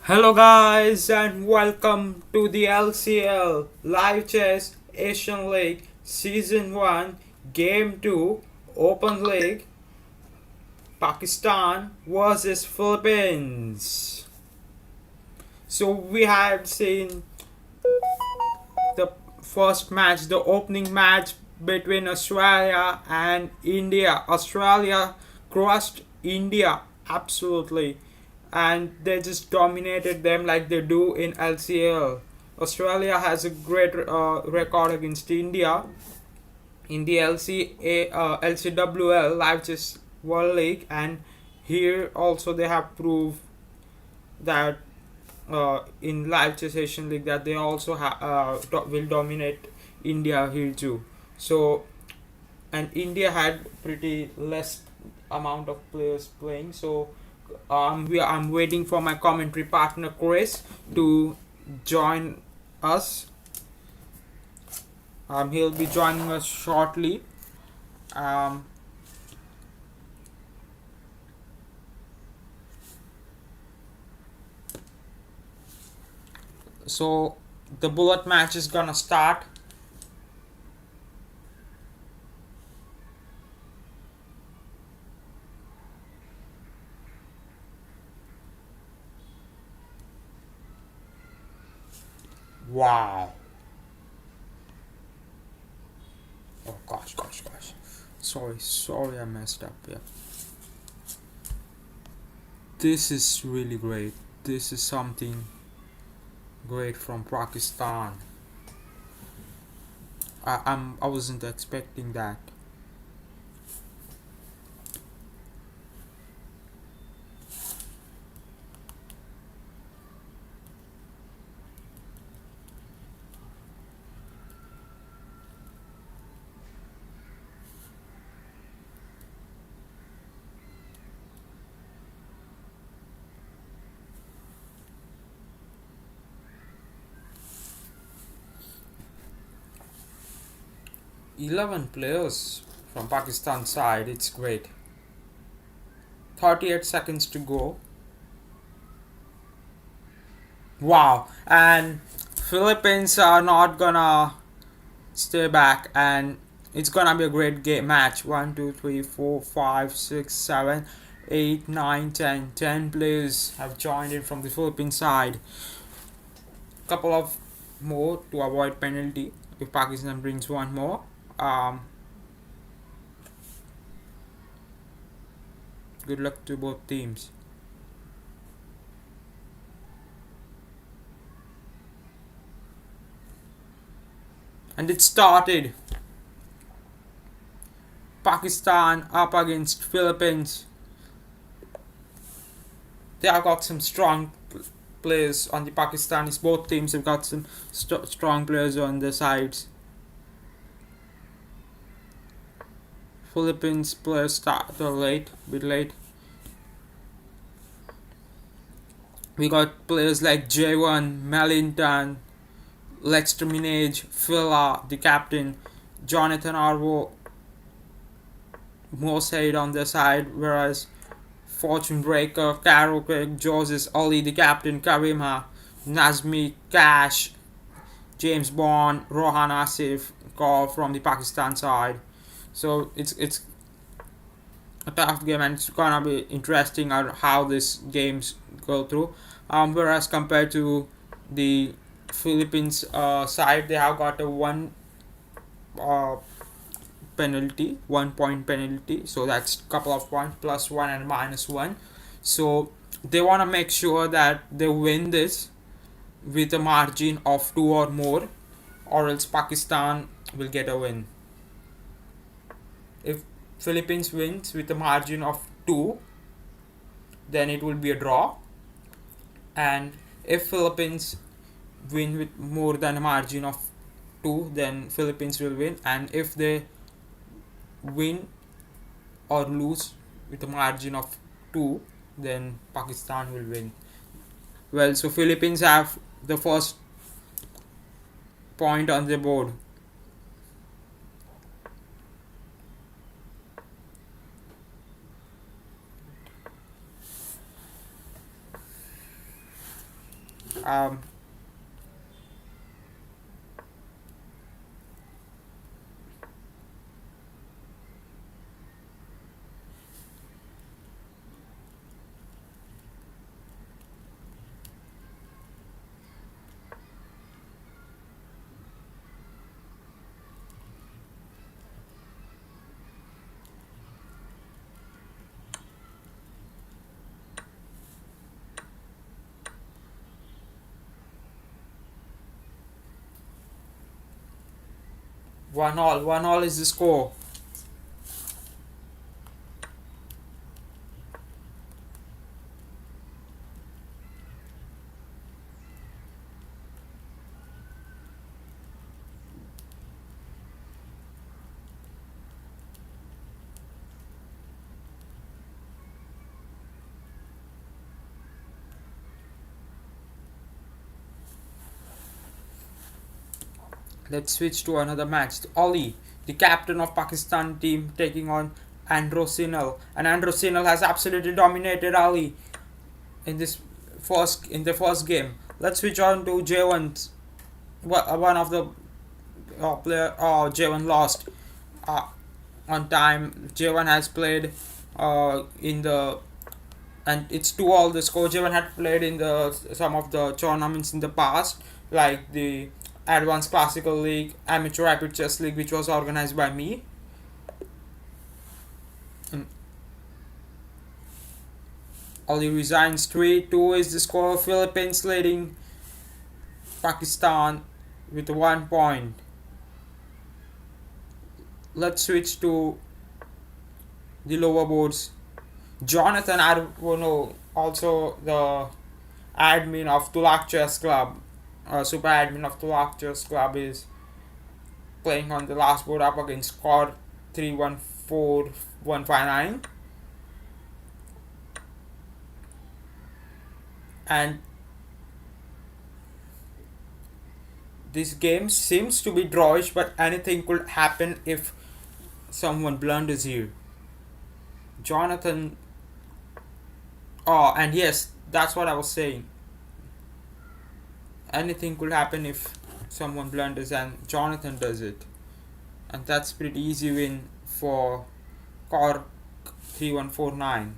Hello guys and welcome to the LCL Live Chess Asian League Season 1 Game 2 Open League Pakistan versus Philippines. So we have seen the first match, the opening match between Australia and India. Australia crushed India absolutely, and they just dominated them like they do in LCL. Australia has a great record against India in the LCWL Live Chess World League, and here also they have proved that in live chess Asian League that they also will dominate India here too. So, and India had pretty less amount of players playing. So I'm waiting for my commentary partner Chris to join us. He'll be joining us shortly. Um, so the bullet match is gonna start. Wow. Oh gosh. Sorry, I messed up. Yeah. This is really great. This is something great from Pakistan. I wasn't expecting that. 11 players from Pakistan side. It's great. 38 seconds to go. Wow. And Philippines are not gonna stay back, and it's gonna be a great game match. 1 2 3 4 5 6 7 8 9 10 10 players have joined in from the Philippine side. Couple of more to avoid penalty if Pakistan brings one more. um, Good luck to both teams. And it started. Pakistan up against Philippines. They have got some strong players on the Pakistanis. Both teams have got some strong players on their sides. Philippines players start bit late. We got players like J1, Melinton, Lexter Minaj, Phila, the captain, Jonathan Arvo, Mosaid on their side, whereas Fortune Breaker, Caro Craig, Joseph Ali, the captain, Karima, Nazmi, Cash, James Bond, Rohan Asif, call from the Pakistan side. So it's a tough game, and it's gonna be interesting on how these games go through. Whereas compared to the Philippines side, they have got a uh, 1 point penalty. So that's couple of points, +1 and -1. So they want to make sure that they win this with a margin of 2 or more, or else Pakistan will get a win. If Philippines wins with a margin of 2, then it will be a draw. And if Philippines win with more than a margin of 2, then Philippines will win. And if they win or lose with a margin of 2, then Pakistan will win. Well, so Philippines have the first point on the board. Um, 1-1. 1-1 is the score. Let's switch to another match. Ali, the captain of Pakistan team, taking on Andro Sinal, and Andro Sinal has absolutely dominated Ali in the first game. Let's switch on to J1. One of the player. J1 lost uh, on time. J1 has played in the and it's 2-all. The score J1 had played in the some of the tournaments in the past, like the Advanced Classical League, Amateur Rapid Chess League, which was organized by me. And Ali resigns. 3-2 is the score. Philippines leading Pakistan with 1 point. Let's switch to the lower boards. Jonathan Arbono, also the admin of Tulak Chess Club, super admin of Tulak Chess Club, is playing on the last board up against score 314159. And this game seems to be drawish, but anything could happen if someone blunders here. Jonathan. Oh, and yes, that's what I was saying. Anything could happen if someone blunders, and Jonathan does it. And that's pretty easy win for Core 3149.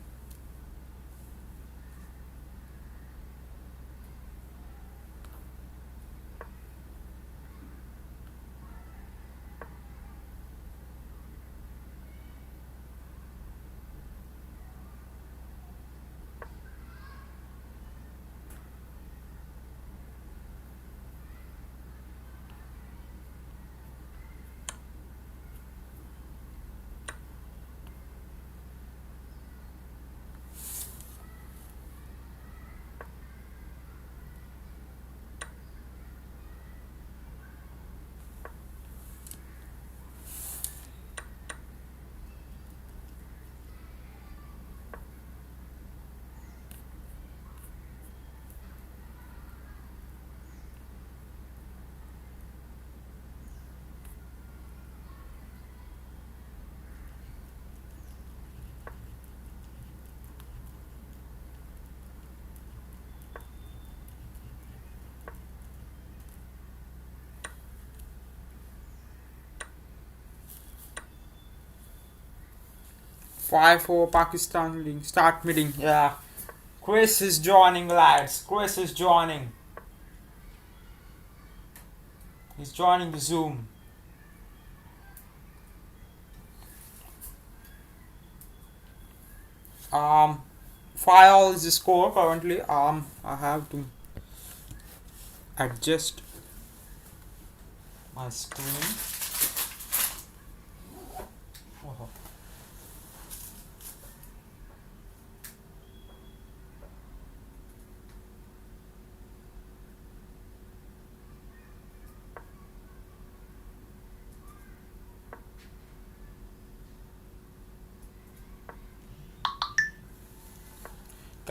5-4 Pakistan leading. Start meeting. Yeah. Chris is joining, lads. Chris is joining. He's joining the Zoom. Um, 5-all is the score currently. I have to adjust my screen. Oh.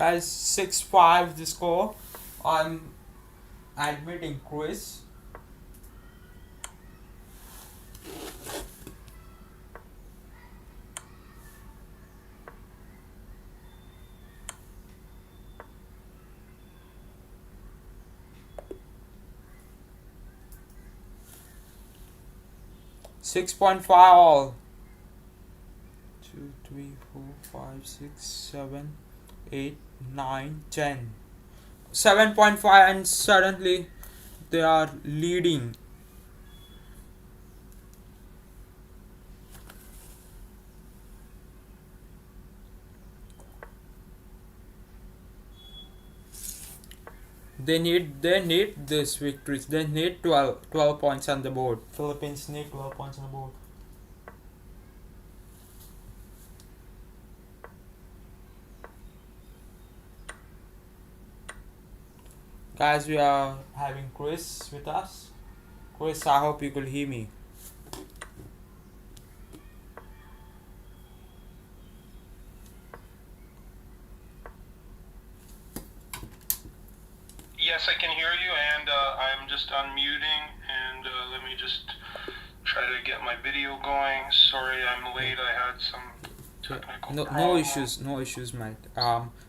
Guys, 6-5 the score. I'm admitting Chris. 6.5 all. 2, 3, 4, 5, 6, 7, 8, 9, 10. 7.5 and suddenly they are leading. They need this victories. They need 12 points on the board. Philippines need 12 points on the board. Guys, we are having Chris with us. Chris, I hope you could hear me. Yes, I can hear you, and I'm just unmuting, and let me just try to get my video going. Sorry, I'm late. I had some technical No problems. no issues, mate.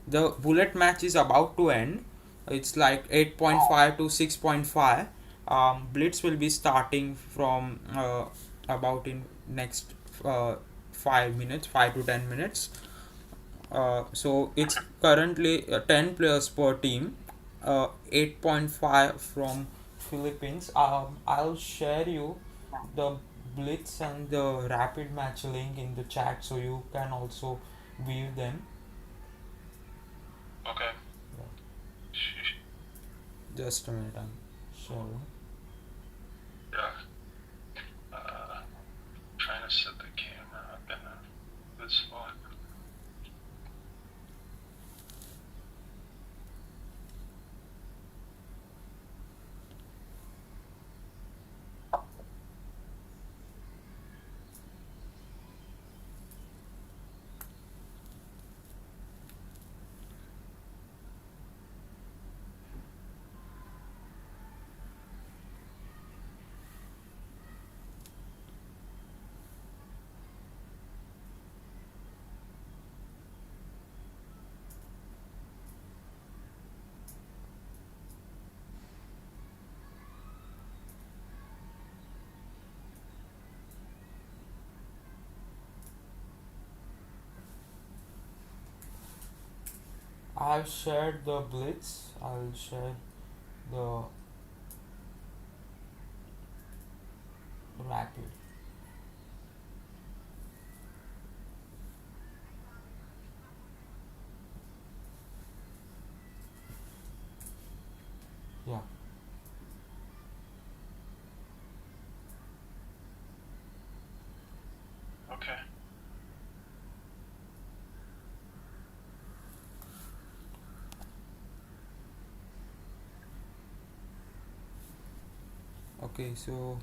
The bullet match is about to end. It's like 8.5 to 6.5. Blitz will be starting from about in next 5 minutes, 5 to 10 minutes. So it's currently 10 players per team. 8.5 from Philippines. I'll share you the blitz and the rapid match link in the chat so you can also view them. Okay. Just a minute, I'm sharing. Yeah. Trying to set the camera up in a good spot. I've shared the blitz. I'll share the rapid. Yeah. Okay. Okay, so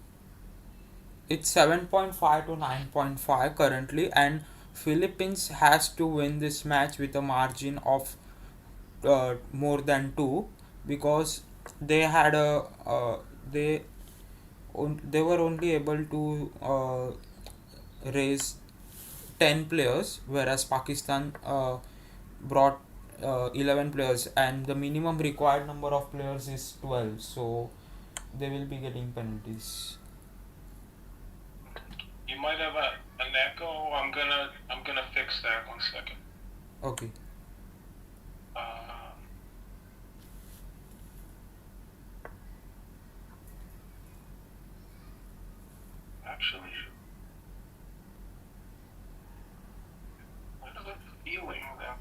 it's 7.5 to 9.5 currently, and Philippines has to win this match with a margin of more than 2, because they had a they they were only able to raise 10 players, whereas Pakistan brought 11 players, and the minimum required number of players is 12, so they will be getting penalties. You might have an echo. I'm gonna fix that. 1 second. Okay. Uh, Actually, what is it feeling that?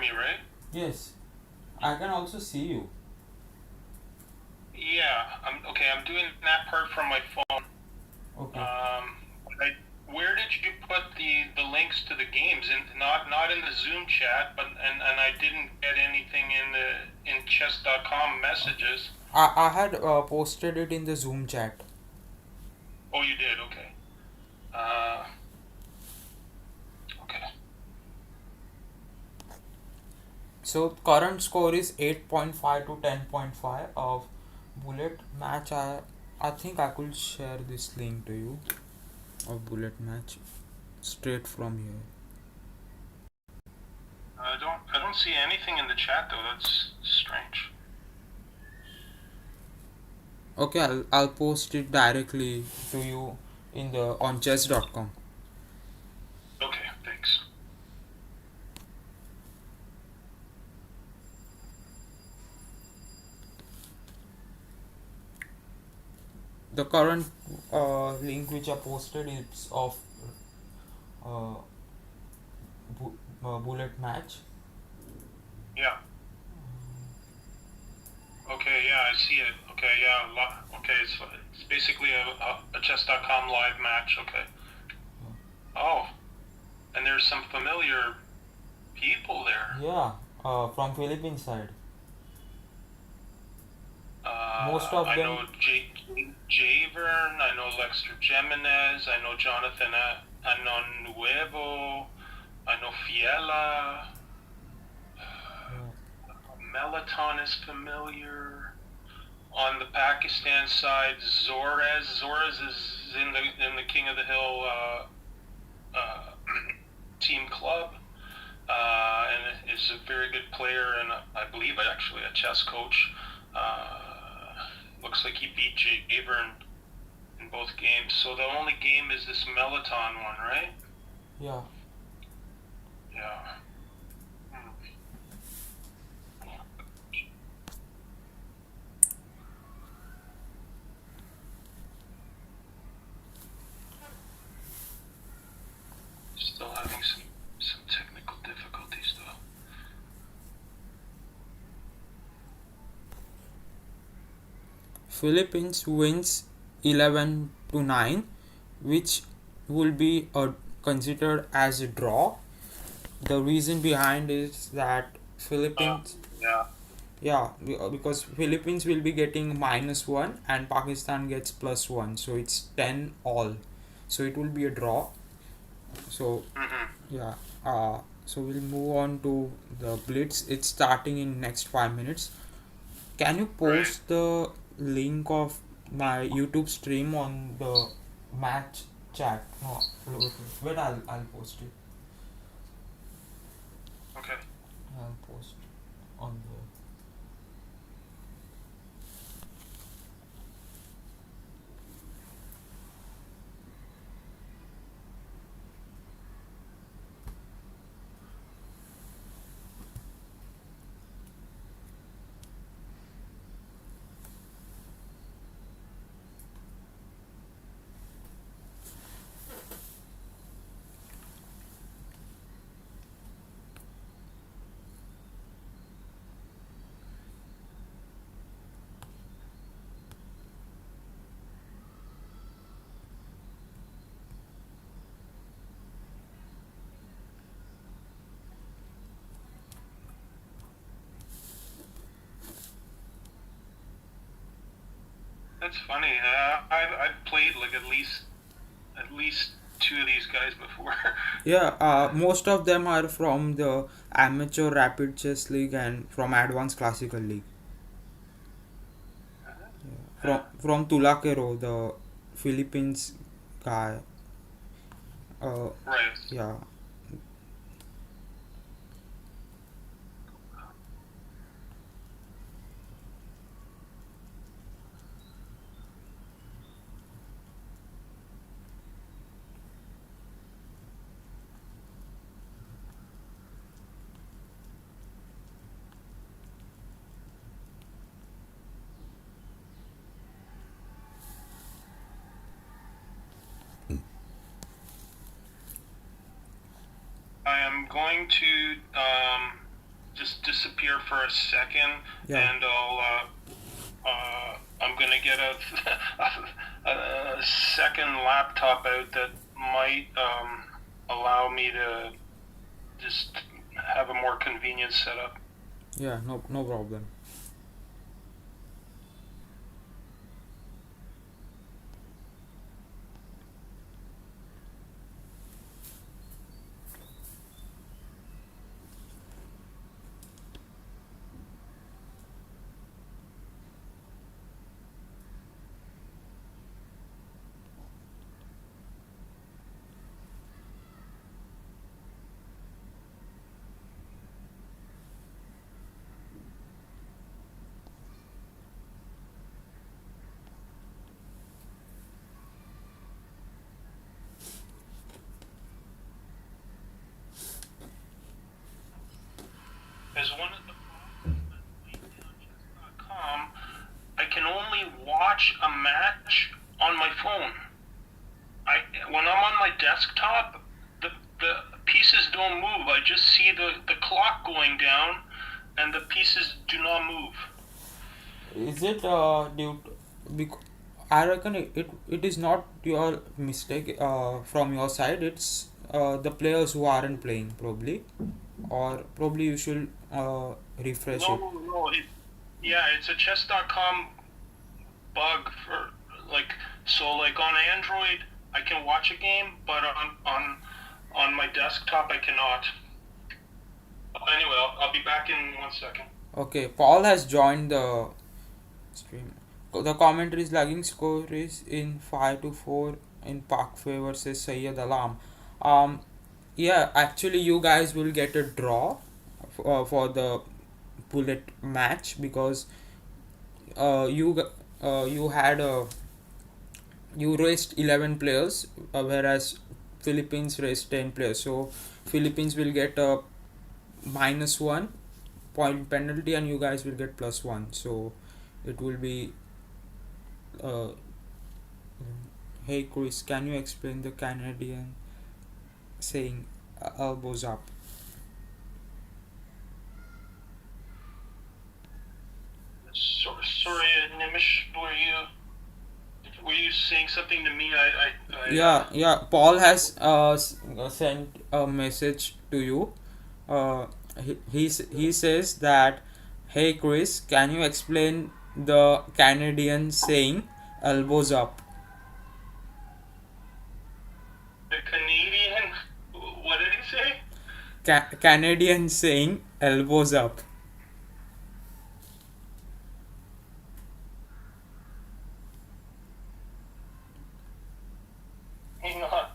me, right? Yes, I can also see you. Yeah, I'm doing that part from my phone. Okay. Um, I, where did you put the links to the games? Not in the Zoom chat, but and I didn't get anything in chess.com messages. I had posted it in the Zoom chat. Oh, you did. Okay. Uh, okay. So current score is 8.5 to 10.5 of bullet match. I think I could share this link to you of bullet match straight from here. I don't see anything in the chat though. That's strange. Okay, I'll post it directly to you in the on chess.com. Okay, thanks. The current link which I posted is of uh, bullet match. Yeah. Okay, yeah, I see it. Okay, yeah, okay, it's basically a chess.com live match. Okay. Oh, and there's some familiar people there. Yeah, from Philippines side. Most of I know them. Javern, I know Lexter Jimenez, I know Jonathan, I know Nuevo, I know Fiela, Melaton is familiar. On the Pakistan side, Zores is in the King of the Hill team club, and is a very good player, and I believe actually a chess coach. Looks like he beat Javern in both games. So the only game is this Melaton one, right? Yeah. Yeah. Hmm. Still having some technical difficulties though. Philippines wins 11 to 9, which will be considered as a draw. The reason behind is that Philippines, Yeah. yeah, because Philippines will be getting -1 and Pakistan gets +1, so it's 10 all. So it will be a draw. So Mm-hmm. yeah, so we'll move on to the blitz. It's starting in next 5 minutes. Can you Right. post the link of my YouTube stream on the match chat? No, wait, I'll post it. Okay. I'll post on the. That's funny. I've played like at least two of these guys before. Yeah, most of them are from the amateur rapid chess league and from advanced classical league. From Tulakero, the Philippines guy. Uh, Right. yeah. I am going to just disappear for a second, Yeah, and I'm gonna get a second laptop out that might allow me to just have a more convenient setup. yeah, no problem. As one of the problems with playing on chess.com, I can only watch a match on my phone. When I'm on my desktop, the pieces don't move. I just see the clock going down, and the pieces do not move. Is it due to, I reckon it is not your mistake from your side. It's the players who aren't playing probably, or probably you should refresh it. No, yeah, it's a chess.com bug for like like on Android I can watch a game, but on my desktop I cannot. Anyway, I'll be back in 1 second. Okay, Paul has joined the stream. The commentary is lagging. Score is in 5-4 in Parkway versus Sayyid Alam. Um, yeah, actually, you guys will get a draw for the bullet match because you had a you raised 11 players, whereas Philippines raised 10 players. So Philippines will get a -1 point penalty, and you guys will get +1. So it will be. Uh, hey Chris, can you explain the Canadian saying elbows up? Sorry, Nimish, were you saying something to me? Yeah. Paul has sent a message to you. He says that, hey Chris, can you explain the Canadian saying elbows up? The Canadian. What did he say? Canadian saying elbows up. Hang on.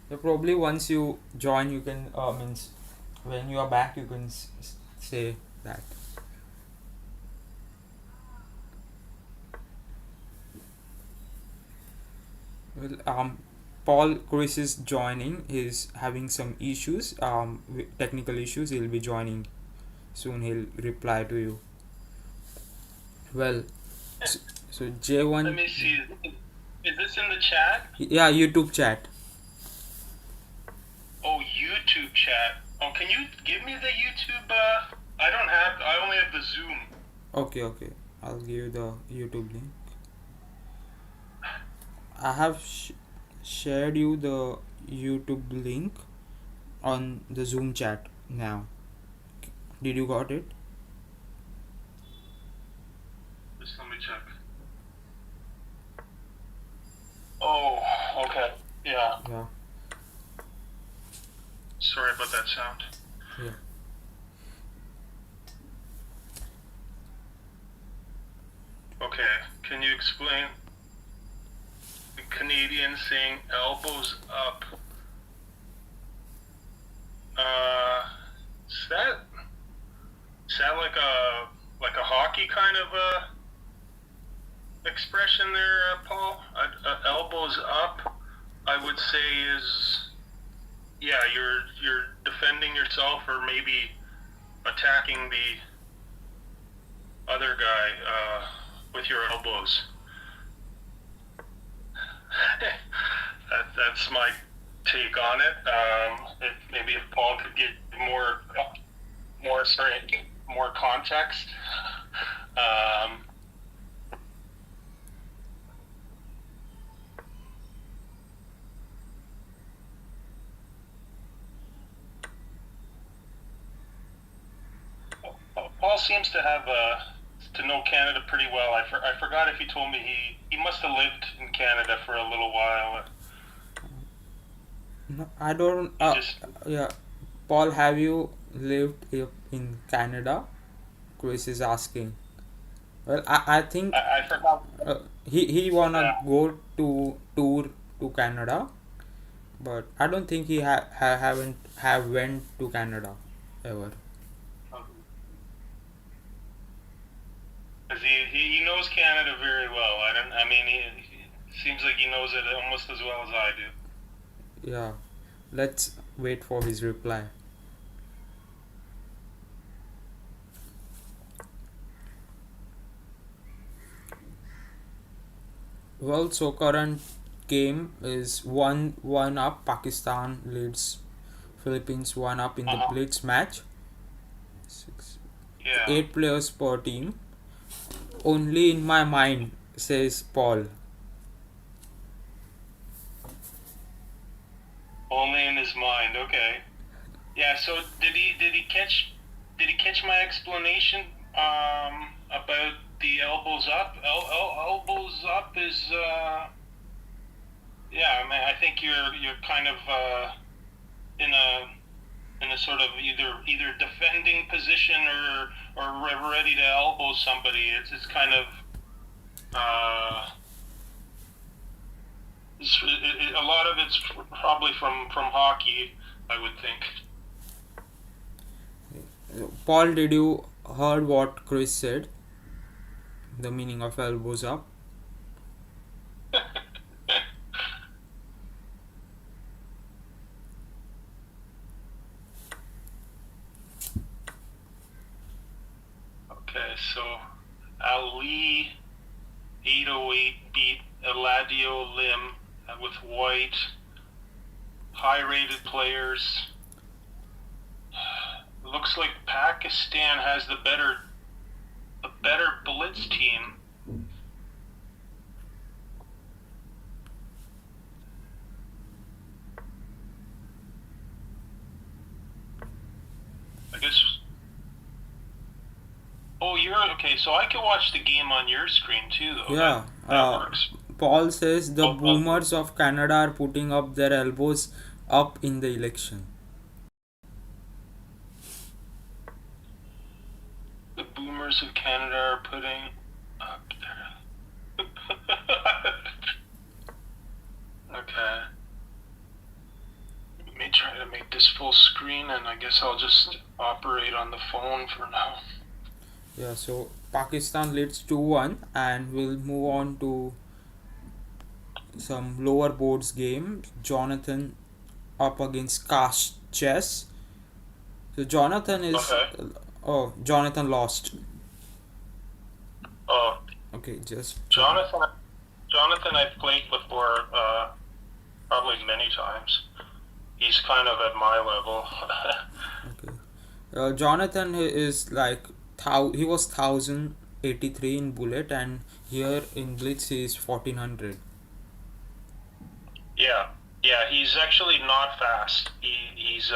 So probably once you join, you can means when you are back, you can say that. Well, Paul Chris is joining. He's having some issues, technical issues. He'll be joining soon. He'll reply to you. Well, so, so Let J1, me see. Is this in the chat? yeah, YouTube chat. Oh, YouTube chat. Oh, can you give me the YouTube? I only have the Zoom. Okay. I'll give you the YouTube link. I have shared you the YouTube link on the Zoom chat now. Did you got it? Just let me check. Oh, okay. Yeah. Yeah. Sorry about that sound. Yeah. Okay, can you explain the Canadian saying elbows up? Is that like a hockey kind of expression there, Paul? Elbows up, I would say is yeah, you're defending yourself or maybe attacking the other guy with your elbows. That's my take on it. Maybe if Paul could give more context. Um, Paul seems to have to know Canada pretty well. I forgot if he told me he must have lived in Canada for a little while. No, I don't. He just Yeah, Paul, have you lived in Canada? Chris is asking. Well, I think I forgot. he wanna Yeah. go to tour to Canada, but I don't think he haven't have went to Canada ever. Because he knows Canada very well. I don't. I mean, he seems like he knows it almost as well as I do. Yeah, let's wait for his reply. Well, so current game is 1 up. Pakistan leads Philippines 1 up in the Uh-huh. blitz match. Six, Yeah. 8 players per team. Only in my mind, says Paul. Only in his mind. Okay. Yeah. So did he catch my explanation about the elbows up? Elbows up is yeah. I mean, I think you're kind of in a sort of either defending position or ready to elbow somebody. It's kind of uh, a lot of it's probably from hockey, I would think. Paul, did you heard what Chris said? The meaning of elbows up. Okay, so Ali 808 beat Eladio Lim with white. High-rated players. Looks like Pakistan has a better blitz team. I guess. Oh, you're okay. So I can watch the game on your screen too, though. Yeah. That works. Paul says the Oh, boomers of Canada are putting up their elbows up in the election. the boomers of Canada are putting up their. Okay. Let me try to make this full screen, and I guess I'll just operate on the phone for now. Yeah, so Pakistan leads 2-1, and we'll move on to some lower boards game. Jonathan up against Cash Chess. So Jonathan is. Okay. Oh, Jonathan lost. Oh, Okay, just. Jonathan, I've played before, probably many times. He's kind of at my level. Okay. Jonathan is like. He was 1083 in Bullet, and here in Blitz he is 1400. Yeah, he's actually not fast. He's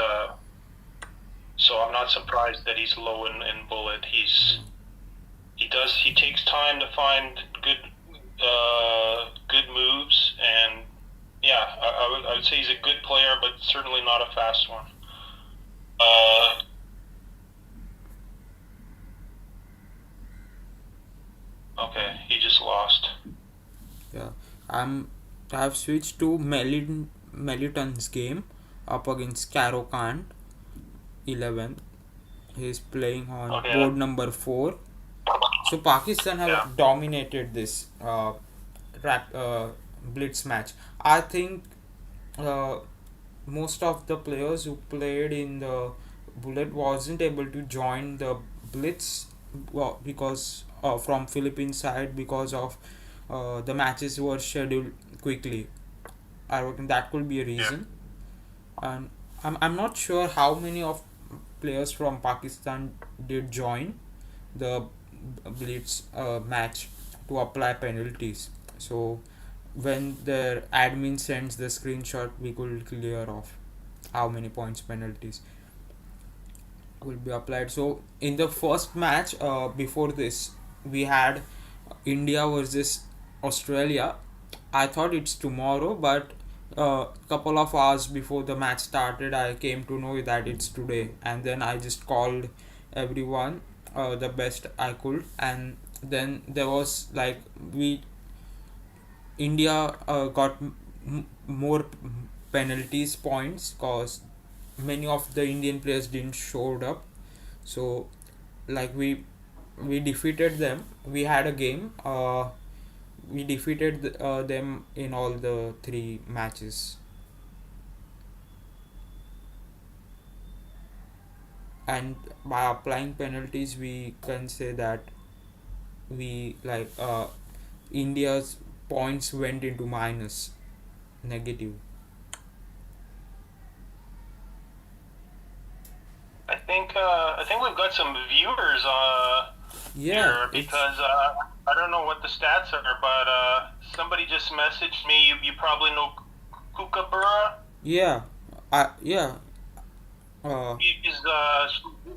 so I'm not surprised that he's low in bullet. He takes time to find good moves, and yeah, I would say he's a good player, but certainly not a fast one. Okay, he just lost. Yeah, I've switched to Meliton's game up against Caro Khan 11. He's playing on Okay. board number 4. So Pakistan have Yeah. dominated this blitz match. I think uh, most of the players who played in the bullet wasn't able to join the blitz, well, because from Philippines side, because of the matches were scheduled quickly. I reckon that could be a Yeah. reason. And I'm not sure how many of players from Pakistan did join the blitz match to apply penalties. So when their admin sends the screenshot, we could clear off how many points penalties will be applied. So in the first match, before this, we had India versus Australia. I thought it's tomorrow, but a couple of hours before the match started, I came to know that it's today, and then I just called everyone the best I could, and then there was like we India got more penalties points because many of the Indian players didn't showed up. So like we defeated them. We had a game. We defeated them in all the three matches, and by applying penalties, we can say that we India's points went into minus, negative. I think we've got some viewers Yeah, here it's because I don't know what the stats are, but somebody just messaged me. You probably know Kookaburra. yeah, yeah. Uh,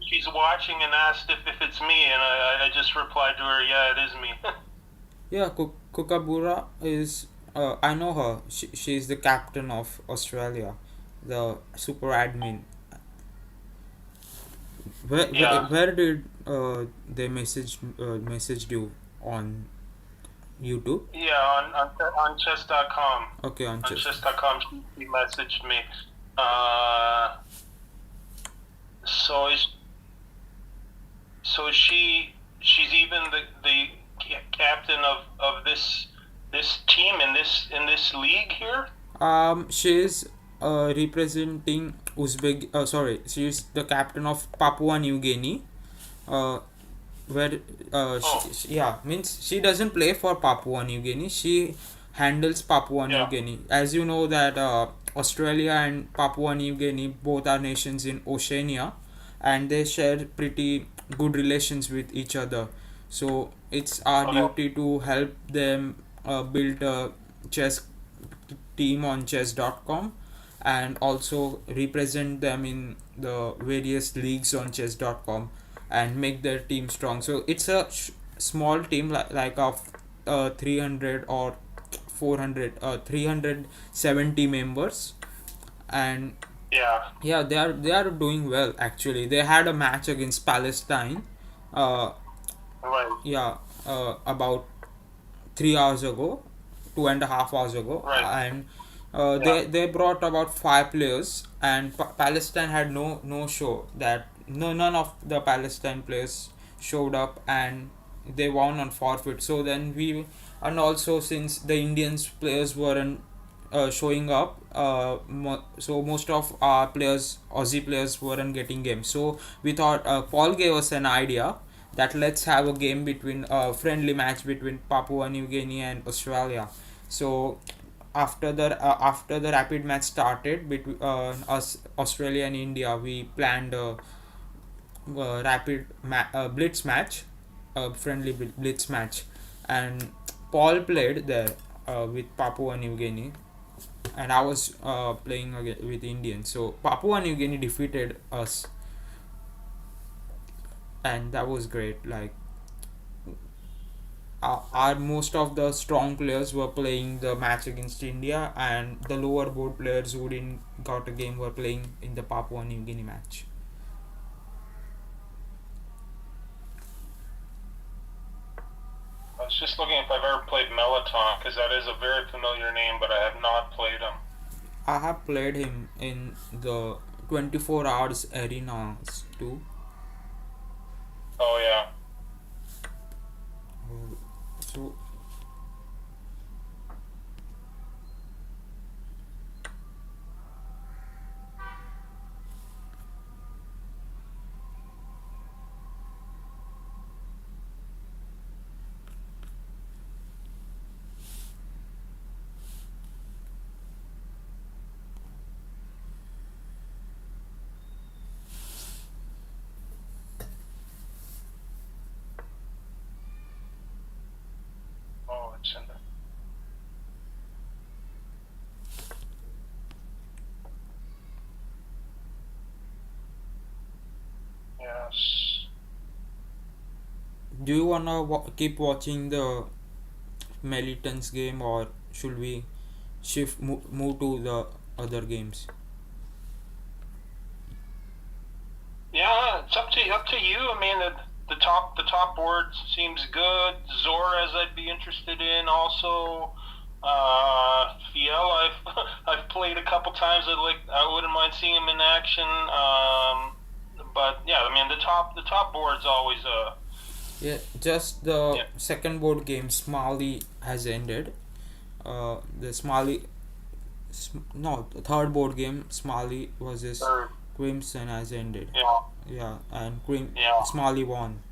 She's watching and asked if it's me, and I just replied to her, yeah, it is me. yeah. Kookaburra is. I know her. She's the captain of Australia, the super admin. Yeah, Where did they messaged you on YouTube? yeah, on chess.com. Okay, on On chess. chess.com, she messaged me. Uh, so is so she's even the captain of this team in this league here. She's representing Uzbek. Sorry, she's the captain of Papua New Guinea. Uh, where Oh, yeah, means she doesn't play for Papua New Guinea. She handles Papua New yeah. Guinea. As you know that Australia and Papua New Guinea both are nations in Oceania, and they share pretty good relations with each other. So it's our Okay. duty to help them build a chess team on chess.com, and also represent them in the various leagues on chess.com and make their team strong. So it's a small team like of 300 or 400 370 members, and Yeah. yeah, they are doing well. Actually, they had a match against Palestine, uh Right. yeah, about 3 hours ago, 2.5 hours ago, Right. and Yeah. they brought about 5 players, and Palestine had no show. That none of the Palestine players showed up, and they won on forfeit. So then we, and also since the Indians players weren't showing up, so most of our players, Aussie players, weren't getting games. So we thought, Paul gave us an idea that let's have a game between a friendly match between Papua New Guinea and Australia. So after the rapid match started between us, Australia and India, we planned a blitz match, a friendly blitz match, and Paul played there with Papua New Guinea, and I was playing with Indians. So Papua New Guinea defeated us, and that was great. Like our most of the strong players were playing the match against India, and the lower board players who didn't got a game were playing in the Papua New Guinea match. I was just looking if I've ever played Meloton because that is a very familiar name, but I have not played him. I have played him in the 24 hours arenas too. Oh yeah. So Send it. Yes. Do you wanna keep watching the Militants game, or should we move to the other games? Yeah, it's up to you. I mean, the top board seems good. Zora's I'd be interested in also. Fiel I've I've played a couple times. I wouldn't mind seeing him in action. But yeah, I mean the top board's always Yeah, just the yeah. second board game, Smalley, has ended. The Smalley, no, the third board game, Smalley versus Or, Crimson, has ended. yeah, Yeah, and yeah. Smalley won.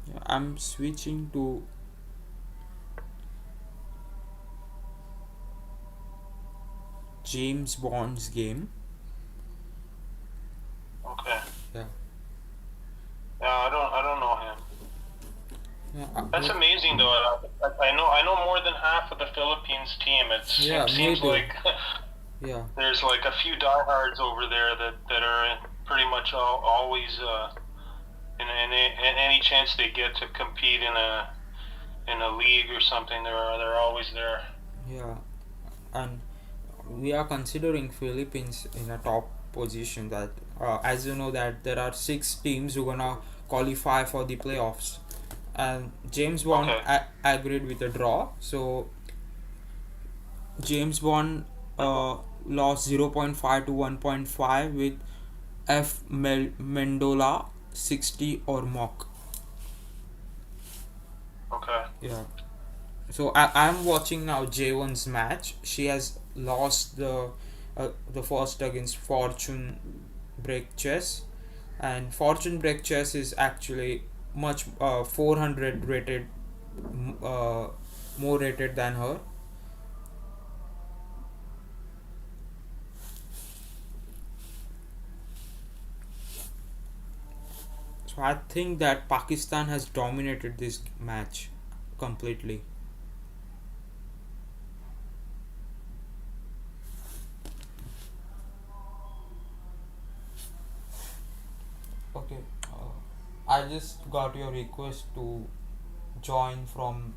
Yeah, I'm switching to James Bond's game. Okay. Yeah. Yeah, I don't know him. Yeah, That's amazing though. I know more than half of the Philippines team. yeah, It me seems too. like Yeah, there's like a few diehards over there that are pretty much always in any chance they get to compete in a league or something. They're always there. yeah, and we are considering Philippines in a top position. That as you know, that there are 6 teams who gonna qualify for the playoffs, and James Bond Okay. agreed with a draw. So James Bond lost 0.5 to 1.5 with Mendola 60 or mock. Okay. Yeah. So I'm watching now J1's match. She has lost the first against Fortune Break Chess, and Fortune Break Chess is actually much 400 rated, uh, more rated than her. So I think that Pakistan has dominated this match completely. Okay, I just got your request to join from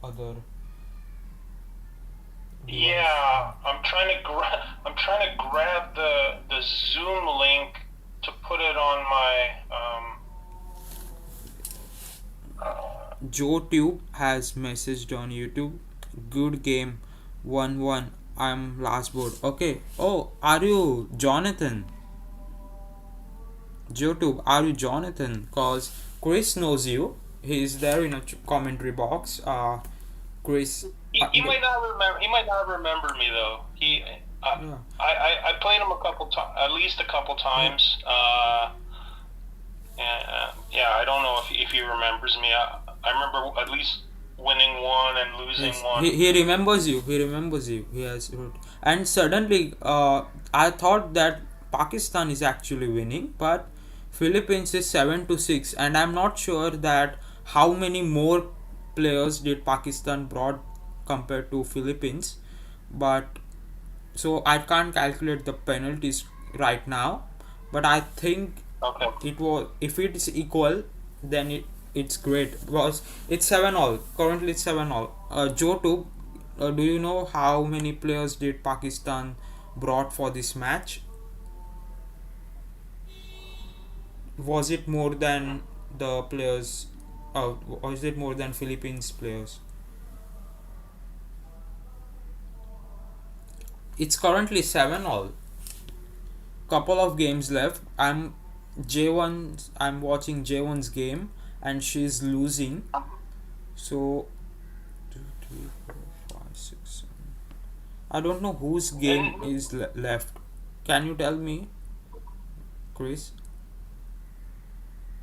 other device. Yeah, I'm trying to grab the Zoom link to put it on my Joe Tube has messaged on YouTube. Good game, 1-1. I'm last board. Okay. Oh, are you Jonathan? YouTube, are you Jonathan? Cause Chris knows you. He is there in a commentary box. Chris. he might not remember. He might not remember me though. Yeah. I played him a couple times, at least a couple times. Yeah, I don't know if he remembers me. I remember at least winning one and losing Yes, one. he remembers you. He remembers you. He has wrote. And suddenly, I thought that Pakistan is actually winning, but Philippines is 7-6, and I'm not sure that how many more players did Pakistan brought compared to Philippines, but so I can't calculate the penalties right now, but I think Okay. it was, if it is equal, then it's great because it's 7-all. Currently it's 7-all. Joe too, do you know how many players did Pakistan brought for this match? Was it more than the players, or is it more than Philippines players? It's currently 7-all. Couple of games left. I'm watching J1's game, and she's losing. So 2, 3, 4, 5, 6, 7. I don't know whose game And is left. Can you tell me, Chris?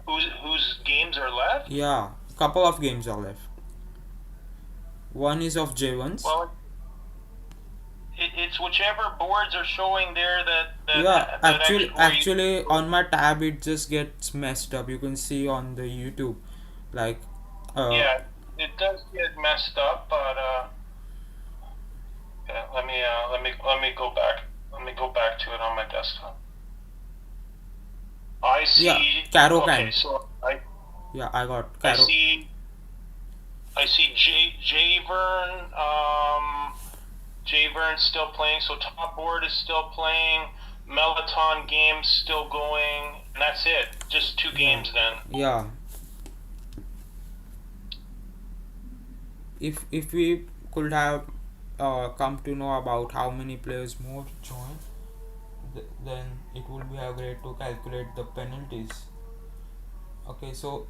Whose games are left? Yeah, couple of games are left. One is of J1s. Well, it's whichever boards are showing there Yeah, that actually where you. actually on my tab it just gets messed up. You can see on the YouTube, like, uh, Yeah, it does get messed up, but yeah, let me go back. Let me go back to it on my desktop. I yeah, see. Caro Okay, can. so Yeah, I got I Caro. see I see Javern. Javern's still playing, so top board is still playing. Melaton games still going, and that's it. Just two Yeah, games then. yeah. If we could have come to know about how many players more join, then it would be a great to calculate the penalties. Okay, so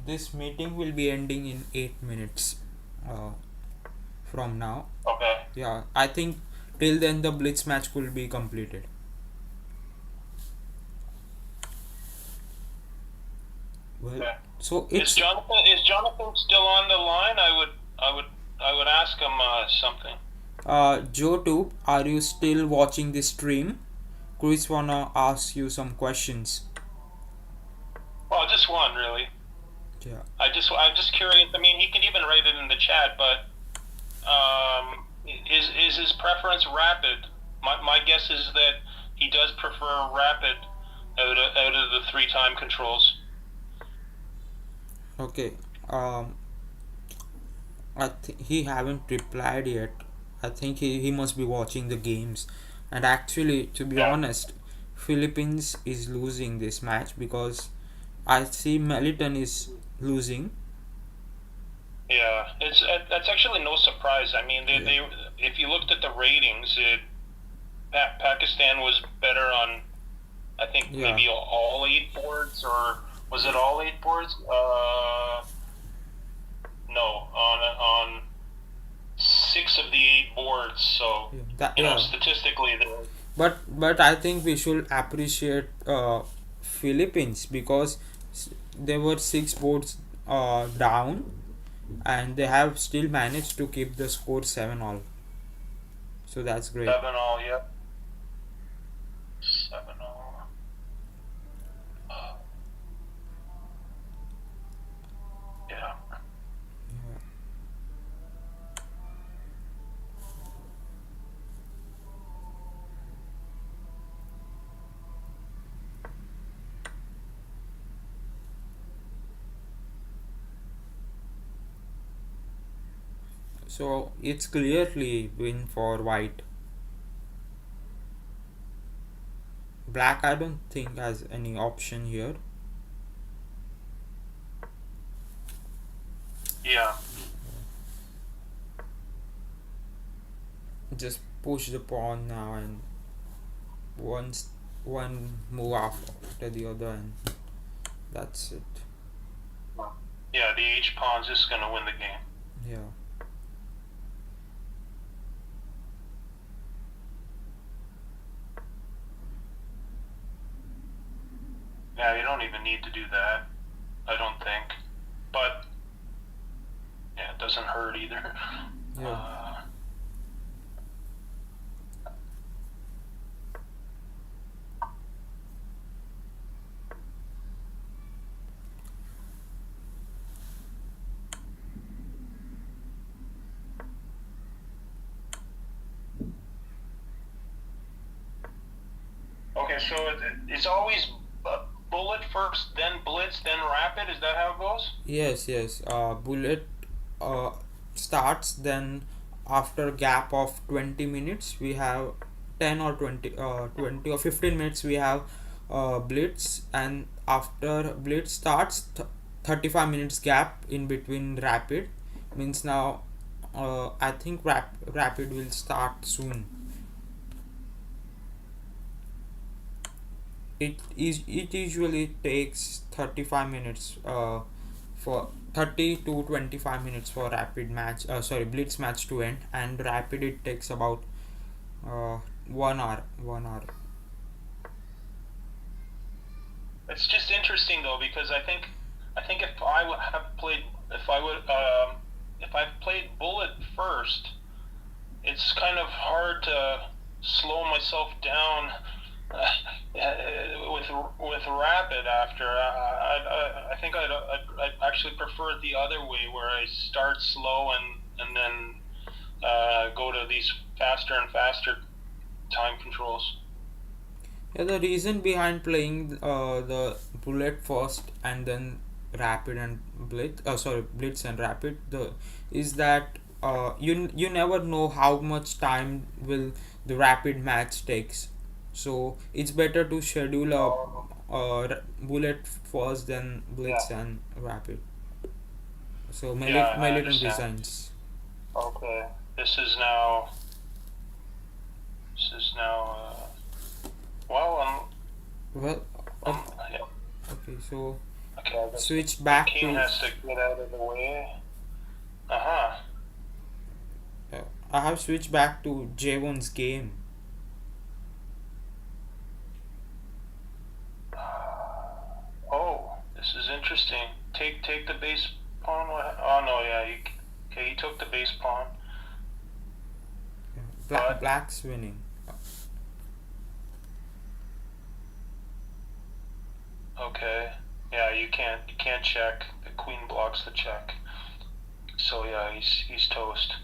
this meeting will be ending in 8 minutes uh, from now. Okay. Yeah, I think till then the blitz match could be completed. Well, Okay. so Is it's Jonathan still on the line? I would ask him something. Joe too. Are you still watching the stream? Chris wanna ask you some questions. Well, just one really. Yeah. I'm just curious. I mean, he can even write it in the chat, but is his preference rapid? My guess is that he does prefer rapid out of the three time controls. Okay. Um, he haven't replied yet. I think he must be watching the games. And actually, to be Yeah. honest, Philippines is losing this match because I see Meliton is losing. Yeah, that's actually no surprise. I mean, Yeah. they if you looked at the ratings, Pakistan was better on, I think Yeah. maybe all 8 boards, or was it all 8 boards? No, on 6 of the 8 boards. So Yeah. Yeah. statistically, But I think we should appreciate Philippines because there were 6 boards down and they have still managed to keep the score 7-all. So that's great. 7-all. Yeah, 7-all. Yeah. Yeah. So it's clearly win for white. Black I don't think has any option here. Yeah. Just push the pawn now and once one move after the other and that's it. Yeah, the H pawn's just gonna win the game. Yeah. Yeah, you don't even need to do that. I don't think. But yeah, it doesn't hurt either. Yeah. Okay, so it's always bullet first, then blitz, then rapid. Is that how it goes? Yes. Bullet uh, starts, then after gap of 20 minutes we have 10 or 20 or 15 minutes we have blitz, and after blitz starts 35 minutes gap in between rapid means now I think rapid will start soon. It usually takes 35 minutes for 30 to 25 minutes for rapid match, sorry, blitz match to end, and rapid it takes about 1 hour. It's just interesting interesting though, because I think if I would have played, if I've played Bullet first, it's kind of hard to slow myself down with Rapid after. I think I'd actually prefer it the other way, where I start slow and then go to these faster and faster time controls. Yeah, the reason behind playing the bullet first and then rapid and blitz, blitz and rapid, the is that you never know how much time will the rapid match takes. So it's better to schedule Oh, a bullet first, then yeah, blitz and rapid. So yeah, I Military understand. designs. Okay, this is now, this is now, well, Well, um, okay, yeah, okay. So okay, I guess switch the back king to. has to get out of the way. Uh-huh. Uh, I have switched back to J1's game. Oh, this is interesting. Take the base pawn. Oh no, yeah. Okay, he took the base pawn, but Black's winning. okay. Yeah, you can't check. The queen blocks the check. So yeah, he's toast.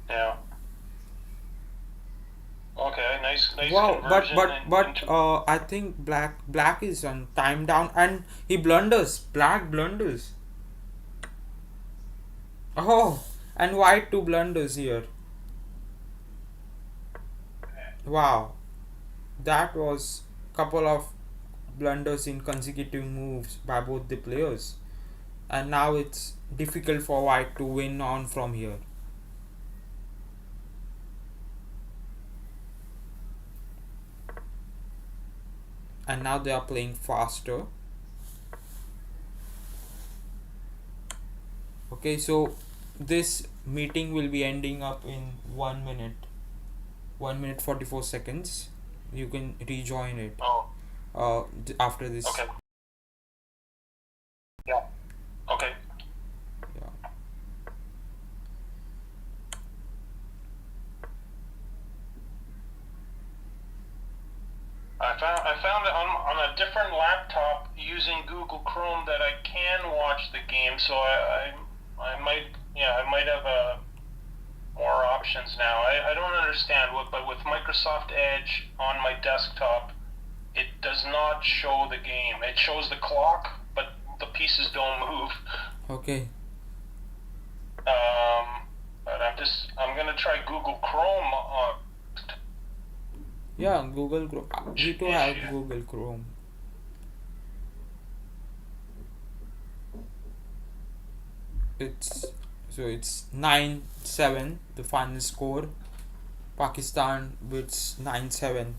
Yeah. Okay, nice Wow, but conversion but but into. I think black is on time down and he blunders. Black blunders. Oh, and white two blunders here. Wow, that was couple of blunders in consecutive moves by both the players, and now it's difficult for white to win on from here. And now they are playing faster. Okay, so this meeting will be ending up in 1 minute. 1 minute 44 seconds. You can rejoin it Oh, after this. okay. Yeah. Okay. Yeah. I found it on a different laptop using Google Chrome that I can watch the game. So I might, yeah, I might have more options now. I don't understand what, but with Microsoft Edge on my desktop, it does not show the game. It shows the clock, but the pieces don't move. Okay. But I'm gonna try Google Chrome on Yeah, Google Chrome. We too have issue. Google Chrome. It's it's 9-7 the final score. Pakistan beats 9-7.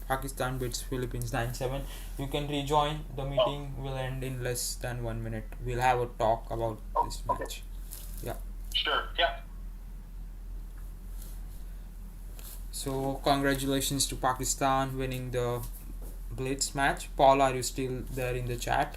Pakistan beats Philippines 9-7. You can rejoin. The Oh, meeting will end in less than 1 minute. We'll have a talk about oh, this okay, match. Yeah. sure, yeah. So congratulations to Pakistan winning the Blitz match. Paul, are you still there in the chat?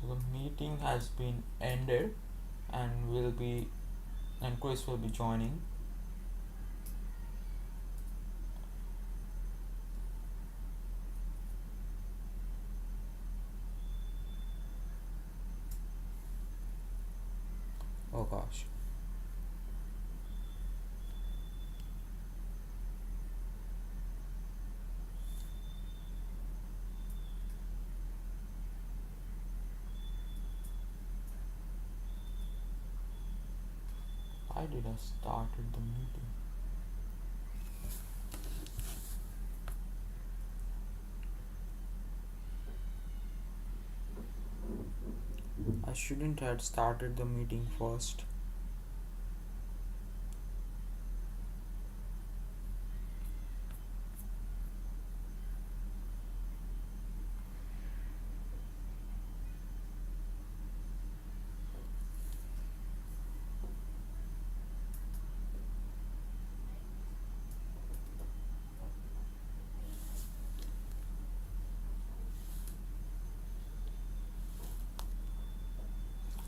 The meeting has been ended and Chris will be joining. Oh gosh. Why did I started the meeting? I shouldn't have started the meeting first.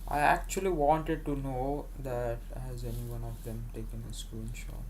I actually wanted to know that has any one of them taken a screenshot.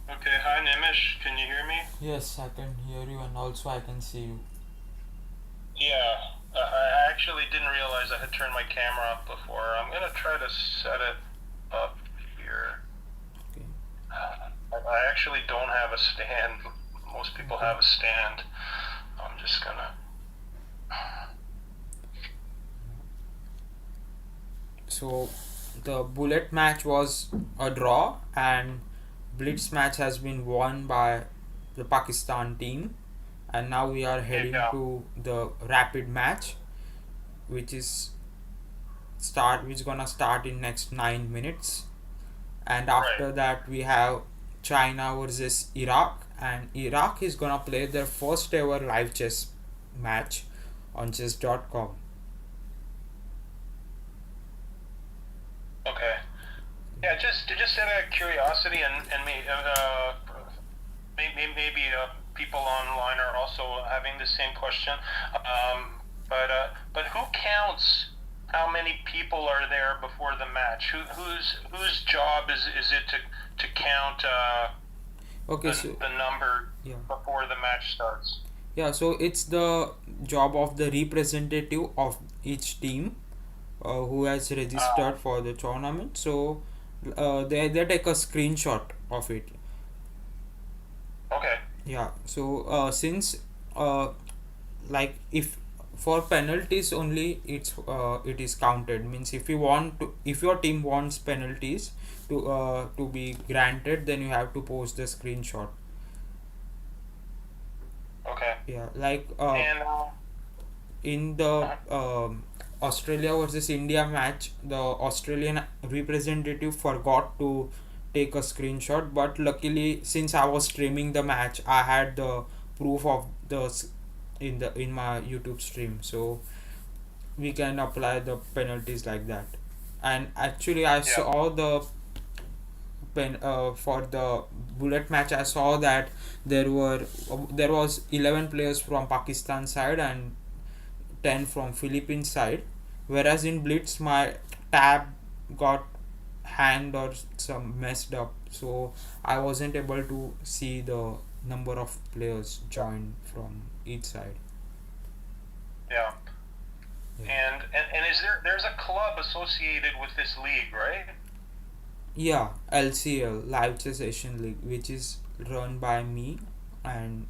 Okay, hi Nimish, can you hear me? Yes, I can hear you and also I can see you. Yeah, I actually didn't realize I had turned my camera up before. I'm gonna try to set it up here. Okay. I actually don't have a stand. Most people have a stand. I'm just gonna. So the bullet match was a draw and blitz match has been won by the Pakistan team, and now we are heading Yeah, to the rapid match, which is gonna start in next 9 minutes, and right. after that we have China versus Iraq, and Iraq is gonna play their first ever live chess match on chess.com. Okay. Yeah, just out of curiosity, and maybe people online are also having the same question. But who counts how many people are there before the match? Whose job is it to count Okay, so the number yeah. before the match starts? Yeah, so it's the job of the representative of each team who has registered for the tournament. So they take a screenshot of it. Okay. Yeah, so since uh, like if for penalties only it is counted, means if you want to, if your team wants penalties to be granted, then you have to post the screenshot. Okay. Yeah, like And in the uh, Australia versus India match, the Australian representative forgot to take a screenshot, but luckily, since I was streaming the match, I had the proof of in my YouTube stream, so we can apply the penalties like that. And actually, I Yeah. saw the for the bullet match. I saw that there was 11 players from Pakistan side and 10 from Philippines side, whereas in blitz my tab got hanged or some messed up, so I wasn't able to see the number of players joined from each side. Yeah. Yeah, And is there's a club associated with this league, right? yeah, LCL, Live Chess Asian League, which is run by me and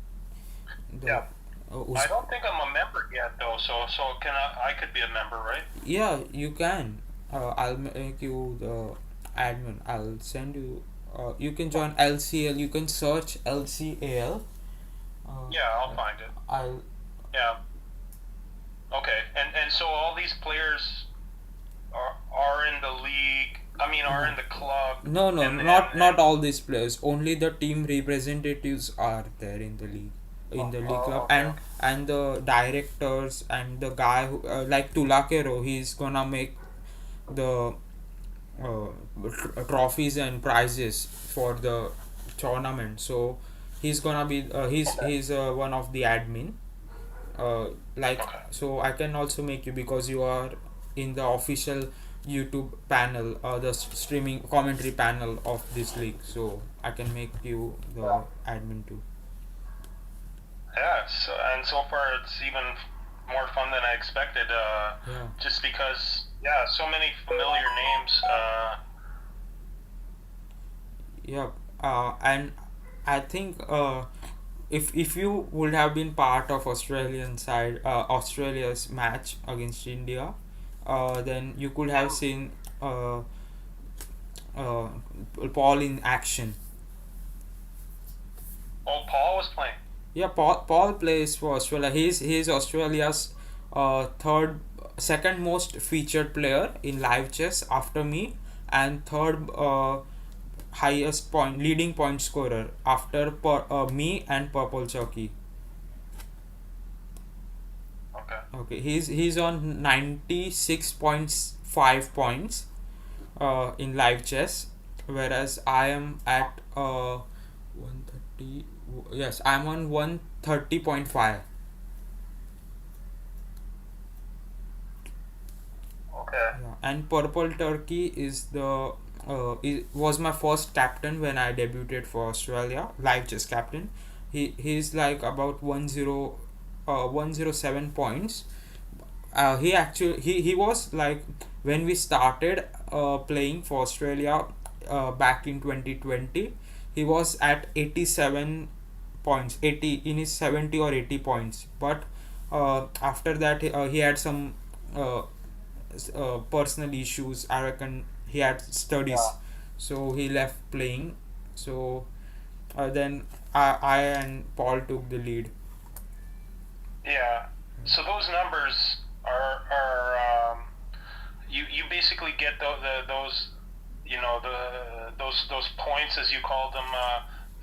the Yeah. I Us- don't think I'm a member yet though, so can I could be a member, right? yeah, you can. I'll make you the admin. I'll send you. You can join LCL. You can search LCAL. Uh, Yeah, I'll find it. I'll Yeah. Okay. And so all these players are in the league. I mean, are no, in the club, no, no, not and all these players. Only the team representatives are there in the league club, okay, okay. and the directors and the guy who like Tulakero. He's gonna make the uh, trophies and prizes for the tournament. So he's gonna be Okay. he's one of the admin. uh, like Okay. so I can also make you because you are in the official YouTube panel, the streaming commentary panel of this league, so I can make you Yeah. the admin too. Yeah. So and so far it's even more fun than I expected. Yeah, Just because, yeah, so many familiar names. yeah. And I think if you would have been part of Australia's match against India, then you could have seen uh, uh, Paul in action. Oh, Paul was playing. Yeah, Paul plays for Australia. He's Australia's third, second most featured player in live chess after me, and third highest leading point scorer after me and Purple Chucky. Okay. Okay, he's on 96.5 points in live chess, whereas I am at 130. Yes, I'm on 130.5. Okay. Yeah, and Purple Turkey was my first captain when I debuted for Australia, live chess captain. He's like about 107 points. He was like when we started playing for Australia back in 2020, he was at 87 points, 80 in his 70 or 80 points, but after that he had some uh, personal issues. I reckon he had studies, Yeah. so he left playing. So then I and Paul took the lead. Yeah. So those numbers are you basically get those, those points, as you called them,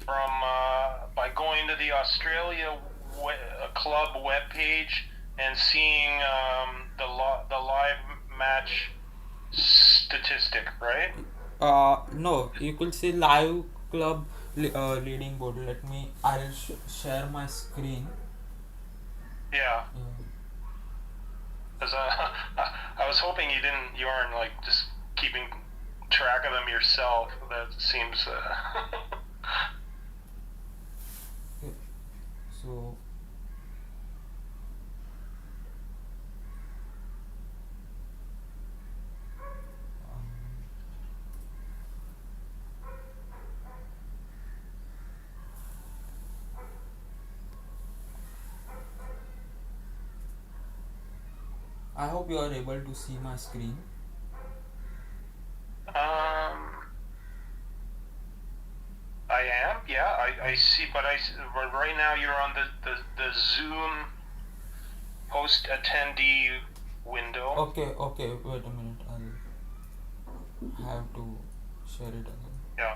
from by going to the Australia club webpage and seeing the live match statistic, right? No, you could see live club leading board. I'll share my screen. Yeah. Uh, Because I was hoping you aren't like just keeping track of them yourself. That seems. okay, so um, I hope you are able to see my screen. I am. Yeah, I see. But right now you're on the Zoom host attendee window. Okay, okay, wait a minute. I'll have to share it again. Yeah.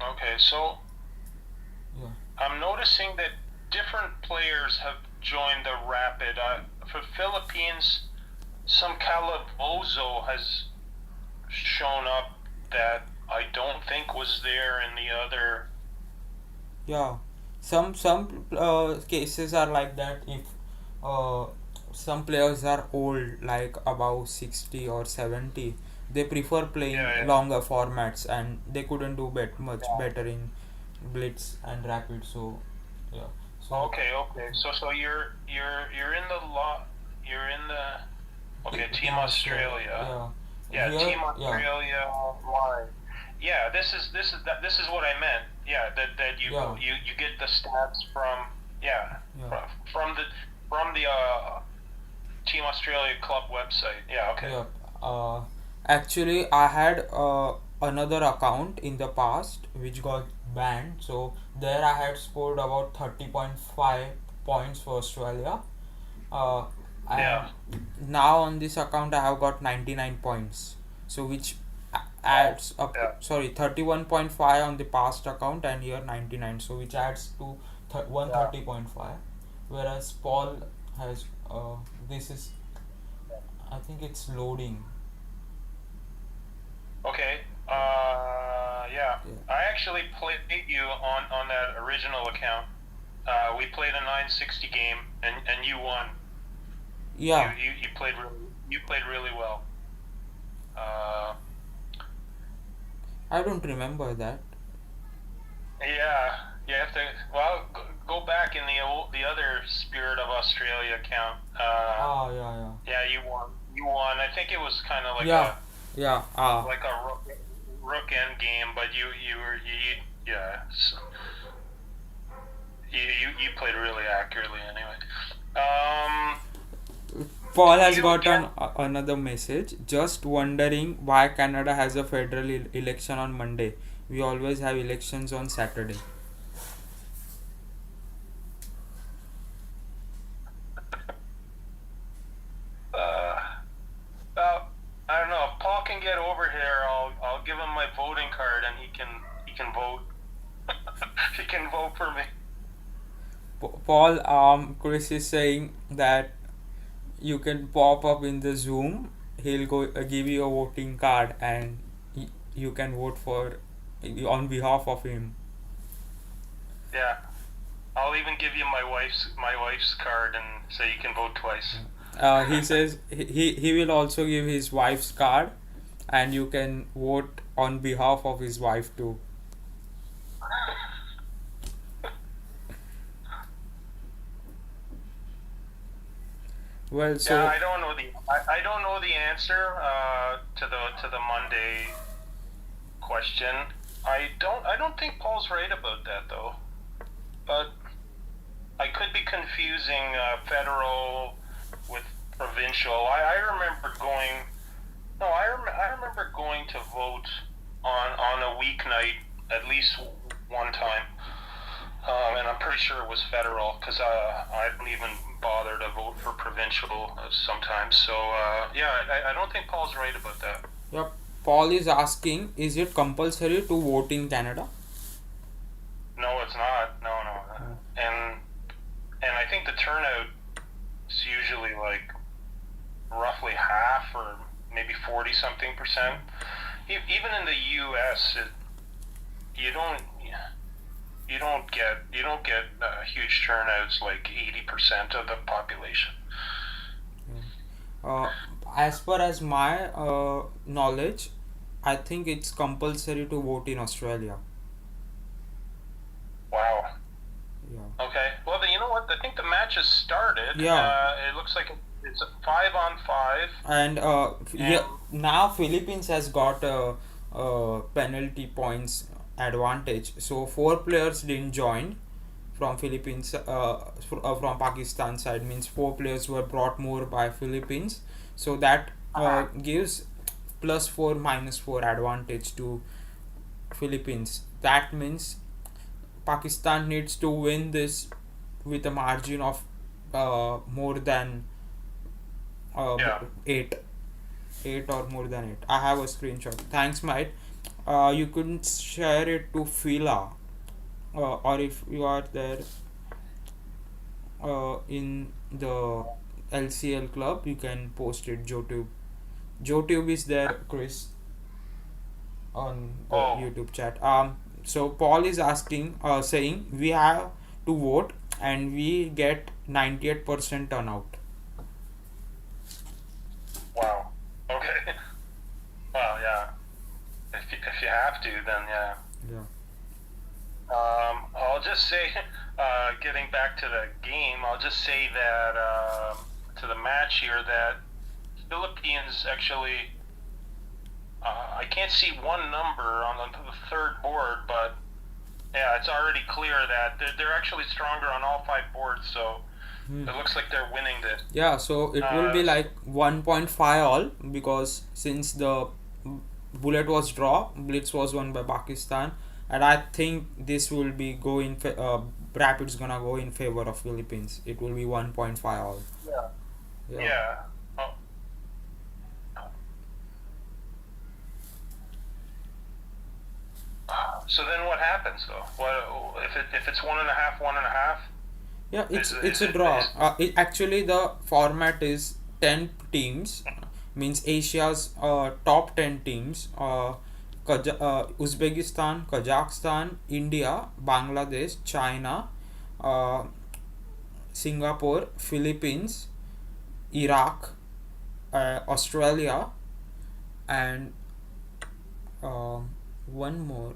Okay. So Yeah. I'm noticing that different players have joined the Rapid. For Philippines, some Calabozo has shown up that I don't think was there in the other. Yeah, some cases are like that. If uh, some players are old, like above 60 or 70, they prefer playing Yeah, longer formats, and they couldn't do much yeah. better in blitz and rapid. So yeah, so Okay, okay. So you're in the You're in the Team Team Australia, Australia. yeah, Yeah, here, Team yeah, Australia line. Yeah, this is what I meant. Yeah, that yeah, you get the stats from, yeah, yeah, from the Team Australia club website. Yeah, okay. yeah. Uh, Actually, I had another account in the past which got banned. So there I had scored about 30.5 points for Australia. Uh, and Yeah. now on this account I have got 99 points. So which Oh, adds up to, yeah. sorry, 31.5 on the past account, and here 99. So which adds to Yeah. 130.5. Whereas Paul has this is, I think it's loading. Okay. Yeah. Yeah. I actually played you on that original account. We played a 960 game, and you won. Yeah, You played really well. Uh, I don't remember that. yeah, you have to. Well, go back in the other Spirit of Australia account. Ah, yeah, yeah. Yeah, you won. You won. I think it was kind of Yeah, yeah. like a rook end game, but yeah. You played really accurately anyway. Um, Paul do has you gotten get? another message. Just wondering why Canada has a federal election on Monday. We always have elections on Saturday. Uh, well, I don't know. If Paul can get over here, I'll give him my voting card, and he can vote. He can vote for me. Paul, Chris is saying that you can pop up in the Zoom. He'll go give you a voting card, and you can vote for on behalf of him. Yeah, I'll even give you my wife's card and say you can vote twice. He says he will also give his wife's card, and you can vote on behalf of his wife too. Well, Yeah, so I don't know the answer to the Monday question. I don't think Paul's right about that though. But I could be confusing federal with provincial. I remember going. No, I remember going to vote on a weeknight at least one time, and I'm pretty sure it was federal because I don't even bother to vote for provincial sometimes. So yeah, I don't think Paul's right about that. yep. Paul is asking, is it compulsory to vote in Canada? No, it's not. No, no, Oh. and I think the turnout is usually like roughly half or maybe 40 something percent. Even in the U.S., you don't you don't get huge turnouts like 80% of the population. Uh, as per as my knowledge, I think it's compulsory to vote in Australia. Wow. Yeah. Okay. Well, then, you know what? I think the match has started. Yeah. It looks like it's a 5-on-5, And and yeah, now Philippines has got penalty points advantage. So four players didn't join from Philippines, from Pakistan side, means four players were brought more by Philippines. So that gives +4 -4 advantage to Philippines. That means Pakistan needs to win this with a margin of more than uh, yeah. 8, 8 or more than 8. I have a screenshot. Thanks, mate. You can share it to Fila, or if you are there, in the LCL club, you can post it. JoTube. JoTube is there, Chris, on the Oh, YouTube chat. So Paul is asking, saying we have to vote and we get 98% turnout. wow. Okay. Well, yeah. If you have to, then yeah. Yeah. I'll just say, getting back to the game, I'll just say that to the match here that Philippines actually, I can't see one number on the third board, but yeah, it's already clear that they're actually stronger on all 5 boards, so it looks like they're winning the. Yeah, so it will be like 1.5 all, because since the bullet was draw, blitz was won by Pakistan, and I think this will be Rapid's gonna go in favor of Philippines. It will be 1.5 all. Yeah. Yeah. Yeah. Oh. So then what happens though? What if it's 1.5, 1.5? Yeah, it's Is a it draw. is, Actually, the format is 10 teams, means Asia's top 10 teams. Uzbekistan, Kazakhstan, India, Bangladesh, China, uh, Singapore, Philippines, Iraq, Australia, and um one more.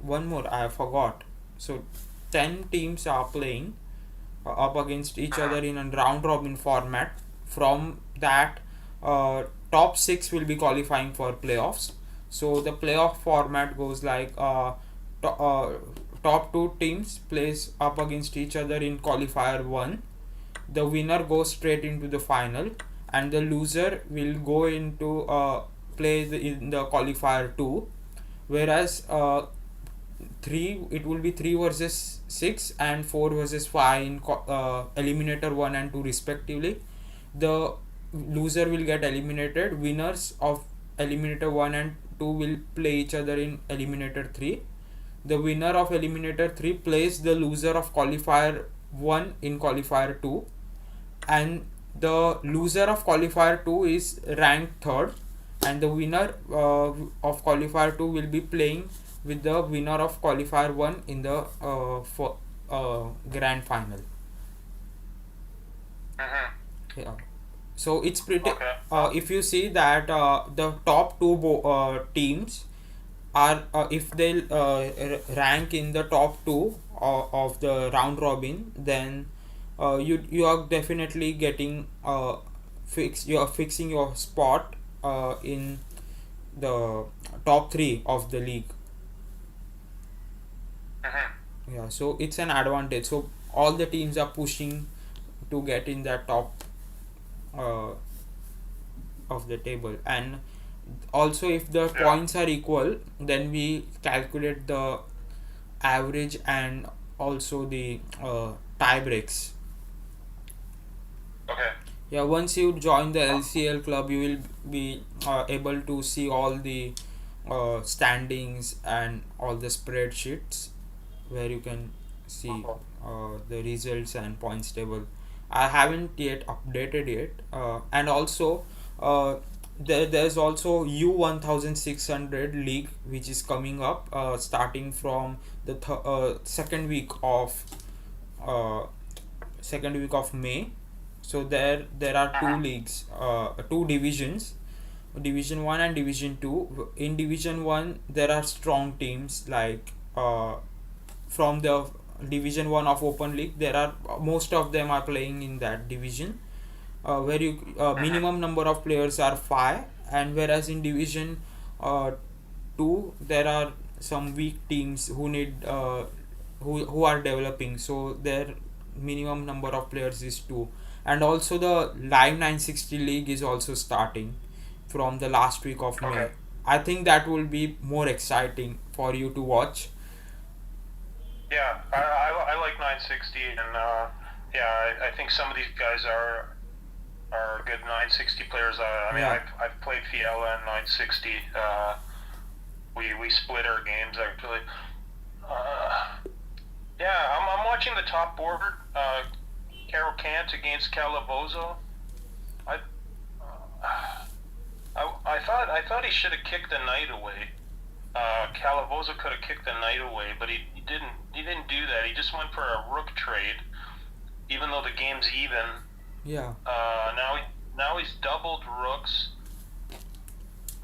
One more I forgot. So 10 teams are playing up against each other in a round robin format. From that, top 6 will be qualifying for playoffs. So the playoff format goes like to, top 2 teams plays up against each other in qualifier 1. The winner goes straight into the final, and the loser will go into play in the qualifier 2. Whereas 3, it will be 3 versus 6 and 4 versus 5 in eliminator 1 and 2 respectively. The loser will get eliminated. Winners of eliminator 1 and 2 will play each other in eliminator 3. The winner of eliminator 3 plays the loser of qualifier 1 in qualifier 2, and the loser of qualifier 2 is ranked third, and the winner of qualifier 2 will be playing with the winner of qualifier 1 in the grand final. Yeah, so it's pretty Okay. if you see that the top 2 teams are if they rank in the top 2 of the round robin, then you are definitely getting you are fixing your spot in the top 3 of the league. Yeah, so it's an advantage. So all the teams are pushing to get in that top uh, of the table. And also, if the points are equal, then we calculate the average and also the tie breaks. Okay. Yeah, once you join the LCL club, you will be able to see all the standings and all the spreadsheets where you can see the results and points table. I haven't yet updated it, and also there's also U 1600 league which is coming up starting from the uh, second week of May. So there are two leagues, two divisions, Division 1 and Division 2. In Division 1 there are strong teams like from the Division 1 of Open League. There are most of them are playing in that division, where you minimum number of players are 5, and whereas in Division 2 there are some weak teams who need who are developing, so their minimum number of players is 2. And also the live 960 league is also starting from the last week of May. I think that will be more exciting for you to watch. Yeah, I like 960, and yeah, I think some of these guys are good 960 players. I mean, Yeah. I've played Fiella and 960. We split our games actually. Yeah, I'm watching the top board. Carol Kant against Calavozo. I, I thought he should have kicked the knight away. Calavozo could have kicked the knight away, but he didn't. He didn't do that. He just went for a rook trade, even though the game's even. Yeah. Now he's doubled rooks,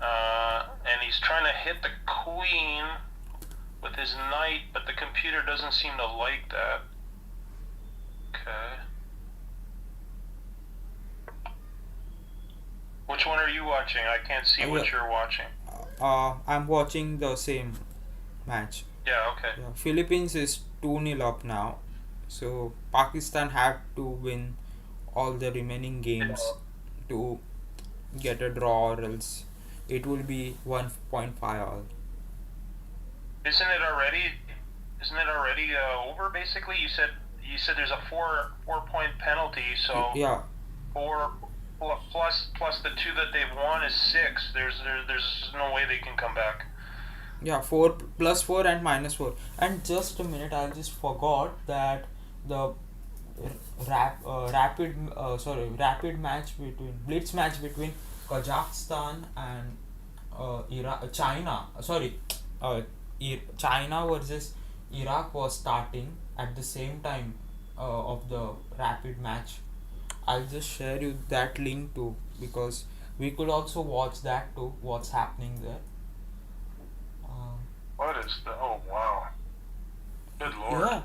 and he's trying to hit the queen with his knight, but the computer doesn't seem to like that. Okay. Which one are you watching? I can't see what you're watching. I'm watching the same match. Yeah, okay. Yeah. Philippines is 2-0 up now, so Pakistan have to win all the remaining games to get a draw, or else it will be 1.5 all. Isn't it already? Isn't it already over? Basically, you said there's a four point penalty, so Yeah. four plus the two that they've won is six. There's no way they can come back. Yeah, 4 plus 4 and minus 4. And just a minute, I just forgot that the rapid match between blitz match between Kazakhstan and China. China versus Iraq was starting at the same time of the rapid match. I'll just share you that link too, because we could also watch that too. What's happening there? Um, What is the? Oh wow! Good lord! yeah.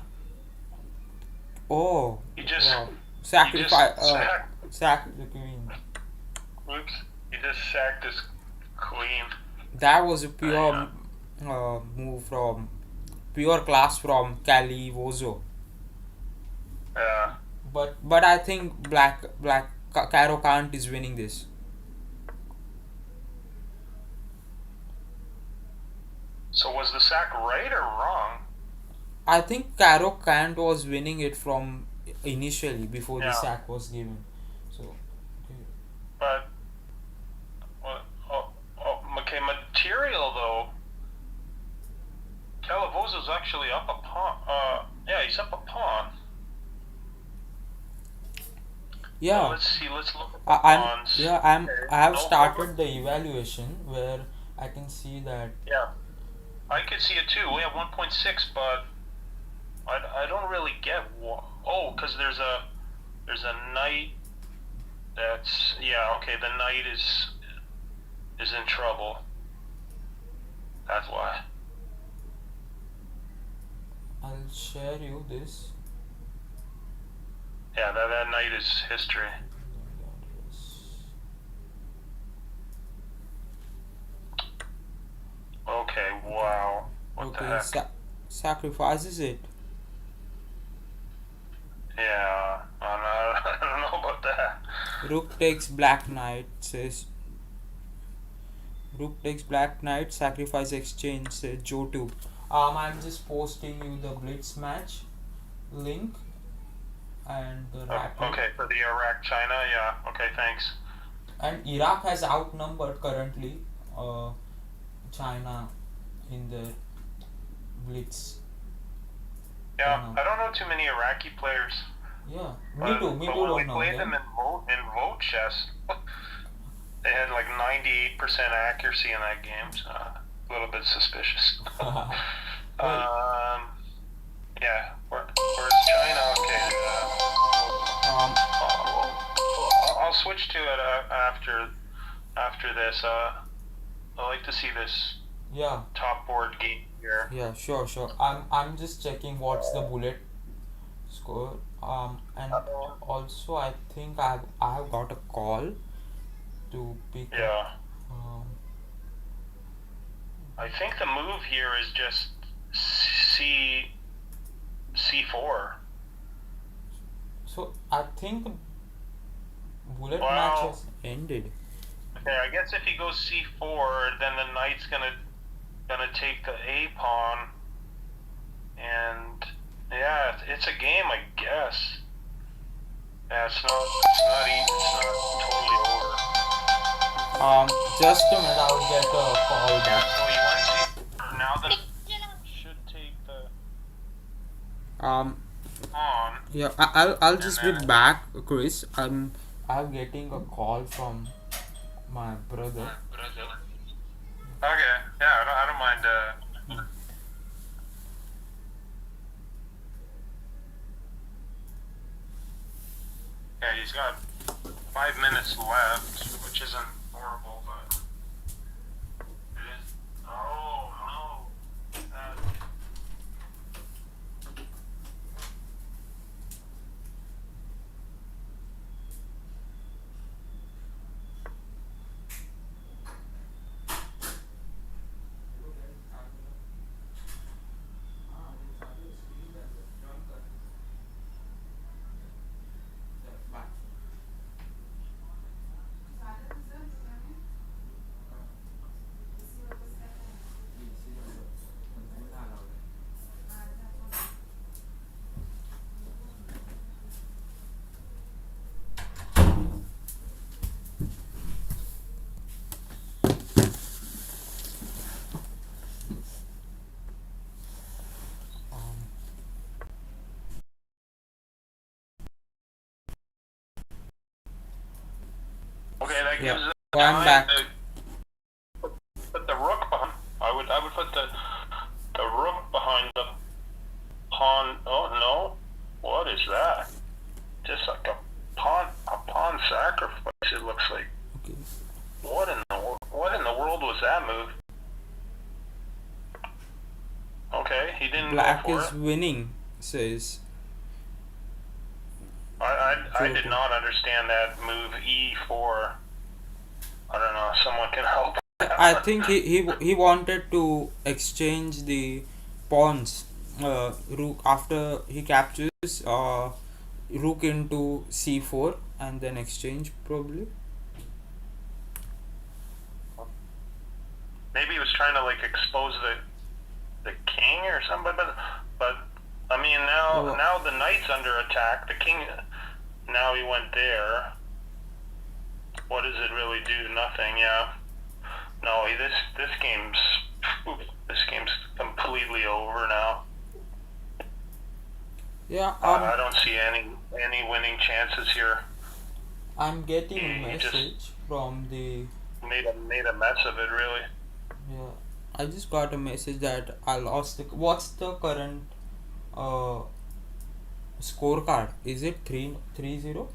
Oh. He just Wow. he Sacrifice. just sacked. Sack the queen. Oops! He just sacked his queen. That was a pure move from pure class from Calivozo. Yeah. But I think Caro Kant is winning this. So was the sack right or wrong? I think Caro Kant was winning it from initially before the Yeah. sack was given. So okay. But okay, material though. Calavozo's actually up a pawn. Yeah, he's up a pawn. Yeah. Let's see. Let's look at the I'm pawns. yeah I have No, started the evaluation where I can see that. Yeah, I could see it too. We have 1.6, but I don't really get what. Oh, because there's a knight. That's okay. The knight is in trouble. That's why. I'll share you this. Yeah, that knight is history. Okay, wow. What the Okay, heck? sacrifices it. Yeah, I don't know about that. Rook takes black knight, says Rook takes black knight, sacrifice exchange, says Joe 2. I'm just posting you the blitz match link and the rapid. Okay, for the Iraq China, yeah. Okay, thanks. And Iraq has outnumbered currently China in the blitz. Yeah, I don't know too many Iraqi players. Yeah, But, me too. Me but too. when we Don't know played them. them in vote chess, they had like 98% accuracy in that game. So a little bit suspicious. Yeah, where's China? Okay. I'll switch to it after this. I like to see this Yeah. top board game here. Yeah, sure. I'm just checking what's the bullet score. And also I think I have got a call to pick up. Yeah, Um, I think the move here is just C4. so I think bullet Wow. match has ended. Okay, I guess if he goes C4, then the knight's gonna take the A pawn, and yeah, it's a game, I guess. Yeah, it's not totally over. Just a minute, I'll get a call Yeah, back. so he went C4. Now the should take the. Um, on, yeah, I'll and just be then back, Chris. I'm getting a call from my brother. okay, yeah, I don't mind. Yeah, he's got 5 minutes left, which isn't horrible, but it is. Oh no. Okay, that Yeah, gives them so I'm time back. to put the rook behind. I would put the rook behind the pawn. Oh no, what is that? Just like a pawn sacrifice. It looks like. Okay. What in the world was that move? Okay, he didn't go Black for is it. winning, says I did Joe. not understand that move E4. I don't know. Someone can help. I think he wanted to exchange the pawns, rook after he captures rook into c4 and then exchange probably. Maybe he was trying to like expose the king or something, but I mean Oh, now the knight's under attack. The king now he went there. What does it really do? Nothing. Yeah. No, this game's completely over now. yeah. I don't see any winning chances here. I'm getting a He just message from the made a mess of it, really. yeah. I just got a message that I lost the. What's the current uh scorecard? Is it 3-0?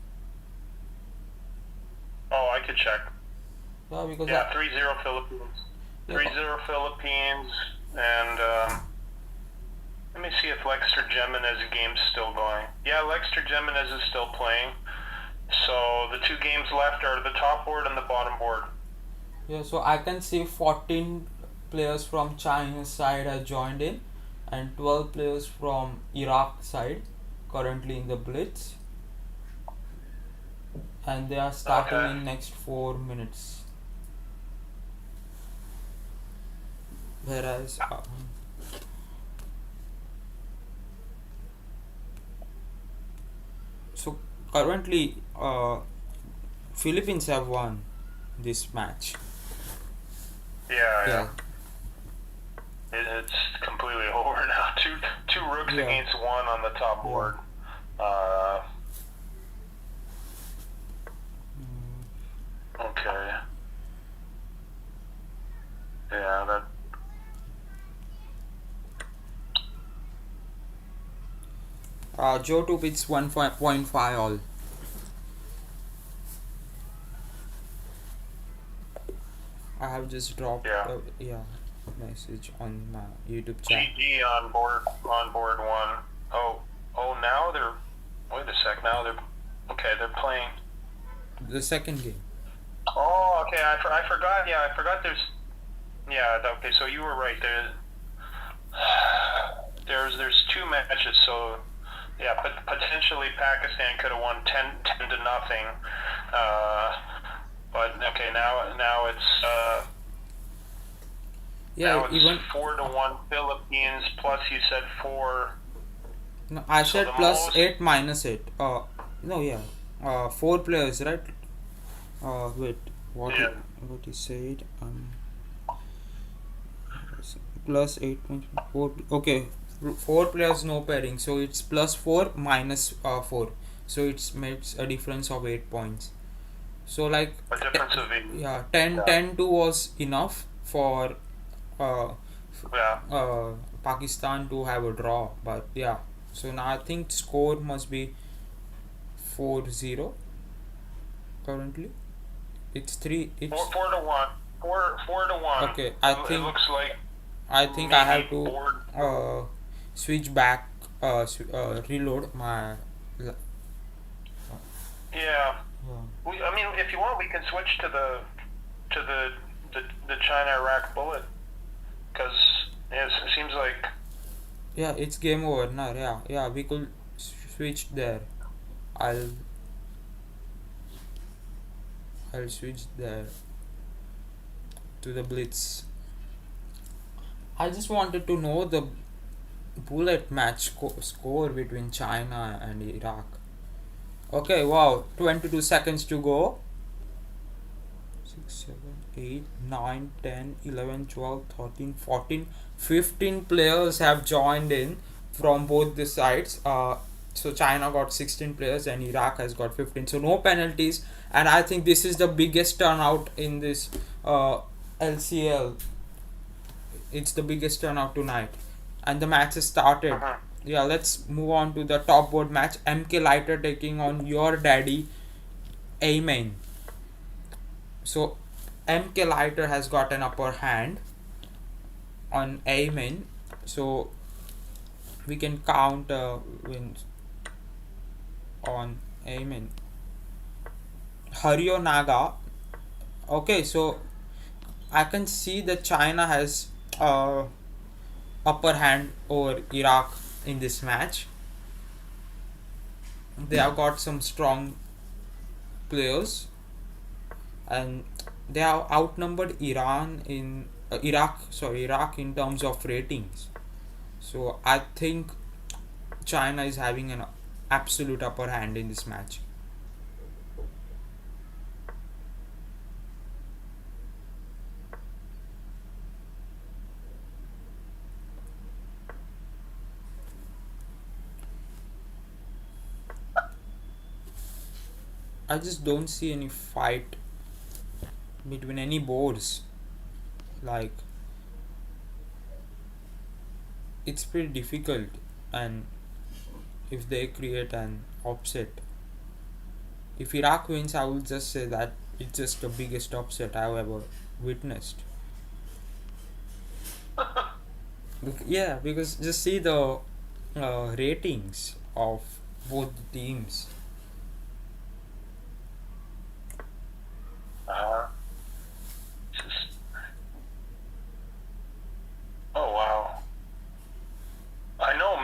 Oh, I could check. Yeah, because Yeah, 3-0 Philippines. yeah, 3-0 Philippines, and let me see if Lexter Jimenez game's still going. Yeah, Lexter Jimenez is still playing. So the two games left are the top board and the bottom board. yeah, so I can see 14 players from China's side have joined in and 12 players from Iraq side currently in the blitz, and they are starting Okay. in next 4 minutes. Whereas so currently Philippines have won this match. Yeah, Yeah, yeah. It's completely over now. Two rooks yeah, against one on the top yeah. board. Uh, okay. Yeah, that. Joe Toop it's 1.5 all. I have just dropped Yeah. yeah message on my YouTube chat. GG on board one. Oh, now they're. Wait a sec. Now they're. Okay, they're playing. The second game. Oh, okay. I forgot. Yeah, I forgot. Yeah. Okay. So you were right. There's two matches. So yeah, potentially Pakistan could have won 10 to nothing. But okay, now it's Yeah, now it's even 4-1 Philippines. Plus you said four. no, I So said the plus most. 8 minus 8. No, yeah. 4 players, right? Wait, Yeah. what he said? Plus 8.4. Okay, 4 players no pairing, so it's plus 4 minus 4, so it makes a difference of 8 points. So like A difference of 8. yeah, 10 Yeah. 10 2 was enough for uh, Yeah. Pakistan to have a draw, but yeah, so now I think score must be 4-0 currently. It's 3, it's 4-1. 4-1. okay. It looks like I think I have maybe to board. switch back, reload my Yeah. I mean, if you want, we can switch to the China Iraq bullet, because it seems like yeah, it's game over now. Yeah, we could switch there. I'll switch there to the blitz. I just wanted to know the bullet match score between China and Iraq. Okay, wow, 22 seconds to go. 6, 7, 8, 9, 10, 11, 12, 13, 14, 15 players have joined in from both the sides. So China got 16 players and Iraq has got 15. So no penalties, and I think this is the biggest turnout in this LCL. It's the biggest turnout tonight, and the match has started. Yeah, let's move on to the top board match. MK Lighter taking on your daddy, Amen. So MK Lighter has got an upper hand on Amen. So we can count wins on Amen. Haryo Naga. Okay, so I can see that China has upper hand over Iraq in this match. They have got some strong players, and they have outnumbered Iraq in terms of ratings. So I think China is having an absolute upper hand in this match. I just don't see any fight between any boards. Like, it's pretty difficult, and if they create an upset, if Iraq wins, I will just say that it's just the biggest upset I've ever witnessed. Yeah, because just see the ratings of both teams. Oh wow. I know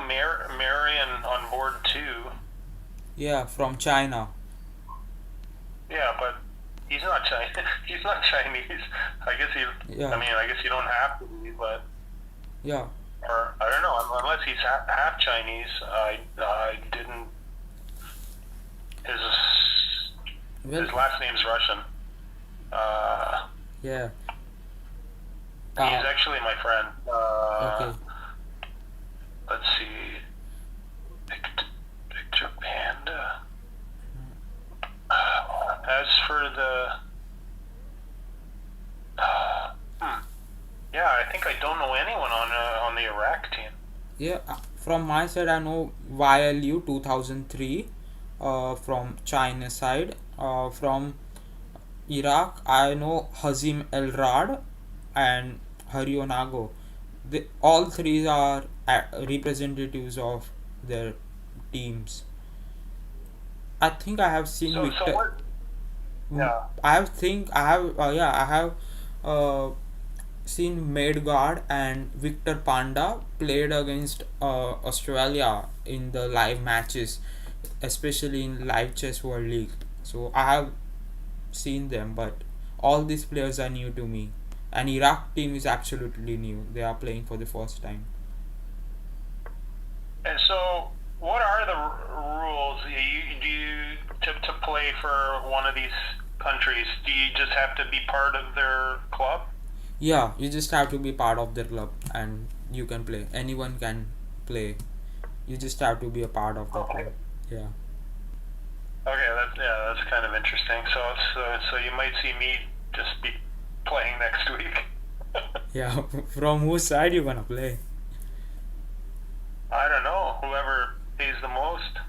Marion on board too. Yeah, from China. Yeah, but he's not Chinese. He's not Chinese. I guess Yeah. I mean, I guess you don't have to be, but Yeah. or I don't know, unless he's half Chinese. I didn't. His last name's Russian. Yeah. He's actually my friend. Okay. Let's see. Picture Panda. As for the. Yeah, I think I don't know anyone on the Iraq team. Yeah, from my side, I know YLU 2003 from China side. From Iraq, I know Hazim El Rad and Haryonago. All three are representatives of their teams. I think I have seen Victor. So what? Yeah. I have seen Maidgard and Victor Panda played against Australia in the live matches, especially in Live Chess World League. So I have seen them, but all these players are new to me. And Iraq team is absolutely new. They are playing for the first time. And so, what are the rules? To play for one of these countries? Do you just have to be part of their club? Yeah, you just have to be part of their club, and you can play. Anyone can play. You just have to be a part of the Okay. team. Yeah. Okay, that's kind of interesting. So you might see me just be playing next week. Yeah. From whose side you gonna play? I don't know. Whoever pays the most.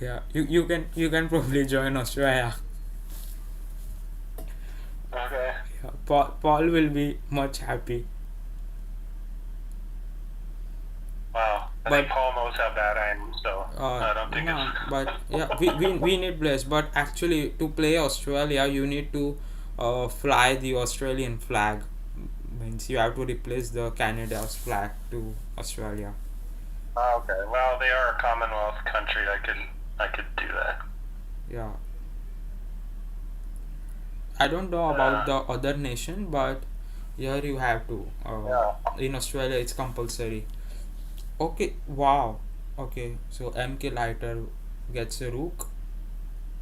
Yeah. You can probably join Australia. Okay. Yeah. Paul will be much happy. Wow. I But think Paul knows how bad I am, so I don't think no, but it's. yeah, we need players. But actually, to play Australia, you need to fly the Australian flag. Means you have to replace the Canada's flag to Australia. Okay. Well, they are a Commonwealth country. I could do that. Yeah. I don't know about Uh, the other nation, but here you have to. yeah. In Australia, it's compulsory. Okay. Wow. Okay. So MK Lighter gets a rook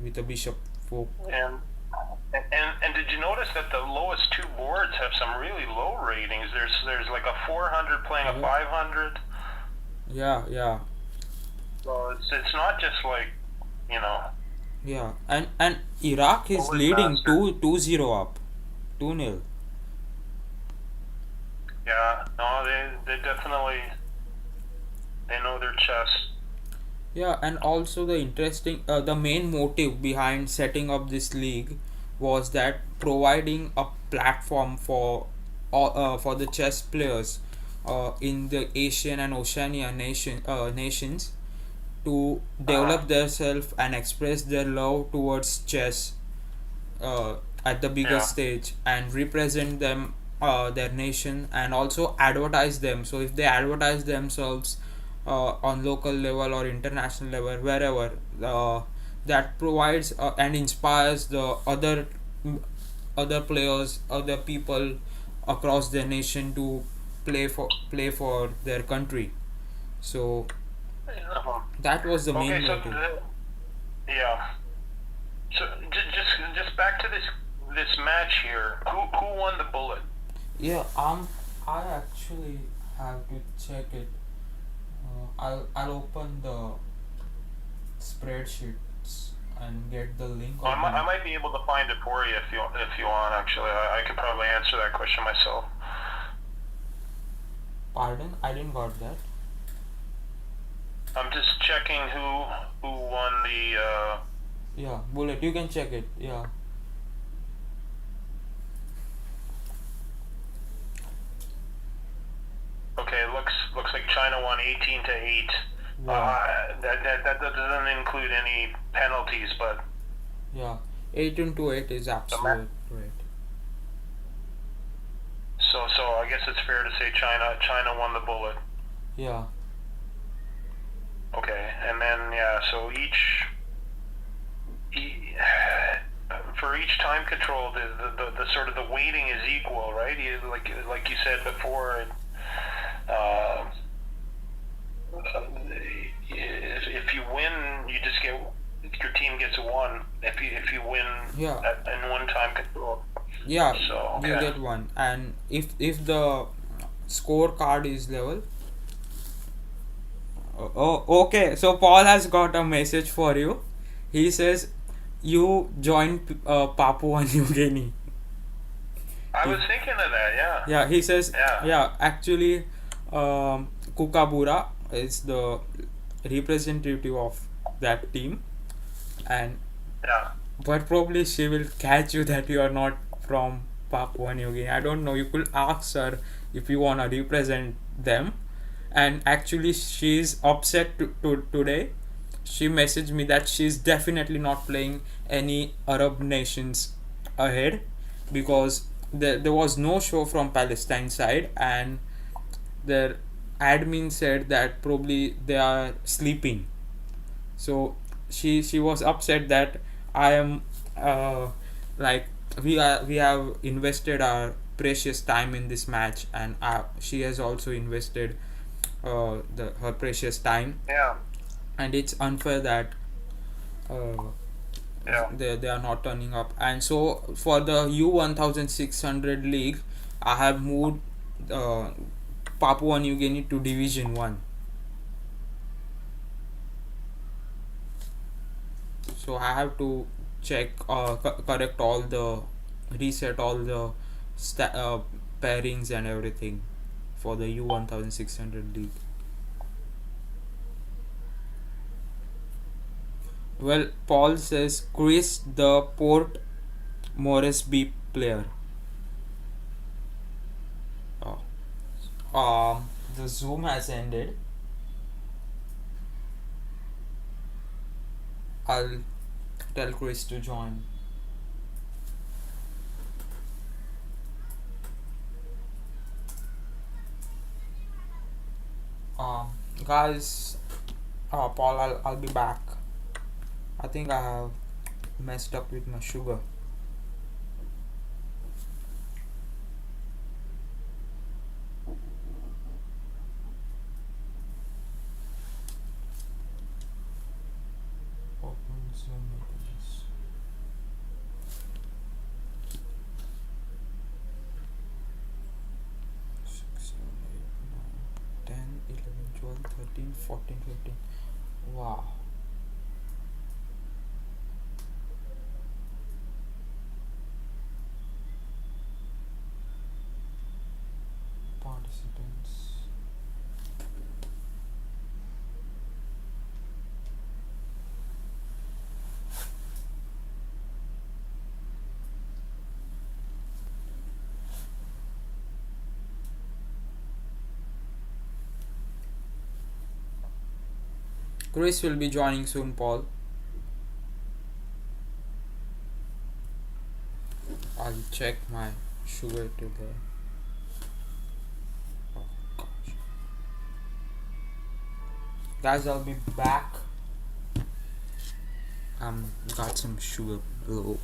with a bishop 4. And did you notice that the lowest two boards have some really low ratings? There's like a 400 playing a Yeah. 500. Yeah. Yeah. So it's not just like, you know. Yeah, and Iraq is Forward leading faster. 2-0 up, 2-0. Yeah, no, they definitely they know their chess. Yeah, and also the main motive behind setting up this league was that providing a platform for the chess players in the Asian and Oceania nations to Uh-huh. develop themselves and express their love towards chess at the bigger Yeah. stage and represent them, their nation, and also advertise them. So if they advertise themselves on local level or international level, wherever, that provides and inspires the other players, other people across their nation to play for their country. So Uh-huh. that was the Okay, main so motive. yeah. So just back to this match here. Who won the bullet? Yeah, I actually have to check it. I'll open the spreadsheets and get the link I of might, the. I might be able to find it for you if you want. Actually, I could probably answer that question myself. Pardon, I didn't got that. I'm just checking who won the. Yeah, bullet. You can check it. Yeah. Okay, looks like China won 18-8. Wow. That doesn't include any penalties, but Yeah. 18-8 is the ma- absolute right. so I guess it's fair to say China won the bullet. Yeah. Okay, and then yeah, so e- for each time control, the sort of the weighting is equal, right? Like you said before, uh, if you win, you just get your team gets one. If you win Yeah. in one time control. Yeah. So You okay. get one, and if the scorecard is level. Okay. So Paul has got a message for you. He says you joined Papua New Guinea. I He, was thinking of that. Yeah. yeah, he says, Yeah. yeah, actually, Kukabura is the representative of that team, and Yeah. but probably she will catch you that you are not from Papua New Guinea. I don't know. You could ask her if you wanna represent them, and actually, she's upset today. She messaged me that she's definitely not playing any Arab nations ahead because there was no show from Palestine side, and their admin said that probably they are sleeping. So she was upset that I am like we have invested our precious time in this match, and she has also invested her precious time, Yeah. and it's unfair that uh, Yeah. they are not turning up. And so for the U 1600 league, I have moved uh, Papua New Guinea to Division 1. So I have to check, correct all the, reset all the pairings and everything for the U1600 league. Well, Paul says Chris the Port Moresby player. Oh. The Zoom has ended. I'll tell Chris to join. Um, Guys, Paul, I'll be back. I think I have messed up with my sugar. Open Zoom meetings. 6, 7, 8, 9, 10, 11, 12, 13, 14, 15. Wow. Participants. Chris will be joining soon, Paul. I'll check my sugar today. Oh gosh. Guys, I'll be back. Got some sugar low.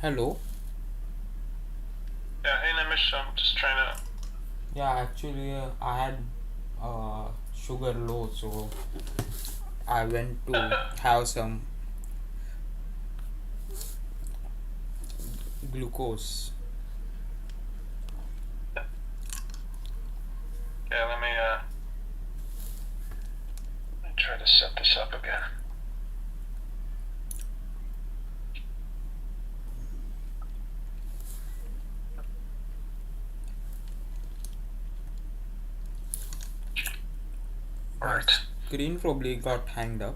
Hello. Yeah, hey Nimish, I'm just trying to. Yeah, actually, I had sugar low, so I went to have some glucose. Yeah, let me try to set this up again. My Alright. screen probably got hanged up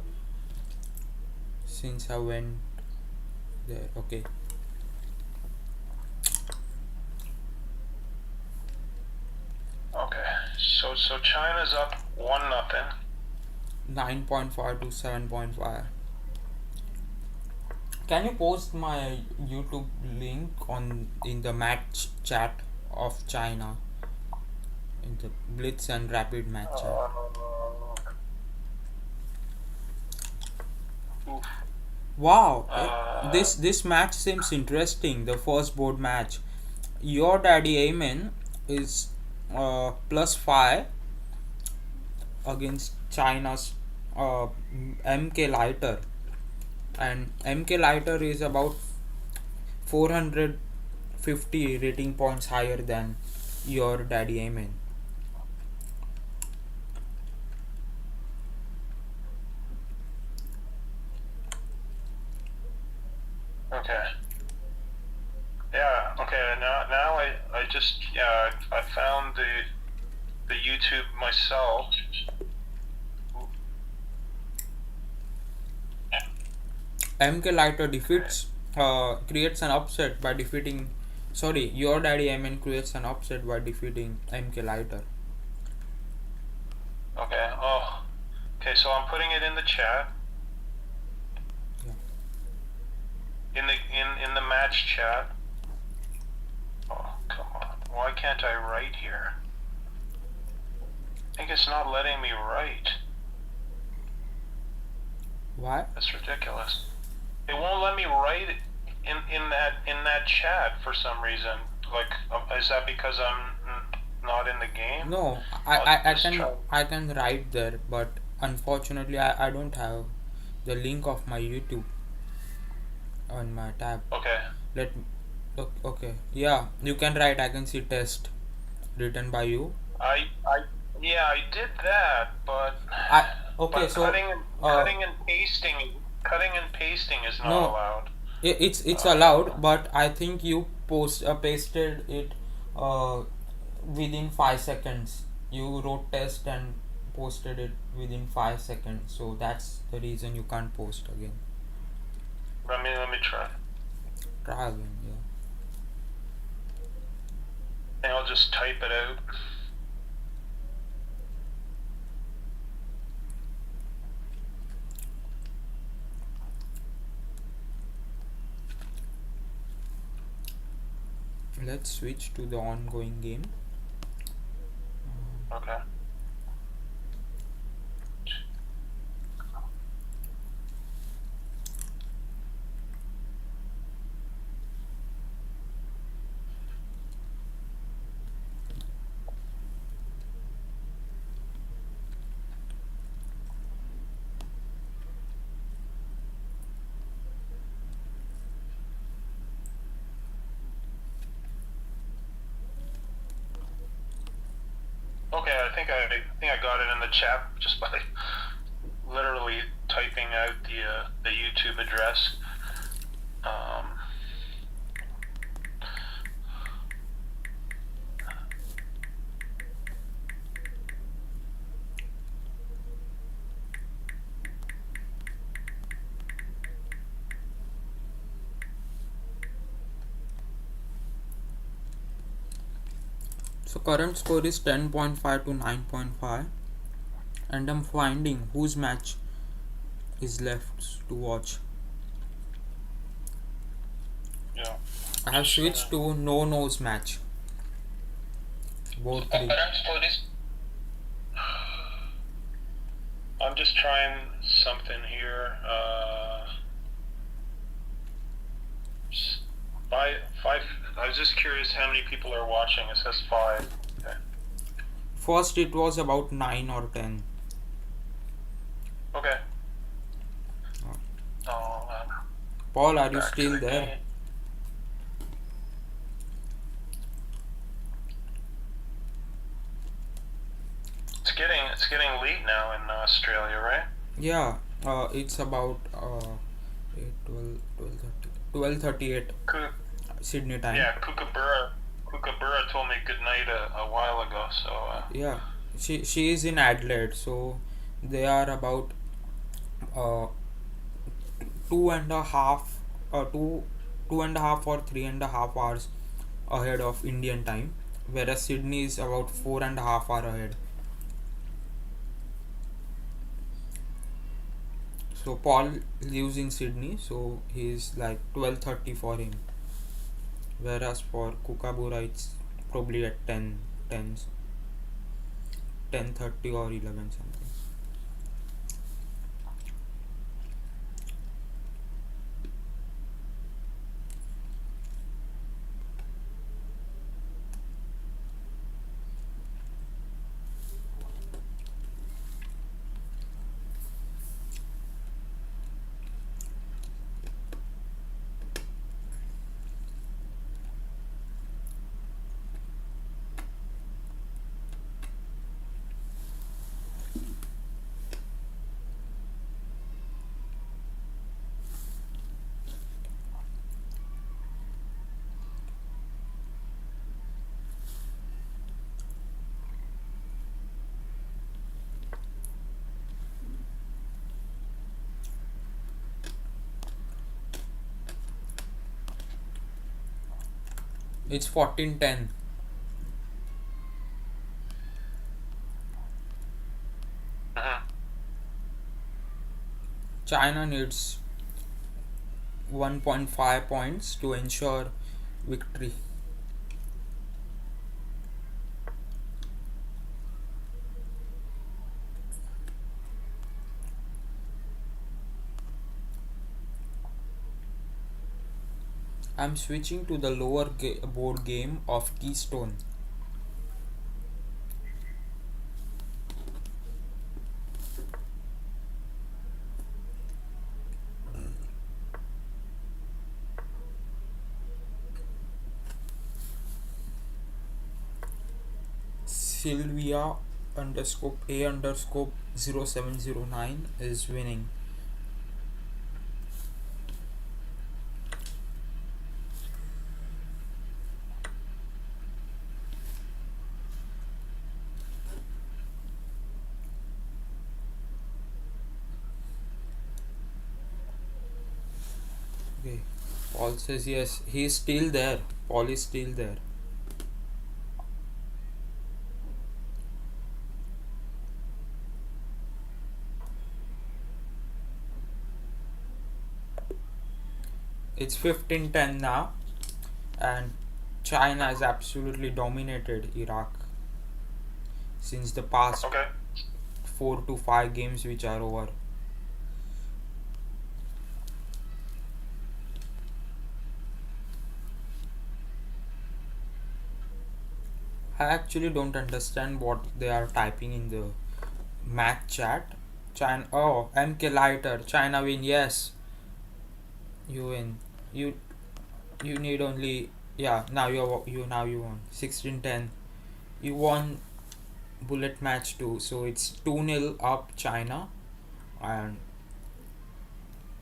since I went there. Okay. Okay. So China's up 1-0. 9.5 to 7.5. Can you post my YouTube link on in the match chat of China in the Blitz and Rapid match chat? Oof. Wow, Uh, this match seems interesting. The first board match. Your daddy Amen is +5 against China's MK Lighter, and MK Lighter is about 450 rating points higher than your daddy Amen. okay. Yeah. Okay. Now I just I found the YouTube myself. MK Lighter defeats creates an upset by defeating. Sorry, your daddy Amen creates an upset by defeating MK Lighter. Okay. Oh. Okay. So I'm putting it in the chat. Yeah. In the match chat. Oh, come on. Why can't I write here? I think it's not letting me write. Why? That's ridiculous. It won't let me write in that chat for some reason. Like, is that because I'm not in the game? No, I can write there, but unfortunately I don't have the link of my YouTube on my tab. Okay. Let okay, yeah, you can write. I can see test written by you. I yeah, I did that, but I okay, but so cutting and pasting is not no, allowed. it's allowed, but I think you pasted it uh, within 5 seconds. You wrote test and posted it within 5 seconds, so that's the reason you can't post again. Let me try. Try again, yeah. And I'll just type it out. Let's switch to the ongoing game. Okay. Okay, I think I got it in the chat just by literally typing out the YouTube address. So current score is 10.5 to 9.5, and I'm finding whose match is left to watch. Yeah. I have switched to no nose match. Board 3. I'm just trying something here. Five. I was just curious how many people are watching. It says 5. Okay. First it was about 9 or 10. Okay. Oh, Paul, are you back to still the there? game. It's getting late now in Australia, right? Yeah, it's about 12:38 Sydney time. Yeah, Kookaburra told me good night a while ago. So Yeah, she is in Adelaide, so They are about uh, two and a half, two and a half or 3.5 hours ahead of Indian time, whereas Sydney is about 4.5 hours ahead. So Paul lives in Sydney, so he's like 12:30 for him, whereas for Kookaburra it's probably at 10:30 or 11 something. It's 14:10. Uh-huh. China needs 1.5 points to ensure victory. I'm switching to the lower board game of Keystone. Sylvia underscore A underscore 0709 is winning. Okay. Paul says yes, he is still there. Paul is still there. It's 15:10 now, and China has absolutely dominated Iraq since the past Okay. 4 to 5 games which are over. I actually don't understand what they are typing in the match chat. China. Oh, MK lighter. China win. Yes, you win. You you need only, yeah. Now you won 16-10. You won bullet match too. So it's 2-0 up China, and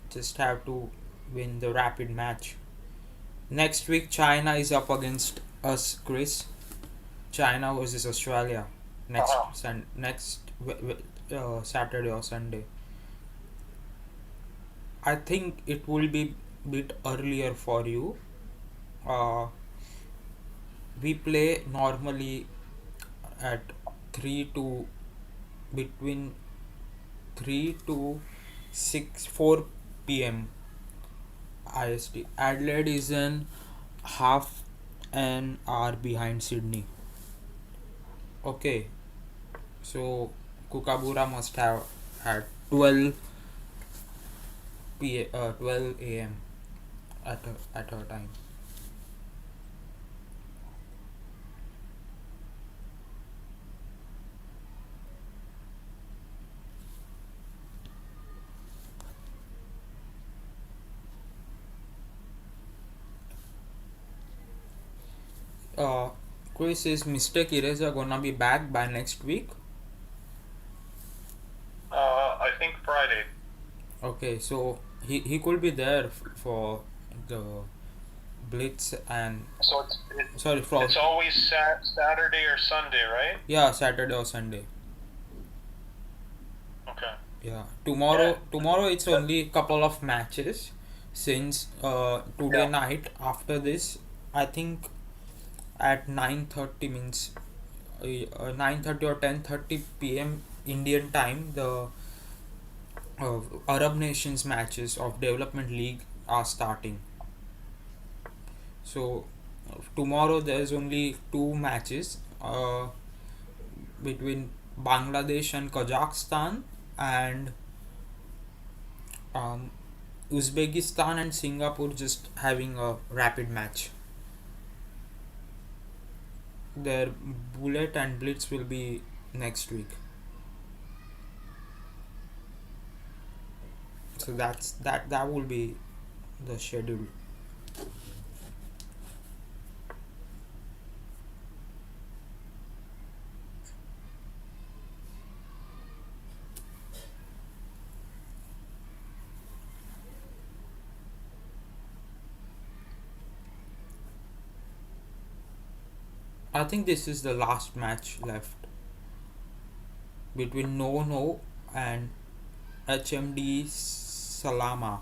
just have to win the rapid match. Next week China is up against us, Chris. China versus Australia Uh-huh. next Saturday or Sunday. I think it will be bit earlier for you. Uh, we play normally at 3 to between 3 to 6 4 p.m. IST. Adelaide is in half an hour behind Sydney. Okay, so Kookaburra must have had 12 a.m. at her time. Uh, Chris, is Mr. Eraser gonna be back by next week? I think Friday. Okay, so he could be there for the Blitz and So sorry for it's always Saturday or Sunday, right? yeah, Saturday or Sunday. Okay. Yeah, Yeah. tomorrow it's only a couple of matches since today Yeah. night after this I think at 9:30 means 9:30 or 10:30 p.m. Indian time the Arab nations matches of development league are starting. So tomorrow there's only two matches between Bangladesh and Kazakhstan and um, Uzbekistan and Singapore just having a rapid match. Their bullet and blitz will be next week. So that will be the schedule. I think this is the last match left between No No and HMD Salama.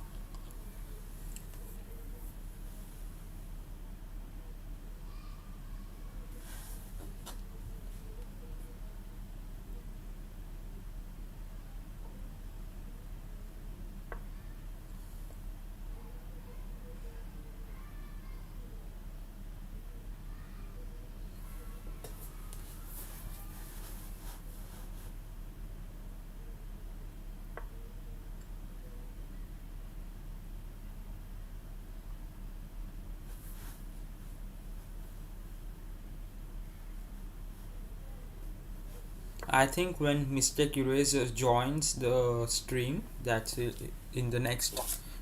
I think when Mistake Eraser joins the stream, that's it, in the next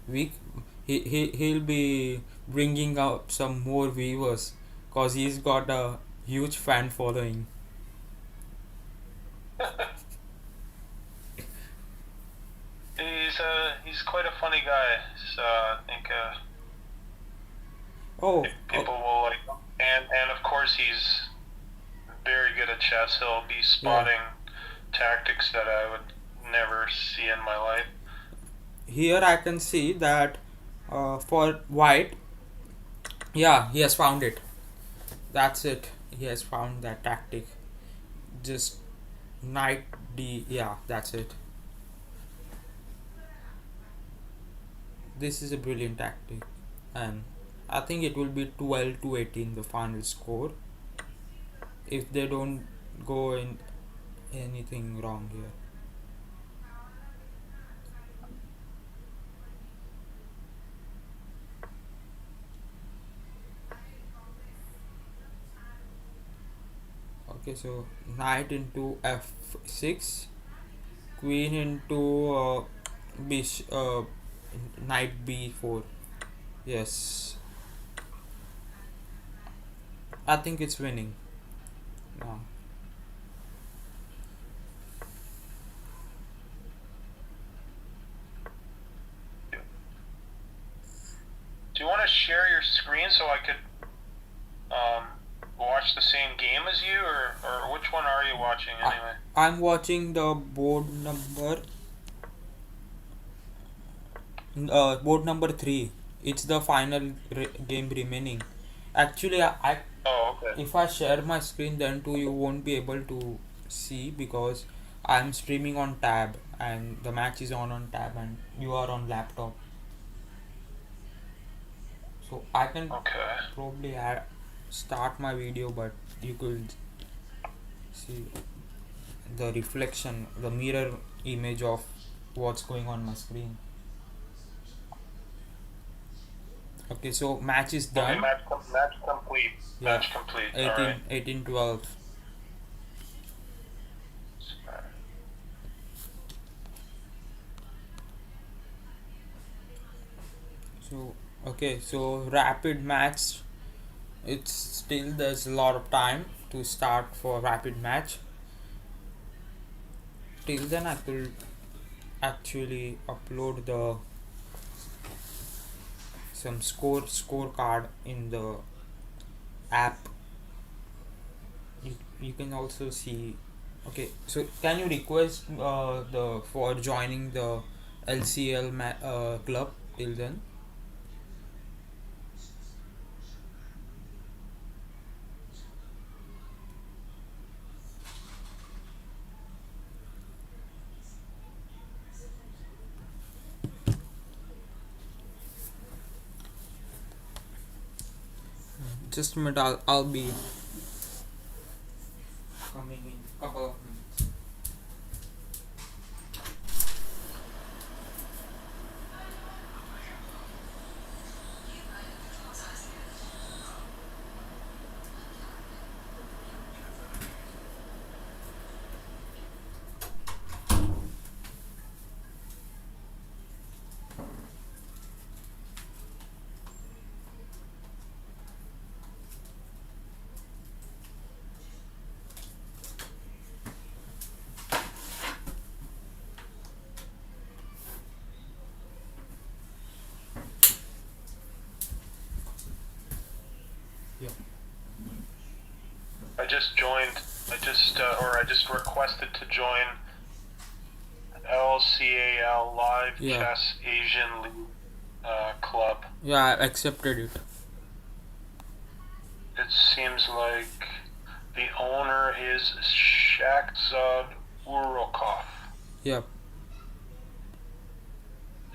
week, he'll be bringing out some more viewers because he's got a huge fan following. He's quite a funny guy. So I think Oh, people will like him. And of course he's very good at chess. He'll be yeah. spotting tactics that I would never see in my life. Here I can see that for white, yeah, he has found it. That's it. He has found that tactic. Just knight d. Yeah, that's it. This is a brilliant tactic, and I think it will be 12 to 18 the final score if they don't go in anything wrong here. Okay, so knight into f6, queen into knight b4. Yes, I think it's winning now. Do you want to share your screen so I could watch the same game as you, or which one are you watching anyway? I'm watching the board number 3. It's the final game remaining. Actually, Oh, okay. if I share my screen, then too you won't be able to see because I'm streaming on tab and the match is on tab and you are on laptop. So I can Okay. probably start my video, but you could see the reflection, the mirror image of what's going on my screen. Okay, so match is Okay, done. match complete. Yeah, Match complete. 18, Alright. 18-12. So okay, so rapid match. It's still there's a lot of time to start for rapid match. Till then, I could actually upload the some scorecard in the app. You can also see Okay, so can you request the for joining the LCL club till then? Just a minute, I'll be coming in couple of minutes. Yeah. I just joined. I just requested to join LCAL Live Yeah. Chess Asian League Club. Yeah, I accepted it. It seems like the owner is Shakzad Urokov, Yep.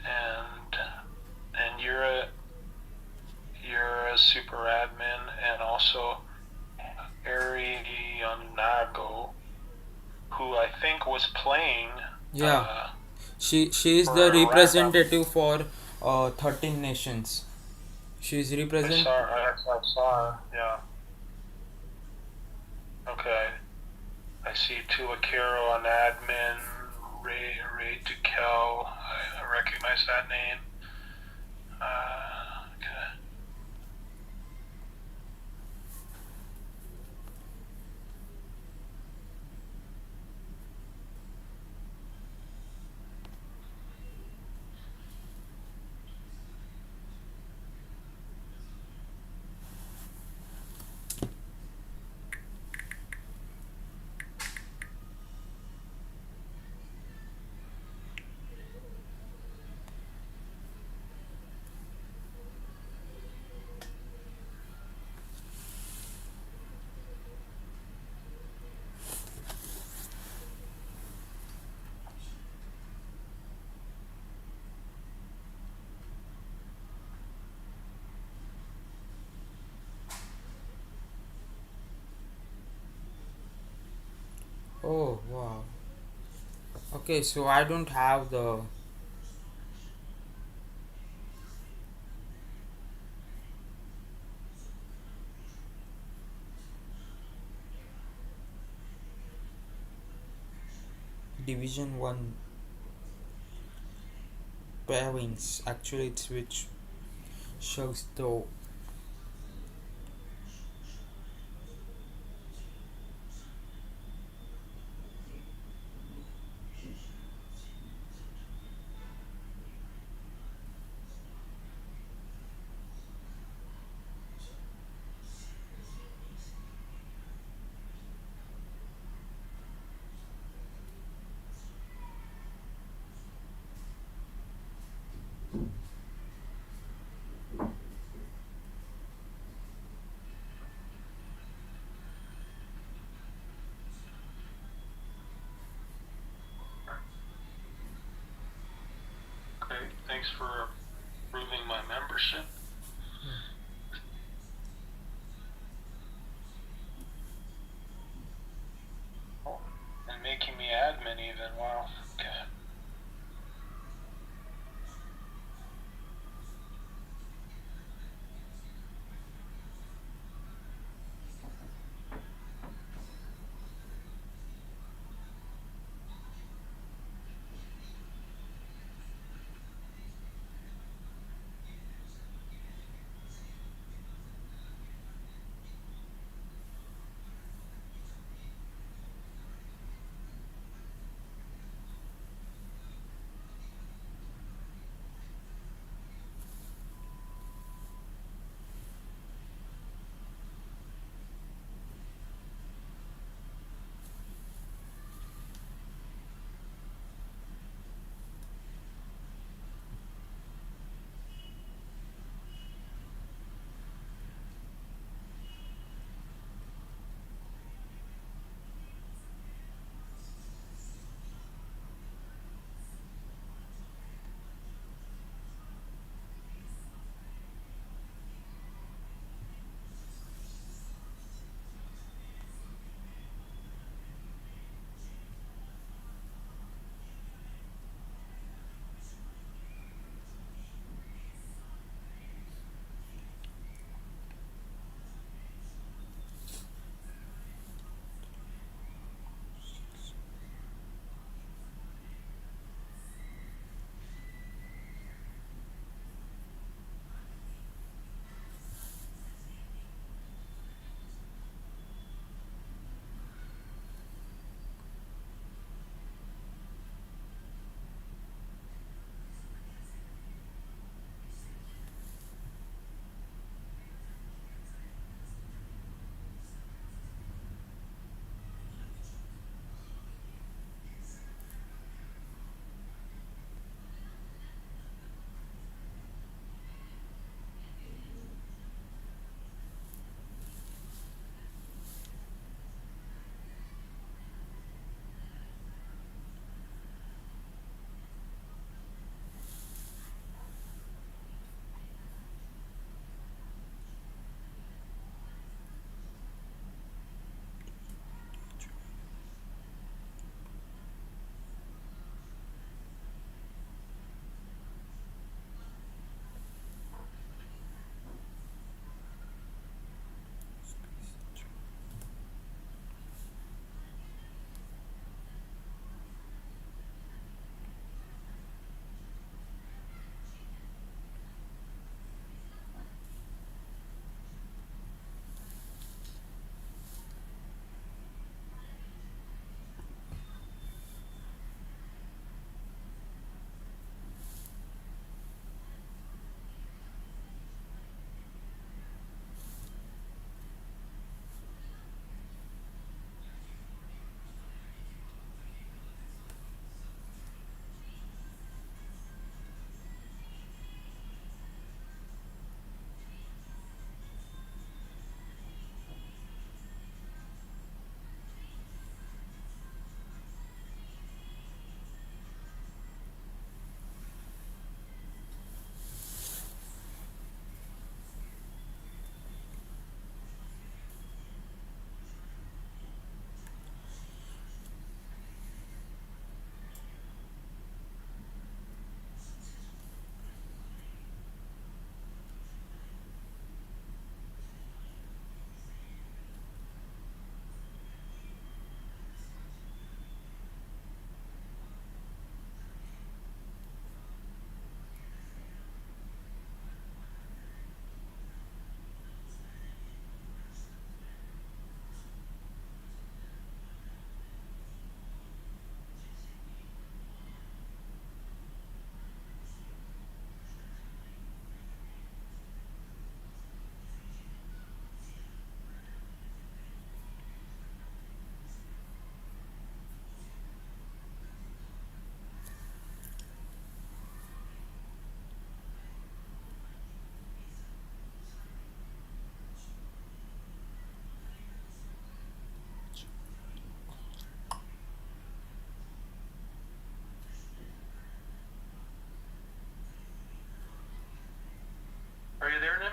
and you're a super admin, and also Arianago, who I think was playing Yeah. She is the for Random. representative for 13 nations. She is represent. I saw her, yeah. Okay. I see Tuakero on admin, Ray Dukel. I recognize that name. Okay. Oh wow. Okay, so I don't have the Division 1 pairings. Actually, it's which shows the. Okay. Thanks for approving my membership. Oh, and making me admin even. Wow. Okay.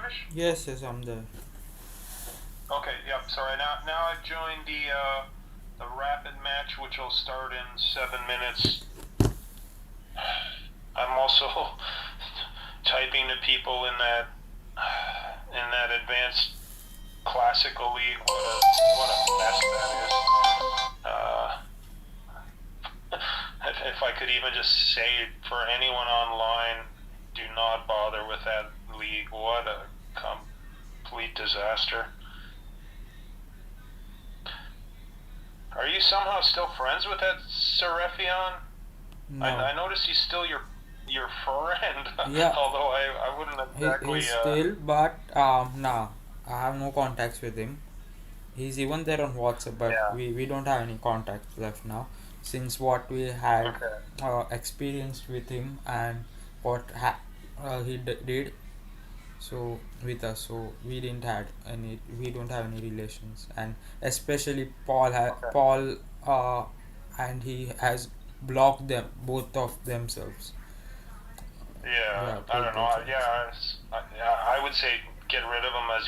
Hamish? Yes, yes, I'm there. Okay, yep. Sorry. Now I've joined the rapid match, which will start in 7 minutes. I'm also typing to people in that advanced classical league. What a mess that is. If I could even just say for anyone online, do not bother with that league. What a complete disaster. Are you somehow still friends with that Seraphion? No. I noticed he's still your friend, Yeah, although I wouldn't exactly. he's still, but nah, I have no contacts with him. He's even there on WhatsApp, but Yeah. we don't have any contacts left now since what we had Okay. experienced with him and what he did so with us, so we don't have any relations, and especially Okay. Paul and he has blocked them both of themselves. Yeah. Yeah, I don't know. both themselves. I would say get rid of him as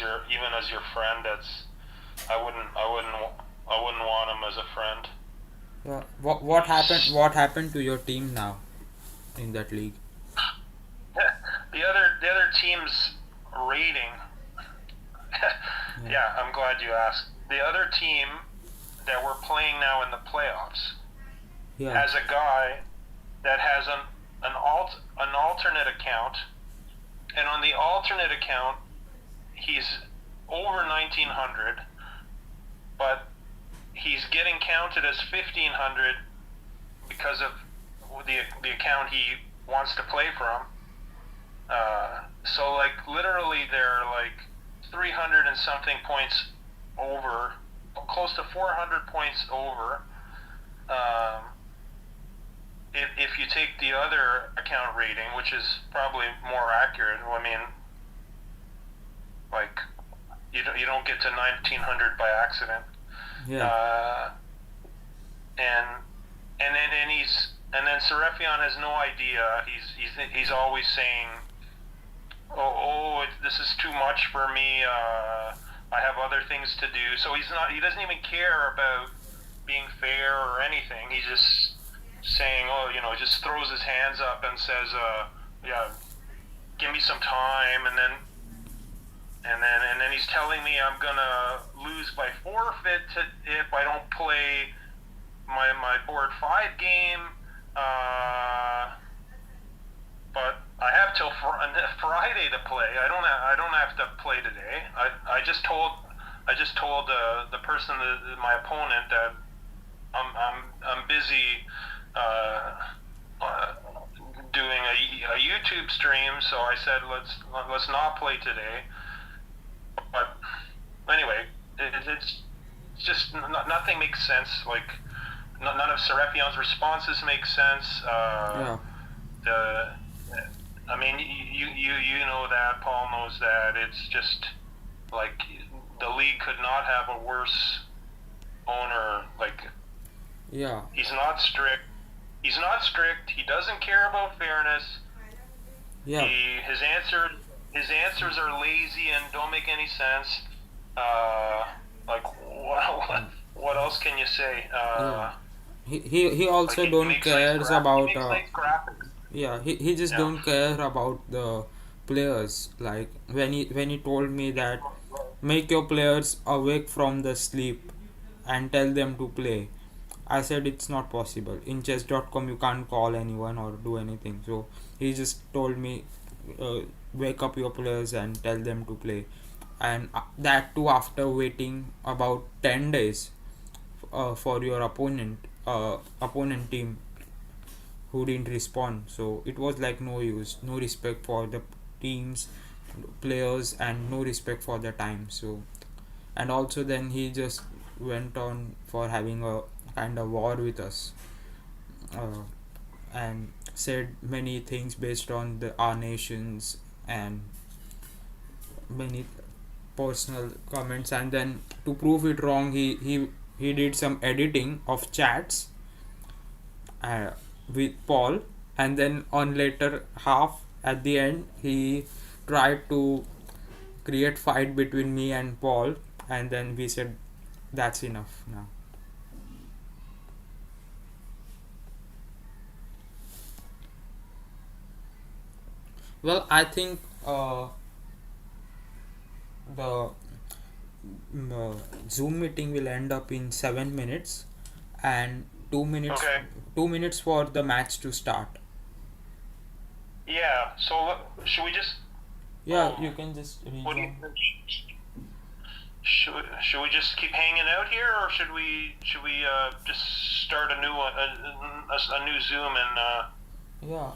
your friend. That's I wouldn't want him as a friend. Yeah. He's What happened to your team now in that league? the other team's rating. Yeah. Yeah, I'm glad you asked. The other team that we're playing now in the playoffs Yeah. has a guy that has an alternate account, and on the alternate account he's over 1900, but he's getting counted as 1500 because of the account he wants to play from. So like literally they're like 300 and something points over, close to 400 points over. Um, if you take the other account rating, which is probably more accurate, I mean, like you don't get to 1900 by accident. Yeah. And then Seraphion has no idea. He's always saying, this is too much for me. I have other things to do. So he doesn't even care about being fair or anything. He's just saying, just throws his hands up and says, yeah, give me some time. And then he's telling me I'm gonna lose by forfeit if I don't play my board 5 game. But I have till Friday to play. I don't have to play today. I just told the person, my opponent, that I'm busy doing a YouTube stream. So I said let's not play today. But anyway, it's just nothing makes sense. Like none of Serapion's responses make sense. Yeah. I mean, you know that, Paul knows that. It's just like the league could not have a worse owner. Like Yeah. he's not strict. He's not strict. He doesn't care about fairness. Yeah. His answers are lazy and don't make any sense. Like what else can you say? Yeah. He Like also don't cares he about makes nice graphics. yeah, he just Yeah. don't care about the players. Like when he told me that make your players awake from the sleep and tell them to play, I said it's not possible. In chess.com you can't call anyone or do anything. So he just told me wake up your players and tell them to play, and that too after waiting about 10 days for your opponent team who didn't respond. So it was like no use, no respect for the teams, players, and no respect for the time. So and also then he just went on for having a kind of war with us, uh, and said many things based on our nations and many personal comments. And then to prove it wrong, he did some editing of chats uh, with Paul, and then on later half at the end he tried to create fight between me and Paul, and then we said that's enough now. Well, I think the Zoom meeting will end up in 7 minutes, and 2 minutes Okay. 2 minutes for the match to start. Yeah. So should we just? Yeah, you can just What do you rejoin. think? Should we just keep hanging out here, or should we just start a new one, a new Zoom and Yeah,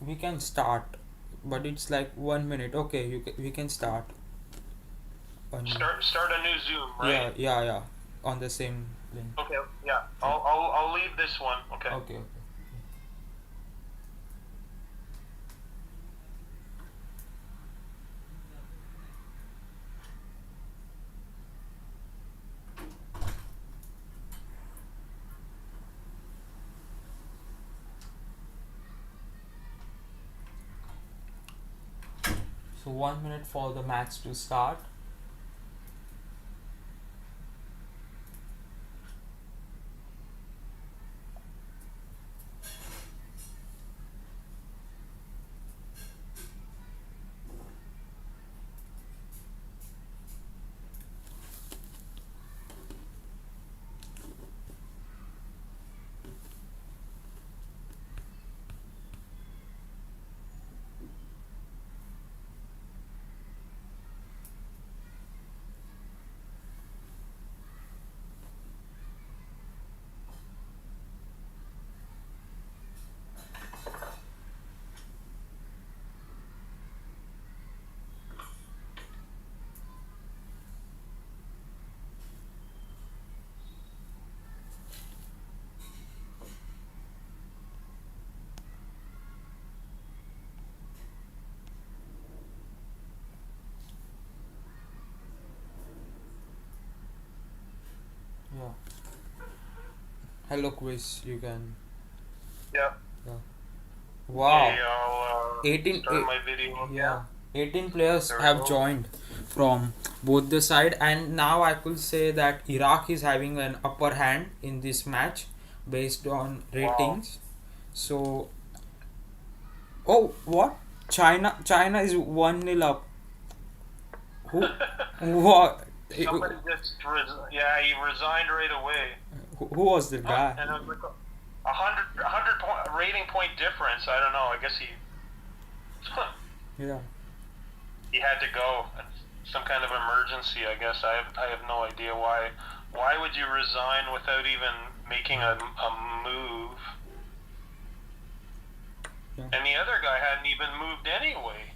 we can start, but it's like 1 minute. Okay, we can start. A new, start a new Zoom, yeah, right? yeah, on the same link. Okay. Yeah. I'll leave this one. Okay. Okay. So 1 minute for the match to start. Yeah. Hello, Chris. You can. Yeah. Yeah. Wow. Okay. I'll 18 start my video. yeah, 18 players There we have go. joined from both the side, and now I could say that Iraq is having an upper hand in this match based on ratings. So, oh, what? China is 1-0 up. Who? What? Somebody just yeah, he resigned right away. Who was the guy? And it was like a hundred point rating point difference. I don't know. I guess he Yeah. he had to go. Some kind of emergency, I guess. I have no idea why. Why would you resign without even making a move? Yeah. And the other guy hadn't even moved anyway.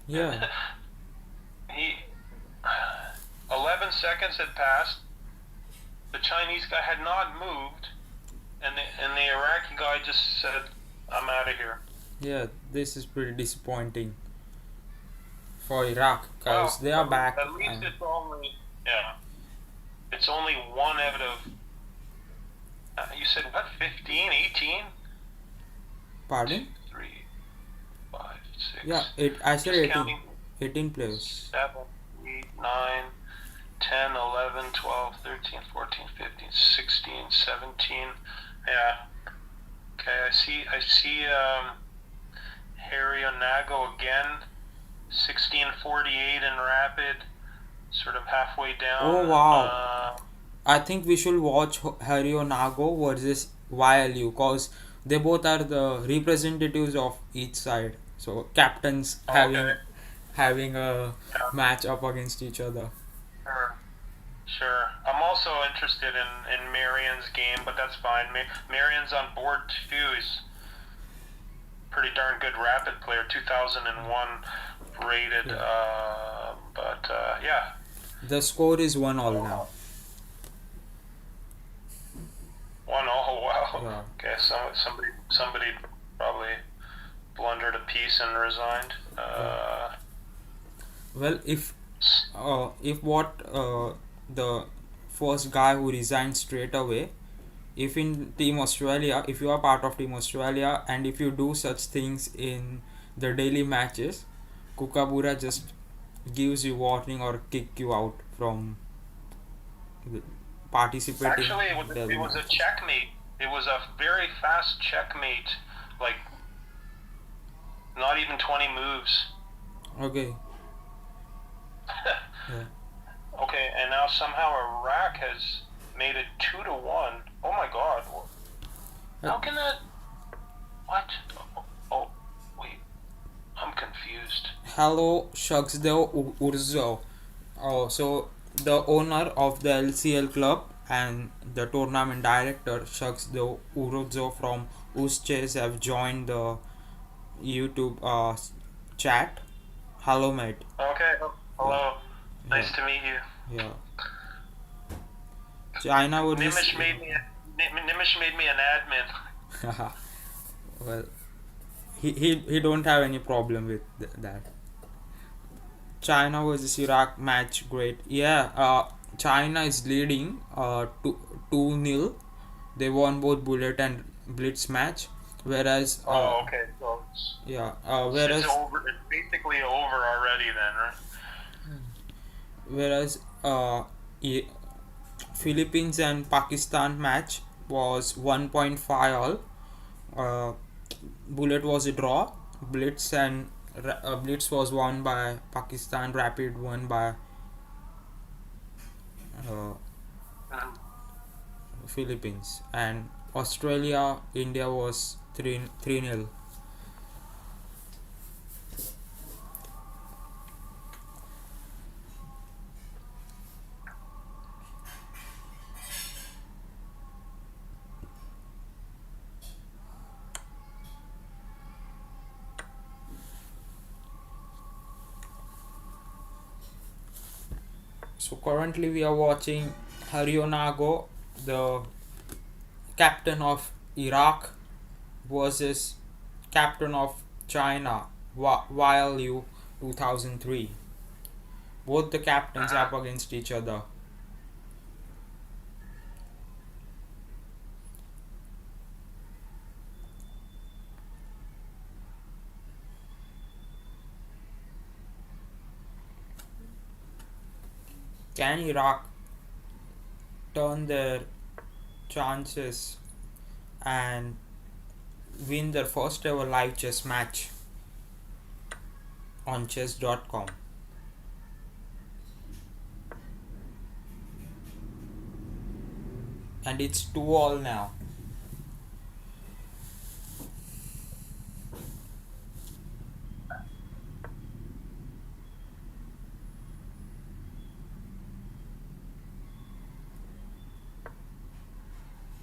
Yeah. He 11 seconds had passed. The Chinese guy had not moved, and the Iraqi guy just said, "I'm out of here." Yeah, this is pretty disappointing for Iraq because they are back. At least it's only it's only one out of. You said what? 15, 18? Pardon? 3, 5, 6. Yeah, I said Just 18. counting 18 players. 7, 8, 9, 10, 11, 12, 13, 14, 15, 16, 17. Yeah. Okay, I see Harry Onago again. 1648 in rapid. Sort of halfway down. Oh wow. I think we should watch Hario Nago versus YLU because they both are the representatives of each side. So captains having a match up against each other. Sure. I'm also interested in Marion's game, but that's fine. Marion's on board too. He's pretty darn good rapid player, 2001 rated. But yeah. The score is 1-1 now. 1-0. Wow. Yeah. Okay. Somebody probably blundered a piece and resigned. Well, if the first guy who resigned straight away, if in Team Australia, if you are part of Team Australia and if you do such things in the daily matches, Kookaburra just gives you warning or kick you out from participating Actually, in the it was a matches. checkmate. It was a very fast checkmate, like not even 20 moves. Okay. Yeah. Okay, and now somehow Iraq has made it 2-1. Oh my God! Uh, How can that? What? Oh, wait. I'm confused. Hello, Shaksdev Urzo. Oh, so the owner of the LCL club and the tournament director Shaksdev Urzo from Usches have joined the YouTube chat. Hello, mate. Okay. Yeah, Hello. yeah, Nice to meet you. yeah. China versus Nimish made me an admin. well, he don't have any problem with that. China versus Iraq match, great. Yeah, China is leading 2-0. They won both bullet and blitz match, whereas Oh, okay. So yeah, it's over. It's basically over already then, right? whereas e- Philippines and Pakistan match was 1.5 all. Uh, bullet was a draw. Blitz was won by Pakistan. Rapid won by uh, Mhm. Philippines, and Australia India was 3 nil. So currently we are watching Harionago, the captain of Iraq, versus captain of China, Liu 2003. Both the captains Mhm. up against each other. Can Iraq turn their chances and win their first ever live chess match on chess.com? And it's 2 all now.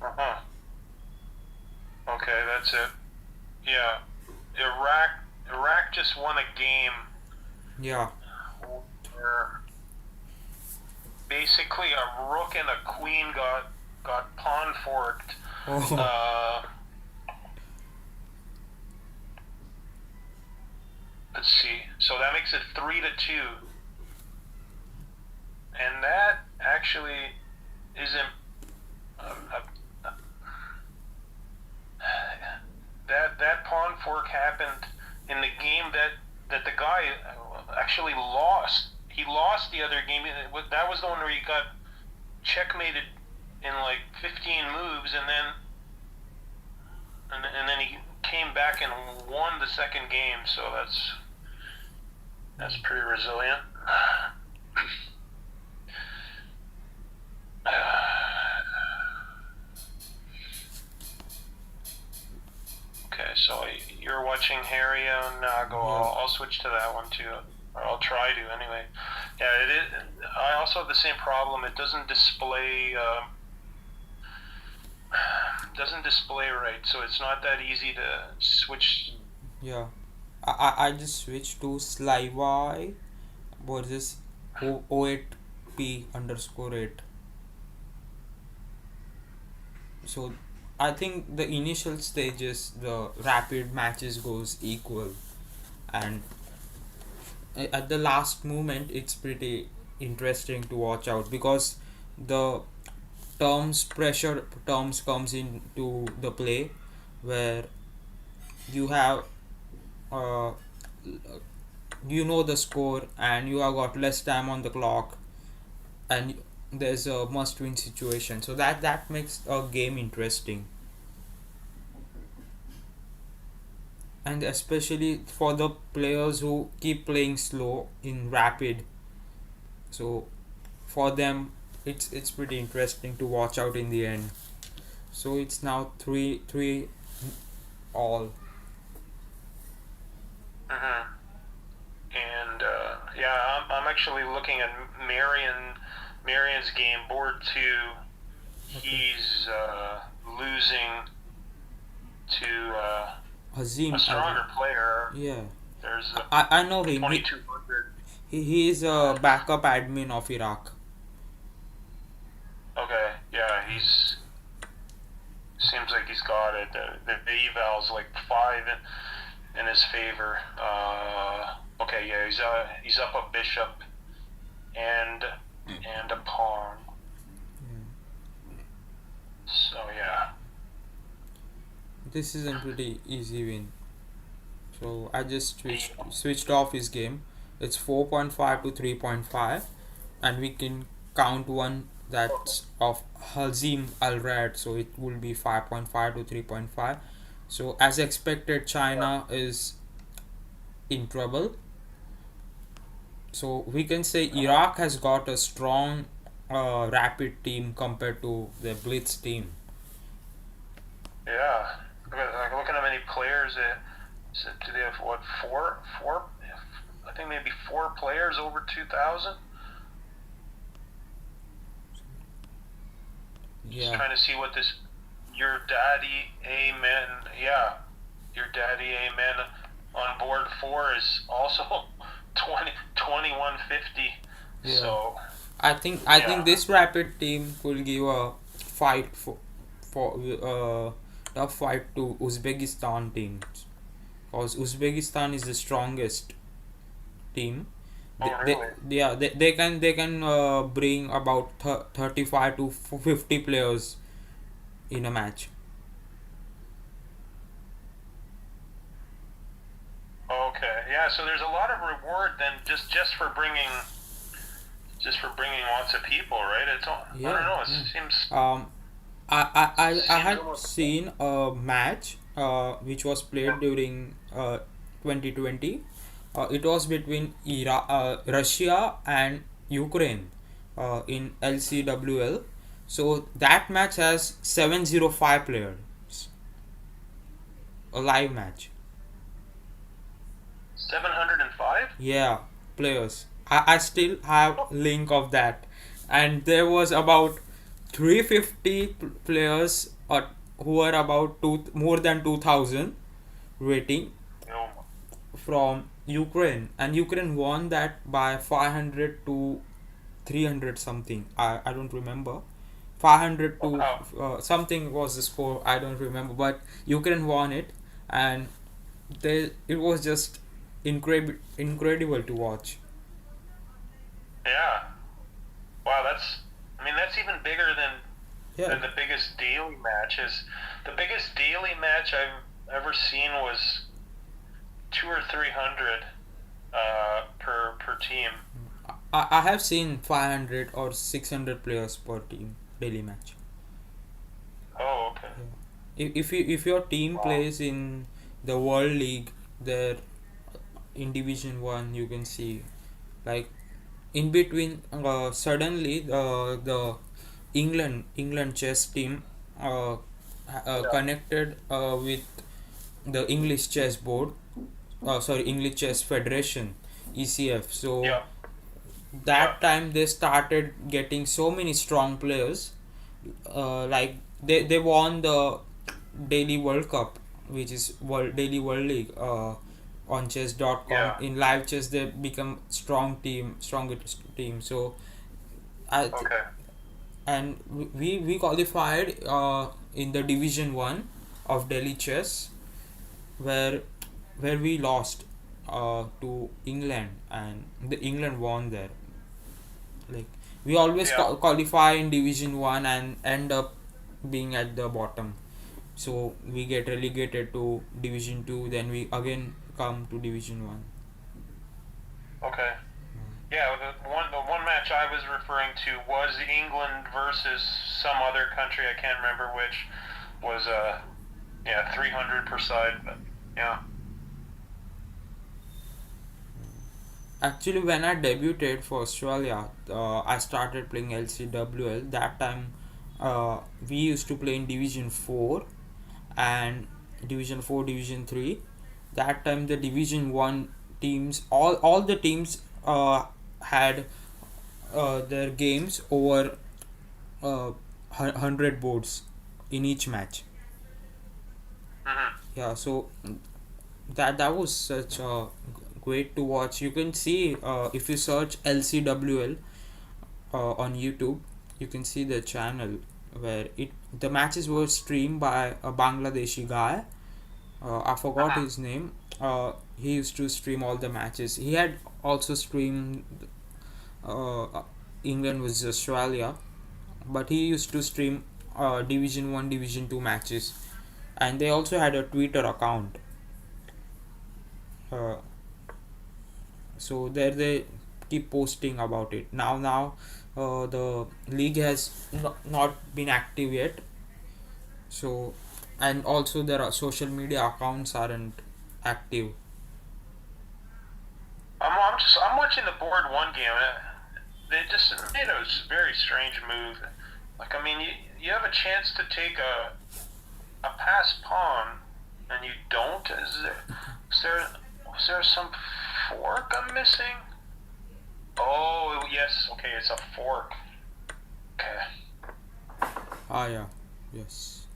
Uh-huh. Okay, that's it. Yeah, Iraq. Iraq just won a game Yeah. where basically a rook and a queen got pawn forked. Oh. Uh, let's see. So that makes it 3-2, and that actually isn't. That pawn fork happened in the game that the guy actually lost. He lost the other game. That was the one where he got checkmated in like 15 moves, and then he came back and won the second game. So that's pretty resilient. Okay, so you're watching Harry and Nago. Yeah. I'll switch to that one too, or I'll try to anyway. Yeah, it is. I also have the same problem. It doesn't display. Doesn't display right, so it's not that easy to switch. Yeah. I just switched to Slyy versus 08p underscore 8. So I think the initial stages, the rapid matches goes equal, and at the last moment it's pretty interesting to watch out because the pressure terms comes into the play where you have uh, you know the score and you have got less time on the clock, and there's a must-win situation. So that makes a game interesting, and especially for the players who keep playing slow in rapid. So for them, it's pretty interesting to watch out in the end. So it's now 3-3 all. Hmm. And yeah, I'm actually looking at Marion's game board two. Okay. He's losing to Hazim a Al. stronger player. Yeah, There's I know him. 2200. He is a backup admin of Iraq. Okay, yeah, he's seems like he's got it. The eval's like five in his favor. Okay, yeah, he's up a bishop and a pawn. So yeah. This is a pretty easy win. So I just switched off his game. It's 4.5 to 3.5, and we can count one that's of Hazim Al Rad, so it will be 5.5 to 3.5. So as expected, China is in trouble. So we can say Iraq has got a strong rapid team compared to the Blitz team. Yeah. Look at how many players. Do they have what, four? I think maybe four players over 2,000. Just Yeah. trying to see what this. Your daddy, amen. Yeah, your daddy, amen. On board four is also 2150. Yeah. So I think yeah. this rapid team could give a fight for tough fight to Uzbekistan teams, because Uzbekistan is the strongest team. Oh really? They can bring about 35 to 50 players in a match. Okay. Yeah. So there's a lot of reward then just for bringing lots of people, right? It's all, I don't Yeah, know. It yeah. seems I seems had almost. seen a match which was played during 2020. It was between Russia and Ukraine in LCWL. So that match has 705 players, a live match. 705? Yeah, players. I still have link of that, and there was about 350 players who were about more than 2000 rating No. from Ukraine, and Ukraine won that by 500 to 300 something. I don't remember. 500 to Wow. something was the score. I don't remember, but Ukraine won it, and it was just incredible to watch. Yeah. Wow. That's. I mean, that's even bigger Yeah. than the biggest daily matches. The biggest daily match I've ever seen was 200 or 300 per team. I have seen 500 or 600 players per team daily match. Oh, okay. If your team Wow. plays in the World League, there in Division One, you can see like in between. Suddenly, the England chess team Yeah. connected with the English chess board. Sorry, English Chess Federation, ECF. So Yeah. Yeah. that time they started getting so many strong players, like they won the daily World Cup, which is daily World League, on chess.com. Yeah. In live chess they become strongest team. So I Okay. and we qualified in the Division 1 of Delhi Chess, where we lost to England, and the England won there. Like we always Yeah. qualify in Division 1 and end up being at the bottom, so we get relegated to Division 2, then we again come to Division 1. Okay. Yeah, the one match I was referring to was England versus some other country. I can't remember which. Was yeah, 300 per side. But yeah. Actually, when I debuted for Australia, I started playing LCWL. That time, we used to play in Division 4 and Division 4, Division 3. That time, the Division 1 teams, all the teams had their games over 100 boards in each match. Hmm. Yeah, so that was such great to watch. You can see if you search LCWL on YouTube, you can see the channel where it the matches were streamed by a Bangladeshi guy. I forgot Hmm. his name. He used to stream all the matches. He had also streamed uh, England versus Australia, but he used to stream Division 1, Division 2 matches, and they also had a Twitter account. Uh, so there they keep posting about it. Now the league has not been active yet. So, and also there are social media accounts aren't active. I'm watching the board one game. They just made a very strange move. Like, I mean, you have a chance to take a pass pawn, and you don't. Is there some fork I'm missing? Oh yes, okay, it's a fork. Okay. Ah, yeah, yes.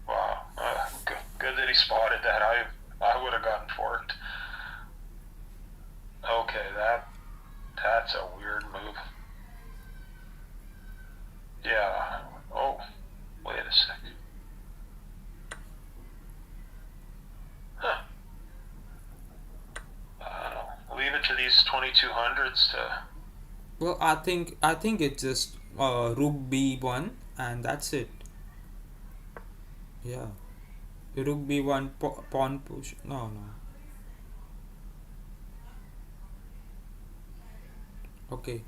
Wow. Good that he spotted that. I would have gotten forked. Okay, that's a weird move. Yeah. Oh, wait a sec. Huh. I don't know. Leave it to these 2200s to. Well, I think it's just Rook B1 and that's it. Yeah, Rook B1 pawn push. No, no. Okay,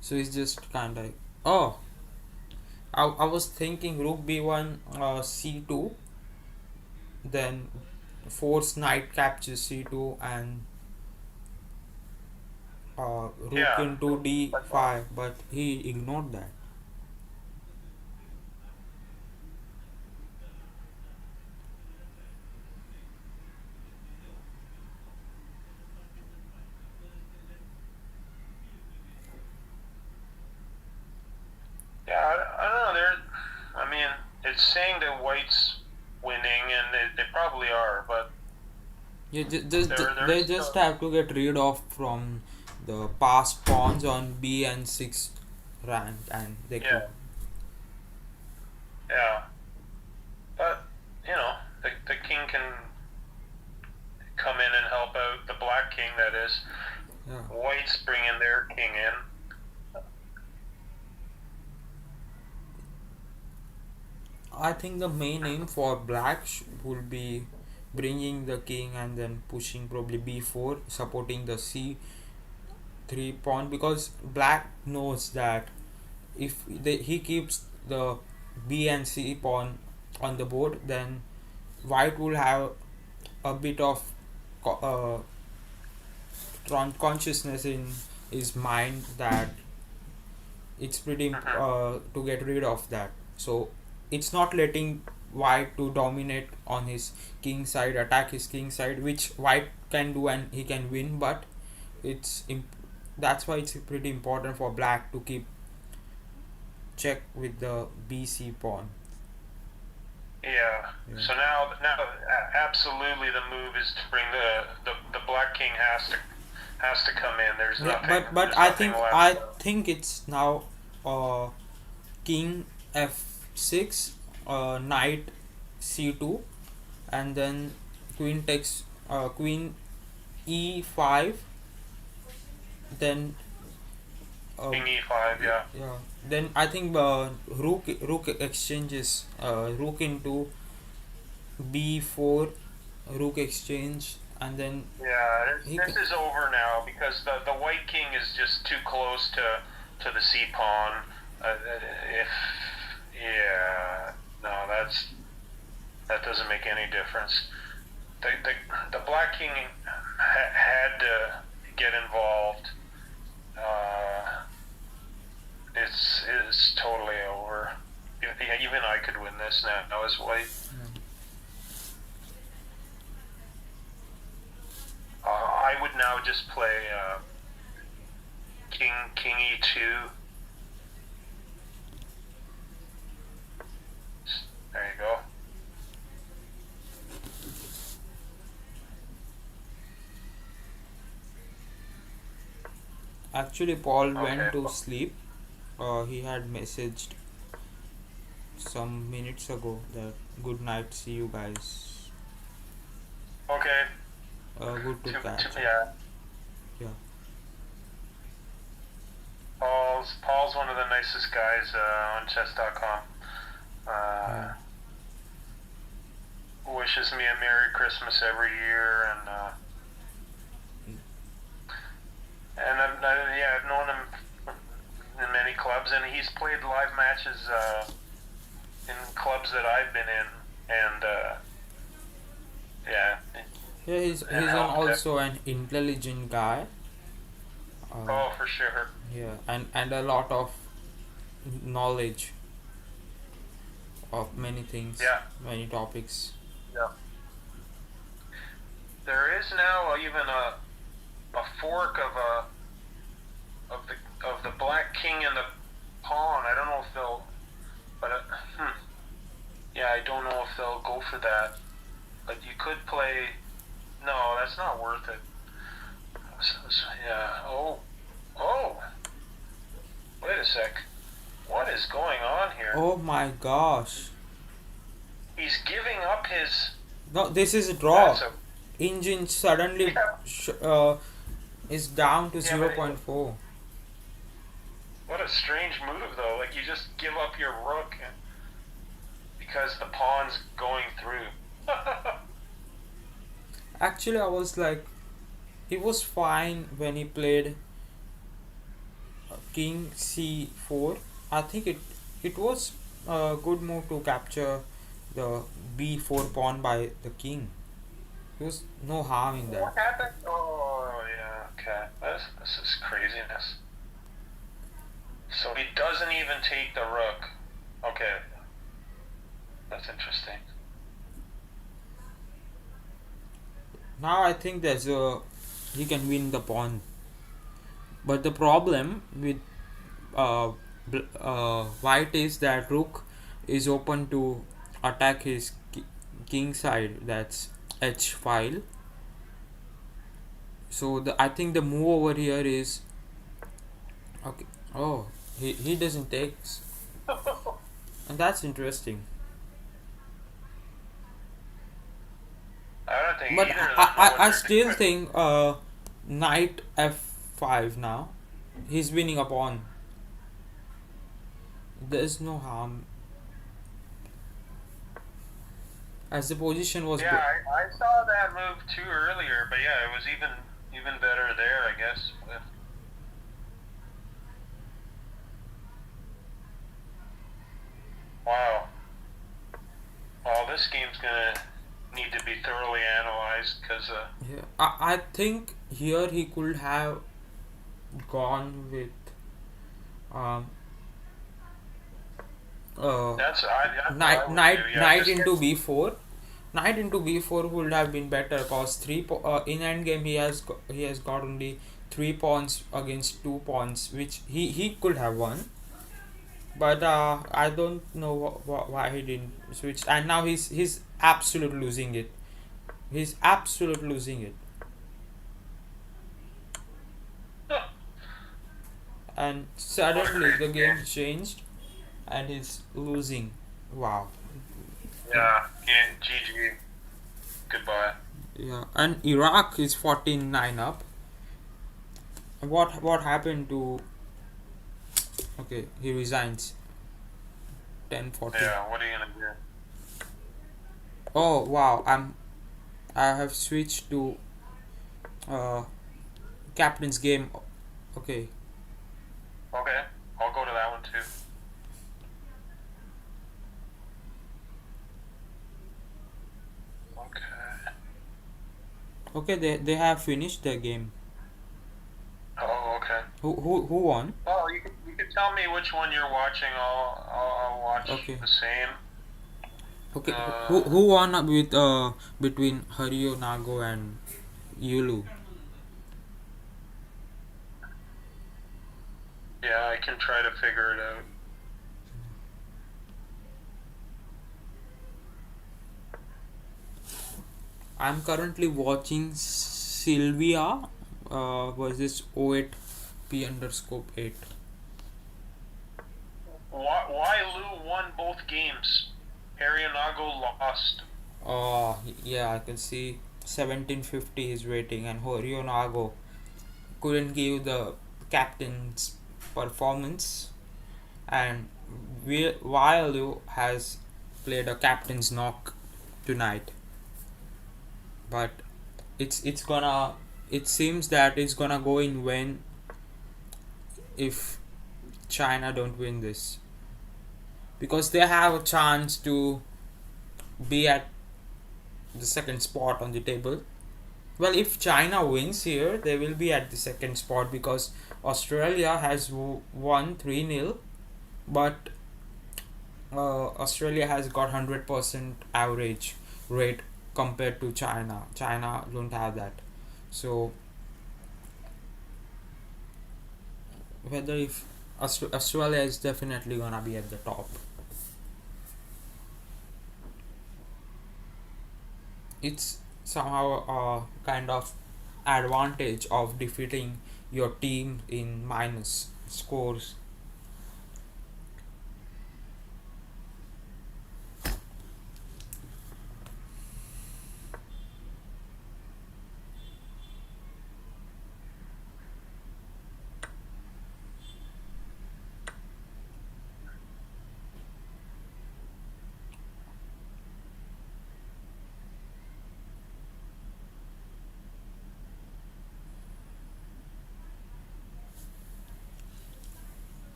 so it's just kind of. Oh, I was thinking Rook B1 C2, then force knight captures C2 and rook Yeah. into Like that. D5, but he ignored that. Yeah, I don't know. I mean, it's saying that White's winning, and they probably are, but You there they is just still. have to get rid of from the past pawns on B and 6 rank, and they could. Yeah, yeah. But the king can come in and help out the black king. That is, Yeah, White's bringing their king in. I think the main aim for black will be bringing the king and then pushing probably B4, supporting the C3 pawn because black knows that if he keeps the B and C pawn on the board, then white will have a bit of consciousness in his mind that it's pretty Hmm. to get rid of that. So it's not letting white to dominate on his king side, attack his king side, which white can do and he can win. But it's that's why it's pretty important for black to keep check with the BC pawn. Yeah. Yeah. So now, absolutely, the move is to bring the black king has to come in. There's Yeah, nothing. but There's nothing left. I think it's now uh king f6, knight c2, and then queen takes queen e5, then uh, King e5. Yeah. yeah, then I think rook exchanges rook into b4, rook exchange, and then Yeah, he this can. is over now because the white king is just too close to the c pawn. If yeah, no, that doesn't make any difference. The black king had to get involved. Uh, it's totally over. Even I could win this now as white. I would now just play king e2. There you go. Actually, Paul went Okay. to sleep. He had messaged some minutes ago that good night, see you guys. Okay. Good to catch up. Yeah. Yeah. Paul's one of the nicest guys on chess.com. Yeah. Wishes me a Merry Christmas every year, and I've known him in many clubs, and he's played live matches in clubs that I've been in, and yeah, Yeah, and he's helped it. also an intelligent guy. Oh, for sure. Yeah, and a lot of knowledge of many things, Yeah, many topics. yeah. There is now even a fork of the black king and the pawn. I don't know if they'll, but yeah, I don't know if they'll go for that. But you could play. No, that's not worth it. Yeah. Oh. Wait a sec. What is going on here? Oh my gosh! He's giving up his. No, this is a That's draw. a. Engine suddenly Yeah. is down to Yeah, zero point 0.4. what a strange move though. Like you just give up your rook because the pawn's going through. Actually, I was like, he was fine when he played King C4. I think it was a good move to capture the B4 pawn by the king. There was no harm in that. What happened? Oh yeah. Okay. This is craziness. So he doesn't even take the rook. Okay. That's interesting. Now I think he can win the pawn. But the problem with white is that rook is open to attack his king side. That's h file. So I think the move over here is okay. Oh, he doesn't take, and that's interesting. I don't think But either of them know what I they're still doing. think knight f5 now. He's winning a pawn. There's no harm. As the position was Yeah, I saw that move too earlier, but yeah, it was even better there, I guess. Wow. Well, this game's gonna need to be thoroughly analyzed because yeah, I think here he could have gone with um that's what I knight would do. Yeah, knight just get. into b4. Knight into b4 would have been better cause in endgame he has got only 3 pawns against 2 pawns, which he could have won. But I don't know why he didn't switch, and now he's absolute losing it. He's absolute losing it, and What a suddenly the crazy game game. changed, and he's losing. Wow. Yeah. GG. Goodbye. Yeah, and Iraq is 14-9 up. What happened to? Okay, he resigns. 10-14. Yeah. What are you gonna do? Oh wow, I have switched to uh, captain's game. Okay. Okay, I'll go to that one too. Okay. Okay, they have finished the game. Oh, okay. Who won? Well, you can tell me which one you're watching. I'll watch Okay. the same. Okay. Who Uh, who won with between Hario Nago and Yulu? yeah, I can try to figure it out. I'm currently watching Sylvia versus O8 P underscore 8. Why Lou won both games? Arianago lost. Yeah, I can see 1750 his rating, and Horio Nago couldn't give the captain's performance, and Wailu has played a captain's knock tonight, but it's gonna it seems that it's gonna go in when if China don't win this, because they have a chance to be at the second spot on the table. Well, if China wins here, they will be at the second spot because Australia has won 3-0, but Australia has got 100% average rate compared to China. China don't have that. So whether if Australia is definitely gonna be at the top. It's somehow a kind of advantage of defeating your team in minus scores.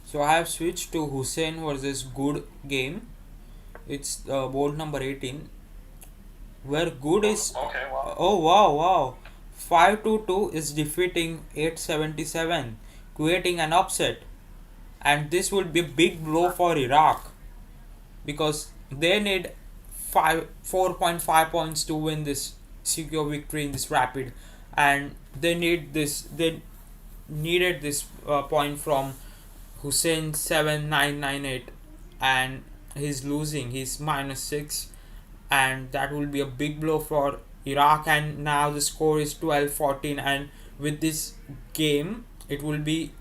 So I have switched to Hussein versus Good game. It's board number 18, where Good is Okay, well, oh wow 5-2 is defeating 877, creating an upset, and this would be a big blow for Iraq because they need 4.5 points to win this secure victory in this rapid, and they needed this point from Hussein 7998, and he's losing. He's -6, and that will be a big blow for Iraq. And now the score is 12-14, and with this game, it will be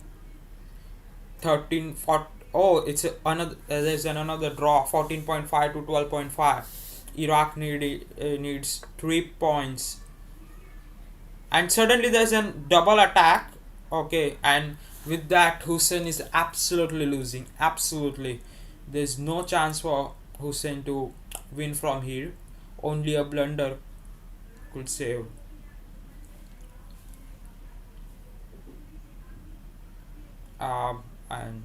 13-4. Oh, another. There's another draw. 14.5 to 12.5. Iraq needs 3 points, and suddenly there's a double attack. Okay, and with that Hussein is absolutely losing, absolutely. There's no chance for Hussein to win from here. Only a blunder could save. And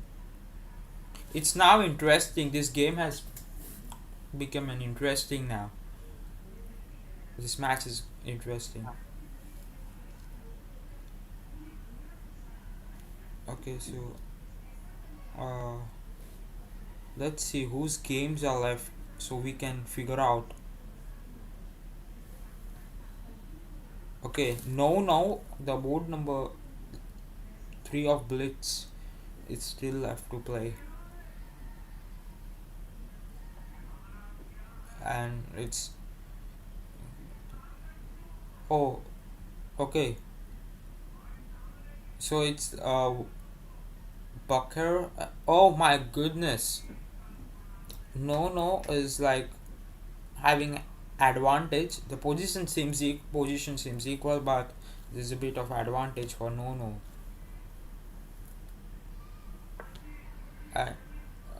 it's now interesting. This game has become an interesting now. This match is interesting. Okay, so uh, let's see whose games are left so we can figure out. Okay, no, the board number 3 of Blitz is still left to play, and it's oh okay. So it's Bucker. Oh my goodness! No is like having advantage. The position seems equal, but there's a bit of advantage for no. Uh,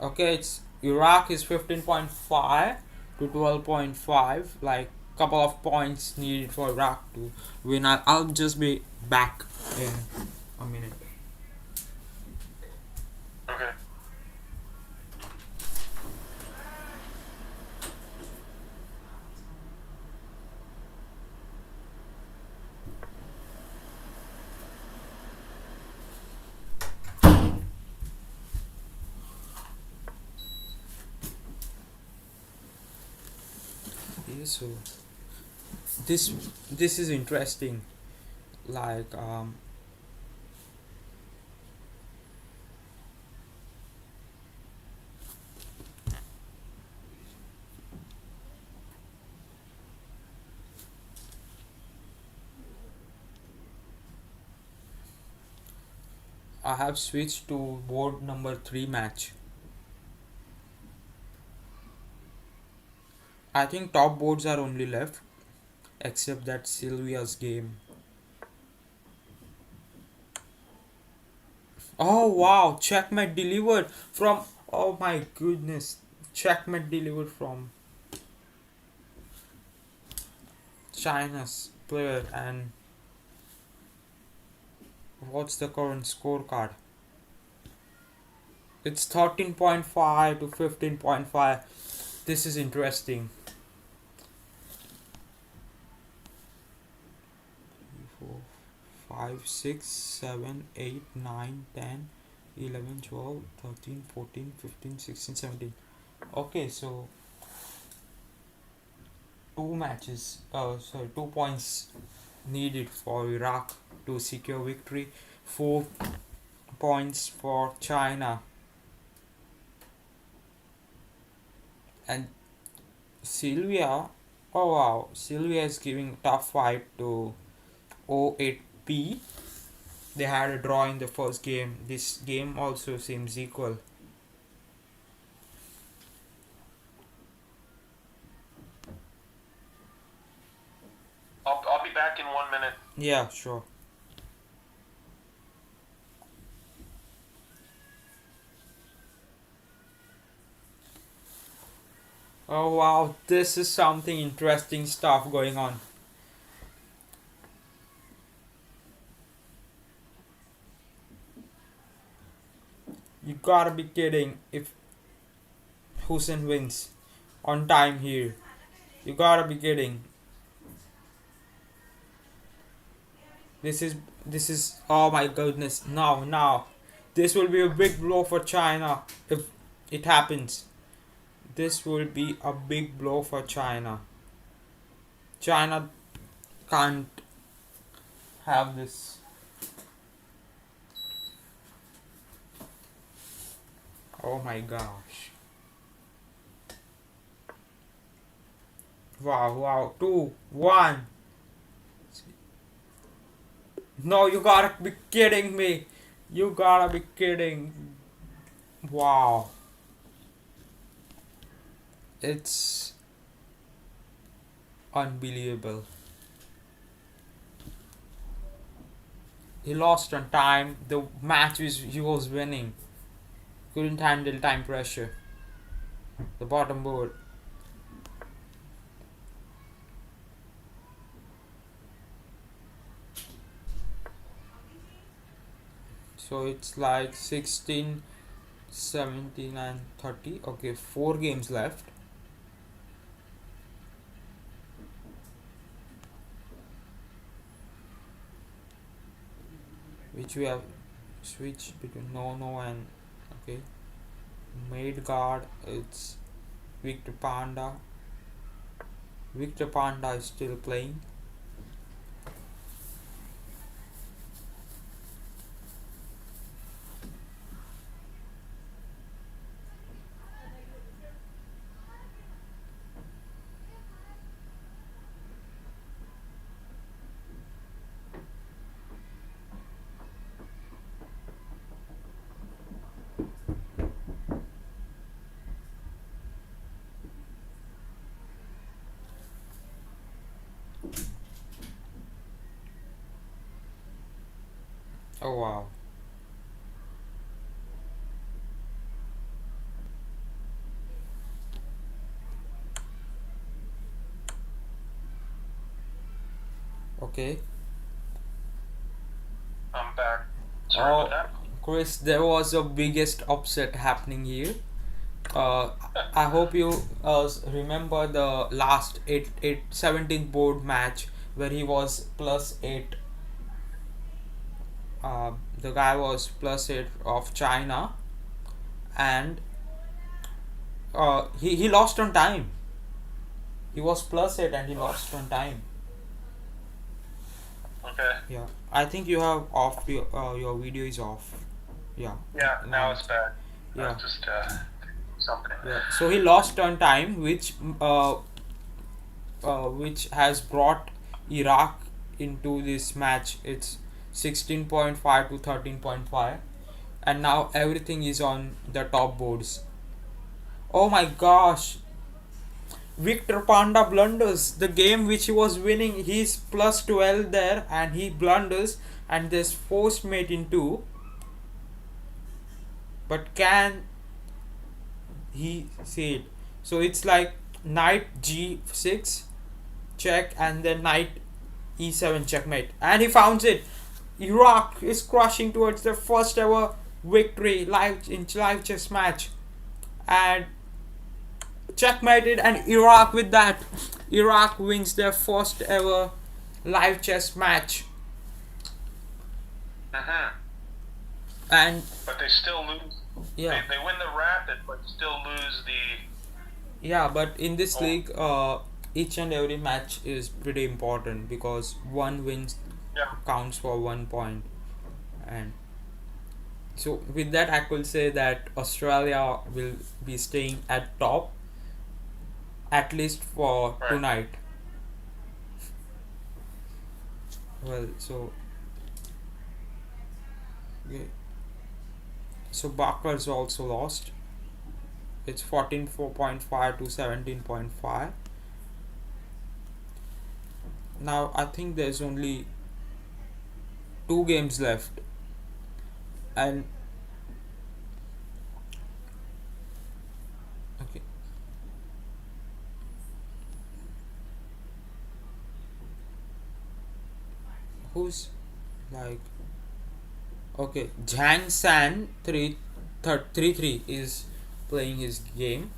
okay, it's Iraq is 15.5 to 12.5, like couple of points needed for Iraq to win. I'll just be back in a minute. Okay. Okay, so this this is interesting. Like I have switched to board number 3 match. I think top boards are only left, except that Sylvia's game. Oh wow, checkmate delivered from. Oh my goodness, checkmate delivered from China's player. And what's the current scorecard? It's 13.5 to 15.5. This is interesting. 4, 5, 6, 7, 8, 9, 10, 11, 12, 13, 14, 15, 16, 17. Okay, so two matches, sorry, 2 points needed for Iraq to secure victory, 4 points for China. And Sylvia, oh wow, Sylvia is giving tough fight to 08P. They had a draw in the first game. This game also seems equal. I'll be back in 1 minute. Yeah, sure. Oh wow, this is something interesting stuff going on. You gotta be kidding if Hussein wins on time here. You gotta be kidding. This is oh my goodness. Now. This will be a big blow for China if it happens. This will be a big blow for China. China can't have this. Oh my gosh. Wow. 2, 1. No, you gotta be kidding me. You gotta be kidding. Wow. It's unbelievable. He lost on time. The match he was winning. Couldn't handle time pressure. The bottom board. So it's like 16, 17 and 30. Okay, 4 games left. Which we have switched between no and okay. Made guard, it's Victor Panda. Victor Panda is still playing. Oh wow. Okay. I'm back. Sorry about Oh, that. Chris, there was a biggest upset happening here. Uh, I hope you remember the last 17th board match where he was plus 8. The guy was plus 8 of China, and he lost on time. He was plus 8 and he lost on time. Okay. Yeah, I think you have off your video is off. Yeah, Yeah, now now it's back. yeah. Just something. Yeah, so he lost on time, which has brought Iraq into this match. It's 16.5 to 13.5, and now everything is on the top boards. Oh my gosh! Victor Panda blunders the game which he was winning. He's plus 12 there, and he blunders, and there's forced mate in two. But can he see it? So it's like knight g6 check, and then knight e7 checkmate, and he found it. Iraq is crushing towards their first ever victory live chess match, and checkmated, and Iraq with that. Iraq wins their first ever live chess match, Mm-hmm. and But they still lose. yeah, They win the rapid, but still lose the. yeah. But in this Oh. league, each and every match is pretty important because one wins Yeah. counts for 1 point, and so with that, I could say that Australia will be staying at top at least for Right. tonight. Well, so okay. So Barker's also lost. It's 14.5 to 17.5. Now I think there's only 2 games left, and okay, who's like okay, Jang San 3 is playing his game.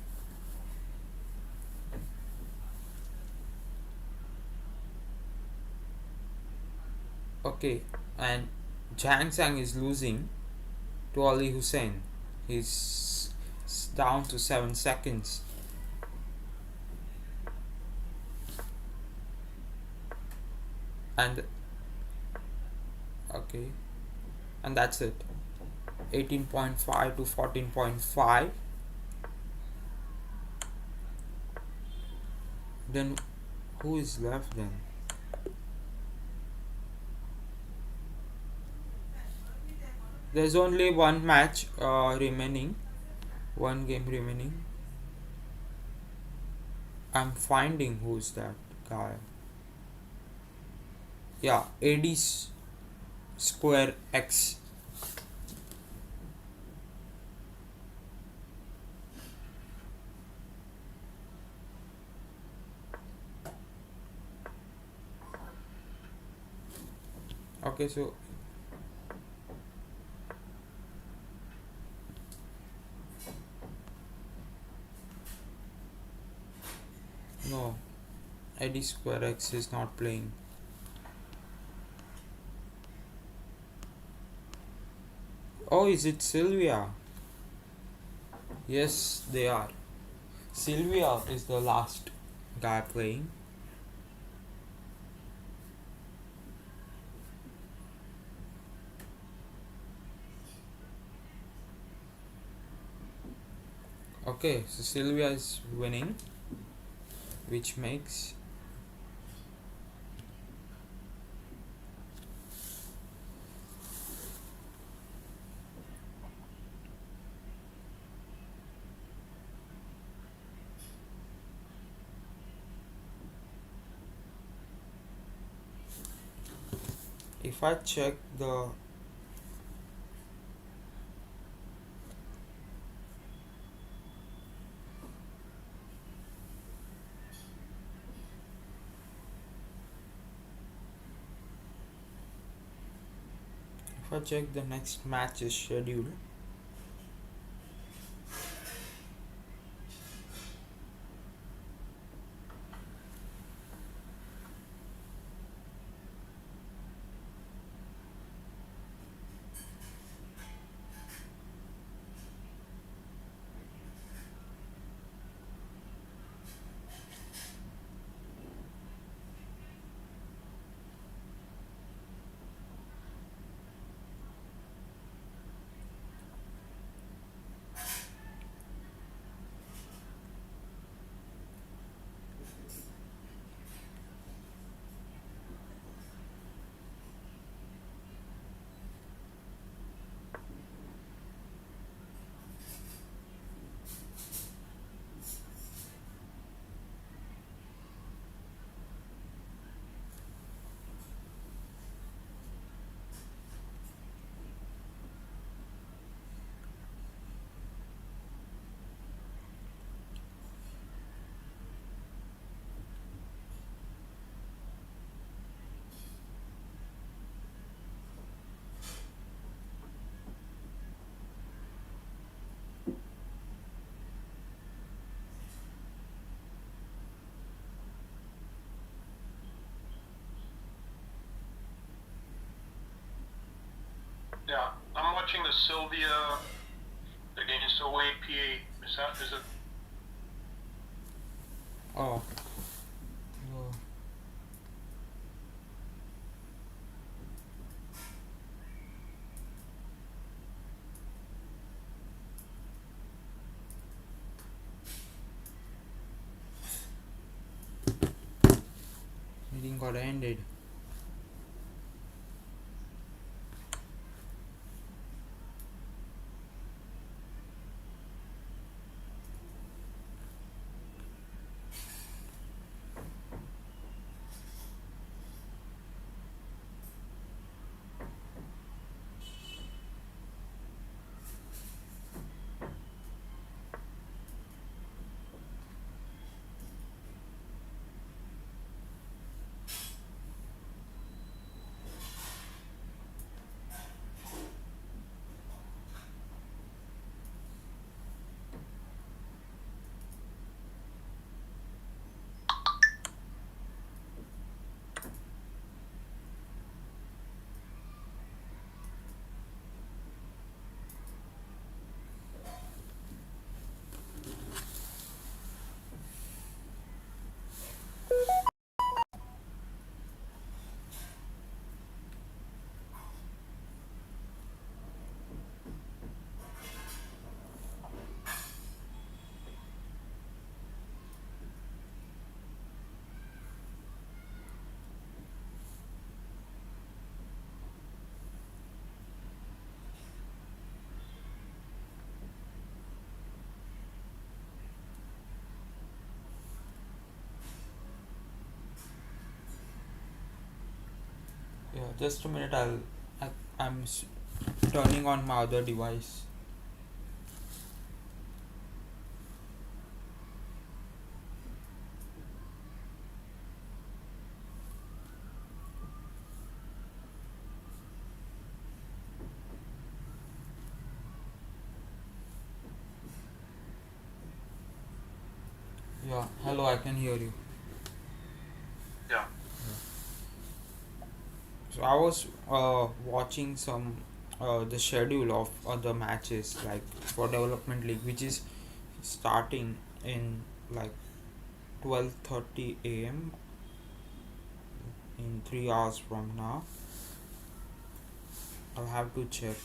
Okay, and Jang Sang is losing to Ali Hussein. He's down to 7 seconds. And okay, and that's it. 18.5 to 14.5. Then who is left then? There's only one match remaining, one game remaining. I'm finding who's that guy. Yeah, AD square X. Okay, so no, AD square X is not playing. Oh, is it Sylvia? Yes, they are. Sylvia is the last guy playing. Okay, so Sylvia is winning, which makes if I check the If I check the next match's schedule, Yeah, I'm watching the Sylvia against OAPA. Is it? oh, oh, meeting got ended. Yeah, just a minute. I'm turning on my other device. Yeah, hello, I can hear you. Yeah. So I was watching some the schedule of other matches like for development league, which is starting in like 12:30 a.m. in 3 hours from now. I'll have to check.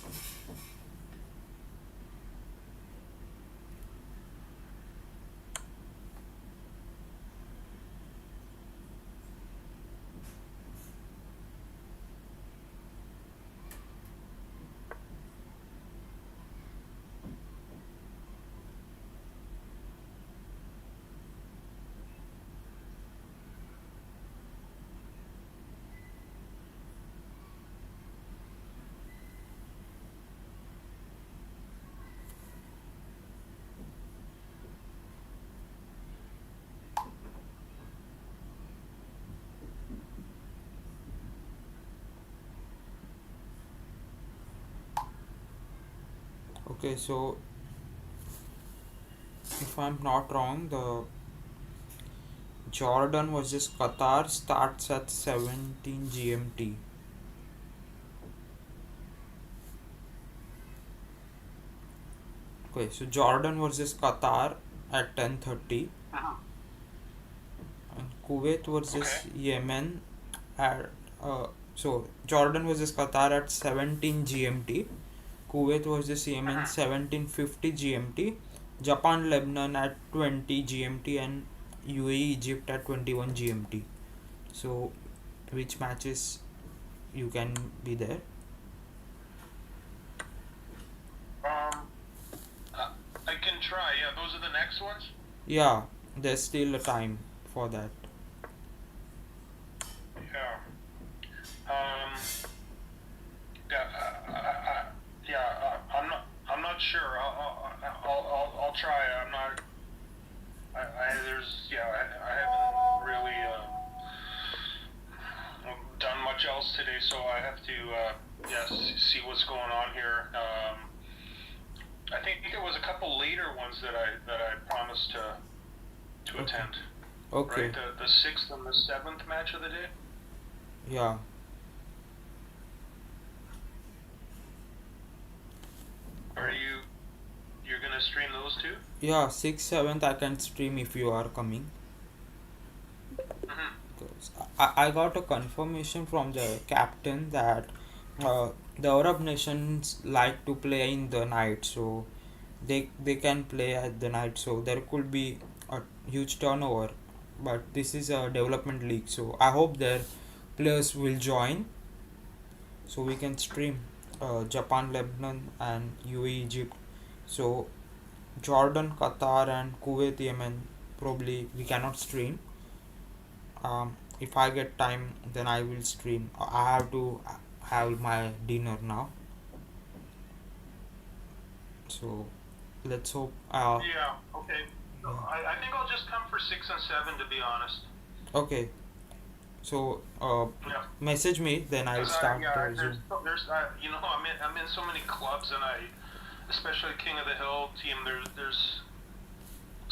Okay, so if I'm not wrong, the Jordan versus Qatar starts at 17 GMT. Okay, so Jordan versus Qatar at 10:30, Uh-huh. and Kuwait Okay. versus Yemen at so Jordan versus Qatar at 17 GMT, Kuwait versus Yemen Uh-huh. 17:50 GMT, Japan Lebanon at 20 GMT, and UAE Egypt at 21 GMT. So which matches you can be there? Um, I can try. Yeah, those are the next ones. Yeah, there's still a time for that. Yeah. Um. Yeah. Yeah. I'm not sure. I'll try. I'm not. There's. Yeah. I haven't really done much else today, so I have to. Yeah. See what's going on here. I think there was a couple later ones that I promised to Okay. attend. Okay. Right. The sixth and the seventh match of the day. Yeah. Are you're gonna stream those two? Yeah, 6th, 7th I can stream if you are coming. Mm-hmm. 'Cause I got a confirmation from the captain that the Arab nations like to play in the night, so they can play at the night, so there could be a huge turnover. But this is a development league, so I hope their players will join, so we can stream Japan, Lebanon, and UAE, Egypt. So Jordan, Qatar, and Kuwait, Yemen probably we cannot stream. If I get time, then I will stream. I have to have my dinner now, so let's hope. Yeah. Okay. So Yeah. I think I'll just come for 6 and 7 to be honest. Okay. So Yeah. message me, then I will Because start yeah, the Zoom. there's you know I'm in so many clubs and especially King of the Hill team there's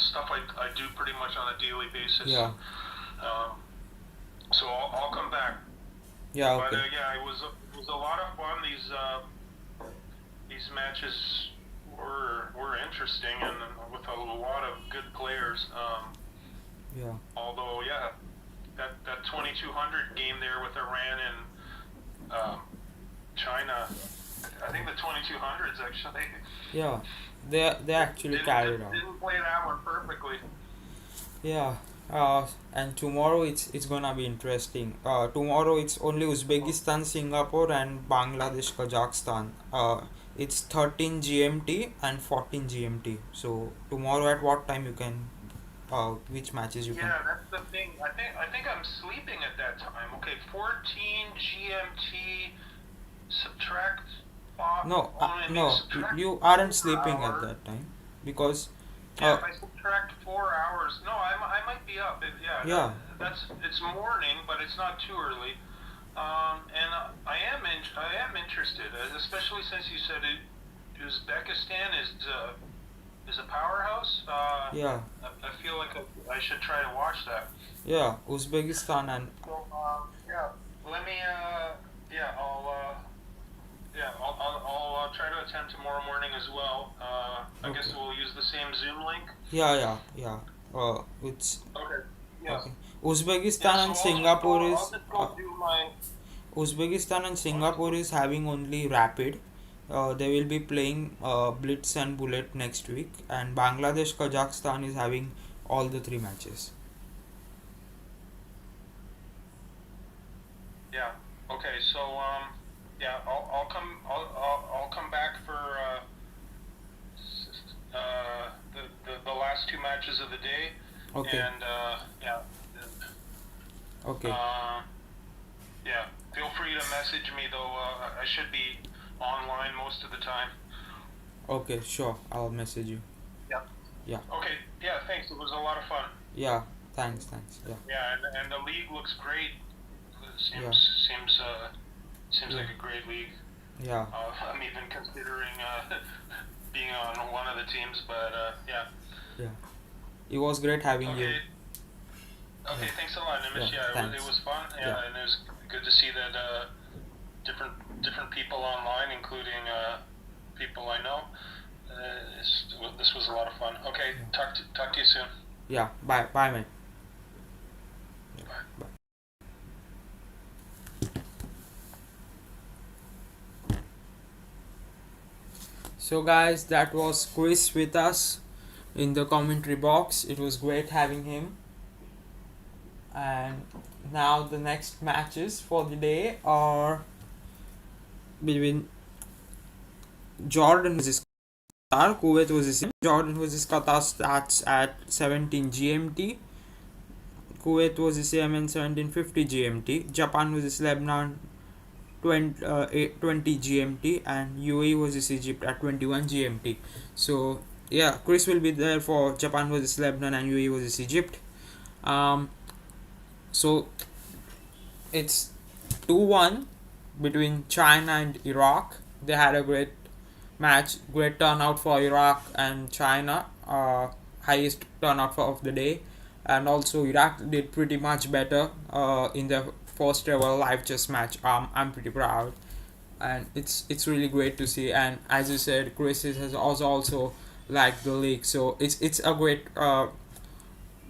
stuff I do pretty much on a daily basis. Yeah. Um, so I'll come back. Yeah. But Okay. yeah, it was a lot of fun. These matches were interesting and with a lot of good players. Yeah. Although yeah, that 2200 game there with Iran and China, I think the 2200s actually Yeah. They actually carried out. didn't play that one perfectly. Yeah. And tomorrow it's gonna be interesting. Tomorrow it's only Uzbekistan, Singapore, and Bangladesh, Kazakhstan. It's 13 GMT and 14 GMT. So tomorrow at what time you can? Which matches you can? Yeah, that's the thing. I think I'm sleeping at that time. Okay, 14 GMT subtract. No, Well, I mean no, subtract you aren't 4 sleeping at hours. that time because, Yeah, uh, if I subtract 4 hours, no, I might be up. Yeah, yeah, it's morning, but it's not too early. And I am interested, especially since you said Uzbekistan is a powerhouse. yeah, I feel like I should try to watch that. yeah, Uzbekistan and So yeah, let me yeah yeah I'll try to attend tomorrow morning as well. I guess okay, we'll use the same Zoom link. yeah, yeah, yeah. It's Okay. Yeah. okay. Yeah. Uzbekistan So and Singapore I'll is just go do my. Uzbekistan and I'll just Singapore go. is having only rapid. They will be playing Blitz and Bullet next week, and Bangladesh Kazakhstan is having all the three matches. Yeah. Okay. So yeah I'll come back for the last two matches of the day Okay, and yeah. okay, Uh, yeah. Feel free to message me though. I should be online most of the time. okay, sure. I'll message you. Yeah. Yeah, Okay. Yeah. Thanks. It was a lot of fun. yeah. Thanks. Yeah, Yeah, and the league looks great. yeah, Seems yeah, like a great league. yeah, I'm even considering being on one of the teams, but yeah. Yeah, it was great having you. Okay. Okay, thanks a lot, Nimish. Yeah, Yeah, it thanks. was fun. Yeah, Yeah. and it was good to see that different people online, including people I know. This was a lot of fun. Okay, talk to you soon. Yeah, bye, man. Bye. Bye. So guys, that was Chris with us in the commentary box. It was great having him. And now the next matches for the day are between Jordan versus Qatar. Kuwait versus Jordan versus Qatar starts at 17 GMT. Kuwait versus Yemen 1750 GMT. Japan versus Lebanon 20 GMT, and UAE versus Egypt at 21 GMT. So yeah, Chris will be there for Japan versus Lebanon and UAE versus Egypt. So it's 2-1 between China and Iraq. They had a great match, great turnout for Iraq and China, highest turnout of the day, and also Iraq did pretty much better in the first ever live chess match. I'm pretty proud, and it's really great to see. And as you said, Chris has also liked the league, so it's a great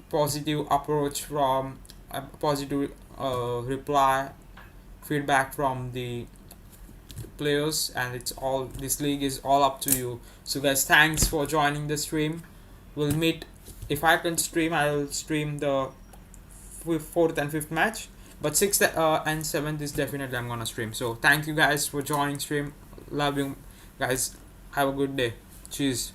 positive approach from a positive reply feedback from the players, and it's all, this league is all up to you. So guys, thanks for joining the stream. We'll meet, if I can stream, I'll stream the fourth and fifth match, but sixth and seventh is definitely I'm gonna stream. So thank you guys for joining stream. Love you guys, have a good day. Cheers.